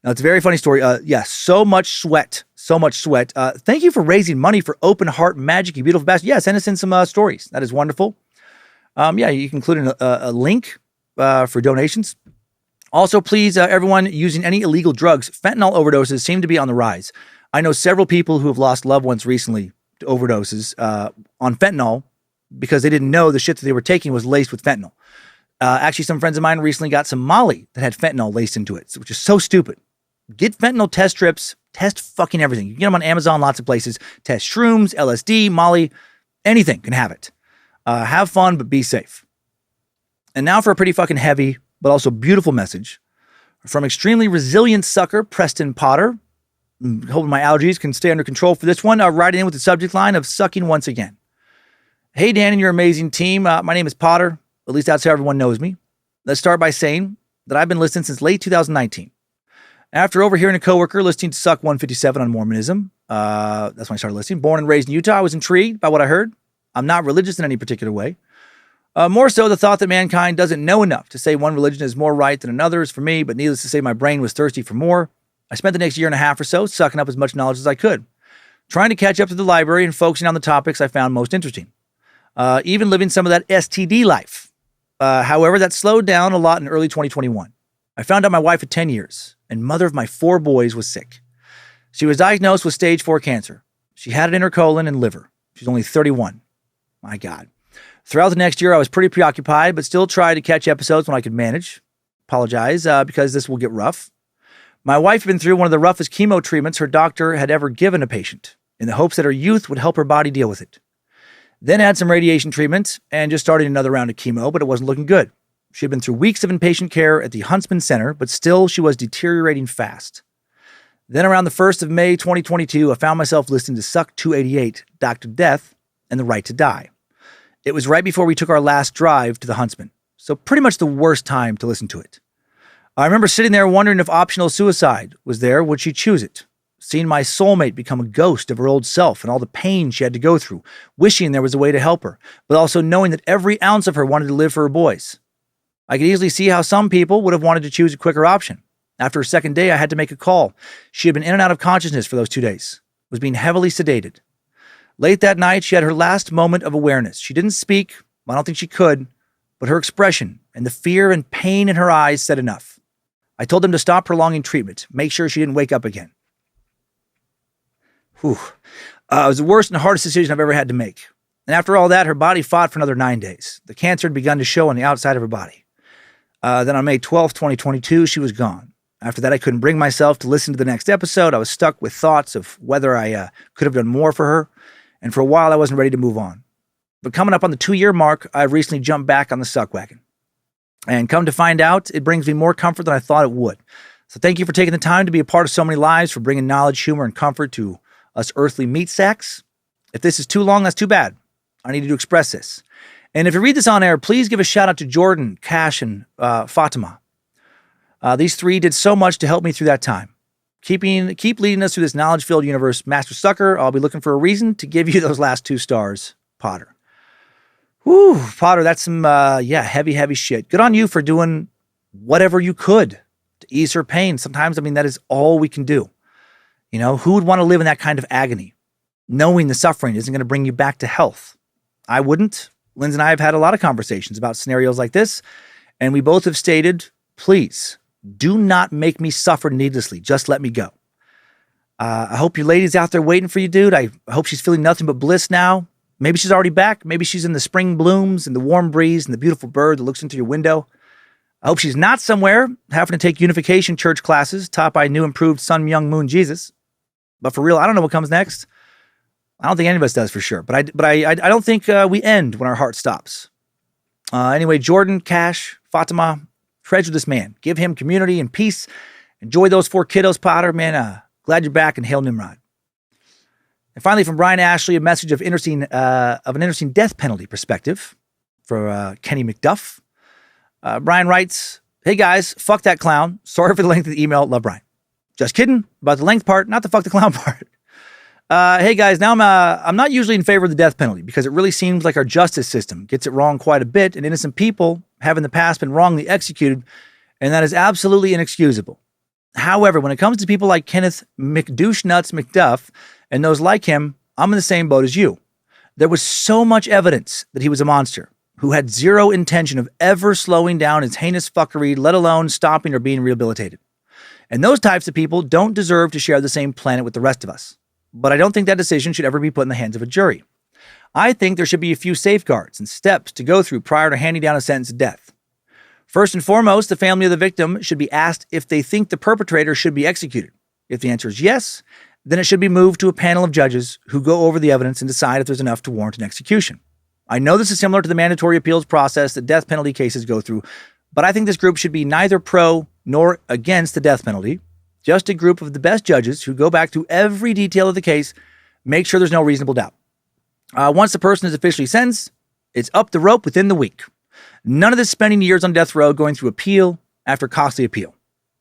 S1: Now, it's a very funny story. So much sweat. Thank you for raising money for Open Heart Magic, you beautiful bastard. Yeah, send us in some stories. That is wonderful. You can include a link for donations. Also, please, everyone using any illegal drugs, fentanyl overdoses seem to be on the rise. I know several people who have lost loved ones recently to overdoses on fentanyl because they didn't know the shit that they were taking was laced with fentanyl. Actually, some friends of mine recently got some Molly that had fentanyl laced into it, which is so stupid. Get fentanyl test strips, test fucking everything. You can get them on Amazon, lots of places. Test shrooms, LSD, Molly, anything can have it. Have fun, but be safe. And now for a pretty fucking heavy, but also beautiful message from extremely resilient sucker, Preston Potter. Hoping my allergies can stay under control for this one. Writing in with the subject line of sucking once again. Hey, Dan and your amazing team. My name is Potter. At least that's how everyone knows me. Let's start by saying that I've been listening since late 2019. After overhearing a coworker listening to Suck 157 on Mormonism, that's when I started listening. Born and raised in Utah, I was intrigued by what I heard. I'm not religious in any particular way. More so the thought that mankind doesn't know enough to say one religion is more right than another is for me, but needless to say, my brain was thirsty for more. I spent the next year and a half or so sucking up as much knowledge as I could, trying to catch up to the library and focusing on the topics I found most interesting. Even living some of that STD life. However, that slowed down a lot in early 2021. I found out my wife of 10 years and mother of my 4 boys was sick. She was diagnosed with stage 4 cancer. She had it in her colon and liver. She's only 31. My God. Throughout the next year, I was pretty preoccupied, but still tried to catch episodes when I could manage. Apologize, because this will get rough. My wife had been through one of the roughest chemo treatments her doctor had ever given a patient, in the hopes that her youth would help her body deal with it. Then had some radiation treatment and just started another round of chemo, but it wasn't looking good. She had been through weeks of inpatient care at the Huntsman Center, but still she was deteriorating fast. Then around the 1st of May 2022, I found myself listening to Suck 288, Dr. Death, and The Right to Die. It was right before we took our last drive to the Huntsman, so pretty much the worst time to listen to it. I remember sitting there wondering if optional suicide was there, would she choose it? Seeing my soulmate become a ghost of her old self and all the pain she had to go through, wishing there was a way to help her, but also knowing that every ounce of her wanted to live for her boys. I could easily see how some people would have wanted to choose a quicker option. After her second day, I had to make a call. She had been in and out of consciousness for those 2 days, was being heavily sedated. Late that night, she had her last moment of awareness. She didn't speak. I don't think she could, but her expression and the fear and pain in her eyes said enough. I told them to stop prolonging treatment, make sure she didn't wake up again. Whew. It was the worst and hardest decision I've ever had to make. And after all that, her body fought for another 9 days. The cancer had begun to show on the outside of her body. Then on May 12th, 2022, she was gone. After that, I couldn't bring myself to listen to the next episode. I was stuck with thoughts of whether I could have done more for her. And for a while, I wasn't ready to move on. But coming up on the 2-year mark, I've recently jumped back on the Suck wagon. And come to find out, it brings me more comfort than I thought it would. So thank you for taking the time to be a part of so many lives, for bringing knowledge, humor, and comfort to us earthly meat sacks. If this is too long, that's too bad. I needed to express this. And if you read this on air, please give a shout out to Jordan, Cash, and Fatima. These 3 did so much to help me through that time. Keep leading us through this knowledge-filled universe. Master Sucker, I'll be looking for a reason to give you those last 2 stars, Potter. Whew, Potter, that's some, heavy, heavy shit. Good on you for doing whatever you could to ease her pain. Sometimes, that is all we can do. You know, who would want to live in that kind of agony, knowing the suffering isn't going to bring you back to health? I wouldn't. Linz and I have had a lot of conversations about scenarios like this, and we both have stated, please, do not make me suffer needlessly. Just let me go. I hope your lady's out there waiting for you, dude. I hope she's feeling nothing but bliss now. Maybe she's already back. Maybe she's in the spring blooms and the warm breeze and the beautiful bird that looks into your window. I hope she's not somewhere having to take unification church classes taught by new improved Sun Myung Moon Jesus. But for real, I don't know what comes next. I don't think any of us does for sure. But I don't think we end when our heart stops. Anyway, Jordan, Cash, Fatima, treasure this man. Give him community and peace. Enjoy those 4 kiddos, Potter. Man, glad you're back, and hail Nimrod. And finally, from Brian Ashley, a message of an interesting death penalty perspective for Kenny McDuff. Brian writes, "Hey guys, fuck that clown. Sorry for the length of the email. Love, Brian. Just kidding about the length part, not the fuck the clown part. Hey guys, now I'm not usually in favor of the death penalty because it really seems like our justice system gets it wrong quite a bit, and innocent people have in the past been wrongly executed, and that is absolutely inexcusable. However, when it comes to people like Kenneth McDouche-Nuts McDuff and those like him, I'm in the same boat as you. There was so much evidence that he was a monster who had zero intention of ever slowing down his heinous fuckery, let alone stopping or being rehabilitated. And those types of people don't deserve to share the same planet with the rest of us. But I don't think that decision should ever be put in the hands of a jury. I think there should be a few safeguards and steps to go through prior to handing down a sentence of death. First and foremost, the family of the victim should be asked if they think the perpetrator should be executed. If the answer is yes, then it should be moved to a panel of judges who go over the evidence and decide if there's enough to warrant an execution. I know this is similar to the mandatory appeals process that death penalty cases go through, but I think this group should be neither pro nor against the death penalty, just a group of the best judges who go back through every detail of the case, make sure there's no reasonable doubt. Once the person is officially sentenced, it's up the rope within the week. None of this spending years on death row going through appeal after costly appeal.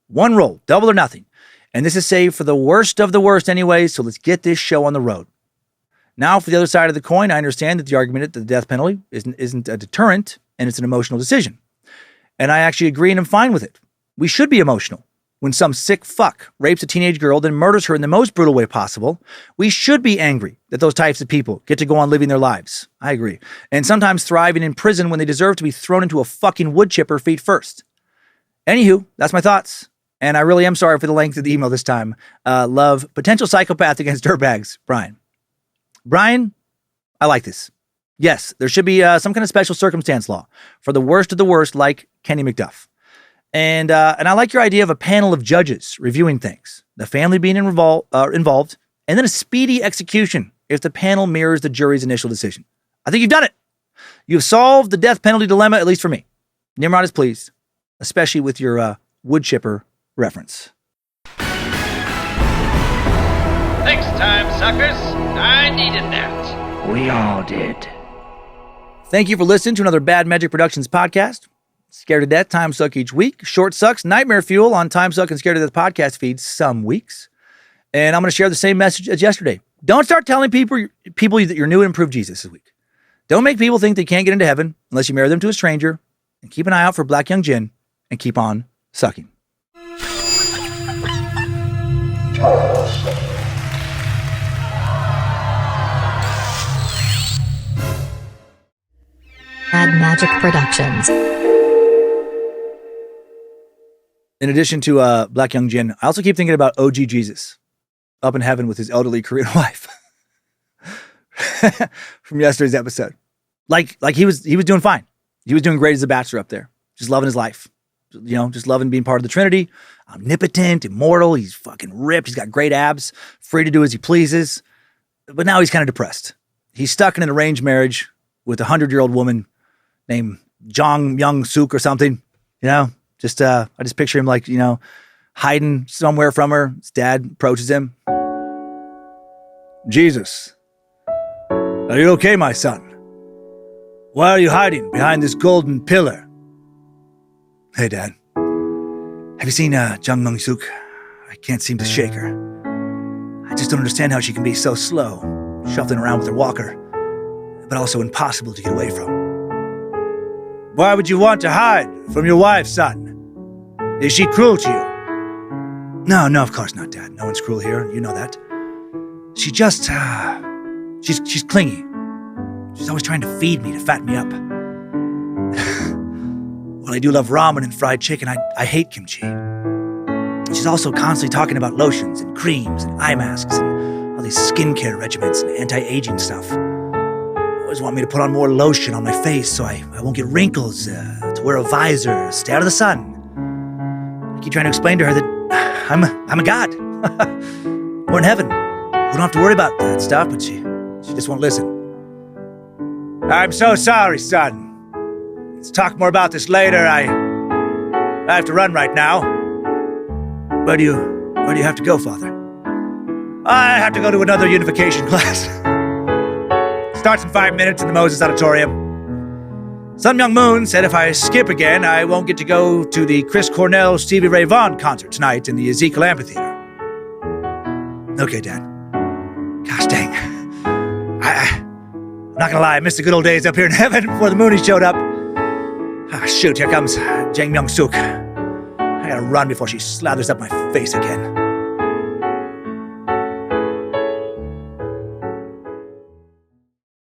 S1: One roll, double or nothing. And this is saved for the worst of the worst anyway, so let's get this show on the road. Now, for the other side of the coin, I understand that the argument that the death penalty isn't a deterrent, and it's an emotional decision. And I actually agree and I'm fine with it. We should be emotional. When some sick fuck rapes a teenage girl, then murders her in the most brutal way possible, we should be angry that those types of people get to go on living their lives. I agree. And sometimes thriving in prison when they deserve to be thrown into a fucking wood chipper feet first. Anywho, that's my thoughts. And I really am sorry for the length of the email this time. Love, potential psychopath against dirtbags, Brian. Brian, I like this. Yes, there should be some kind of special circumstance law for the worst of the worst, like Kenny McDuff. And I like your idea of a panel of judges reviewing things, the family being involved, and then a speedy execution if the panel mirrors the jury's initial decision. I think you've done it. You've solved the death penalty dilemma, at least for me. Nimrod is pleased, especially with your wood chipper reference.
S9: Thanks, time suckers. I needed that.
S5: We all did.
S1: Thank you for listening to another Bad Magic Productions podcast. Scared to Death, Timesuck each week. Short Sucks, Nightmare Fuel on Timesuck and Scared to Death podcast feeds some weeks. And I'm going to share the same message as yesterday. Don't start telling people that you're new and improved Jesus this week. Don't make people think they can't get into heaven unless you marry them to a stranger. And keep an eye out for Black Heung Jin and keep on sucking.
S10: Bad Magic Productions.
S1: In addition to Black Heung Jin, I also keep thinking about OG Jesus up in heaven with his elderly Korean wife from yesterday's episode. Like he was doing fine. He was doing great as a bachelor up there, just loving his life. You know, just loving being part of the Trinity. Omnipotent, immortal. He's fucking ripped. He's got great abs, free to do as he pleases. But now he's kind of depressed. He's stuck in an arranged marriage with a 100-year-old woman named Sun Myung Moon or something. You know, I just picture him like, you know, hiding somewhere from her. His dad approaches him. Jesus, are you okay, my son? Why are you hiding behind this golden pillar? Hey, Dad. Have you seen Jung Mung Suk? I can't seem to shake her. I just don't understand how she can be so slow, shuffling around with her walker, but also impossible to get away from. Why would you want to hide from your wife, son? Is she cruel to you? No, of course not, Dad. No one's cruel here. You know that. She just, she's clingy. She's always trying to feed me, to fatten me up. Well, I do love ramen and fried chicken. I hate kimchi. She's also constantly talking about lotions and creams and eye masks and all these skincare regimens and anti-aging stuff. Always want me to put on more lotion on my face so I won't get wrinkles, to wear a visor, stay out of the sun. I keep trying to explain to her that I'm a god. We're in heaven. We don't have to worry about that stuff, but she just won't listen. I'm so sorry, son. Let's talk more about this later. I have to run right now. Where do you have to go, Father? I have to go to another unification class. Starts in 5 minutes in the Moses Auditorium. Sun Myung Moon said if I skip again, I won't get to go to the Chris Cornell Stevie Ray Vaughan concert tonight in the Ezekiel Amphitheater. Okay, Dad. Gosh dang. I'm not gonna lie, I missed the good old days up here in heaven before the Moonies showed up. Ah, shoot, here comes Jang Myung Suk. I gotta run before she slathers up my face again.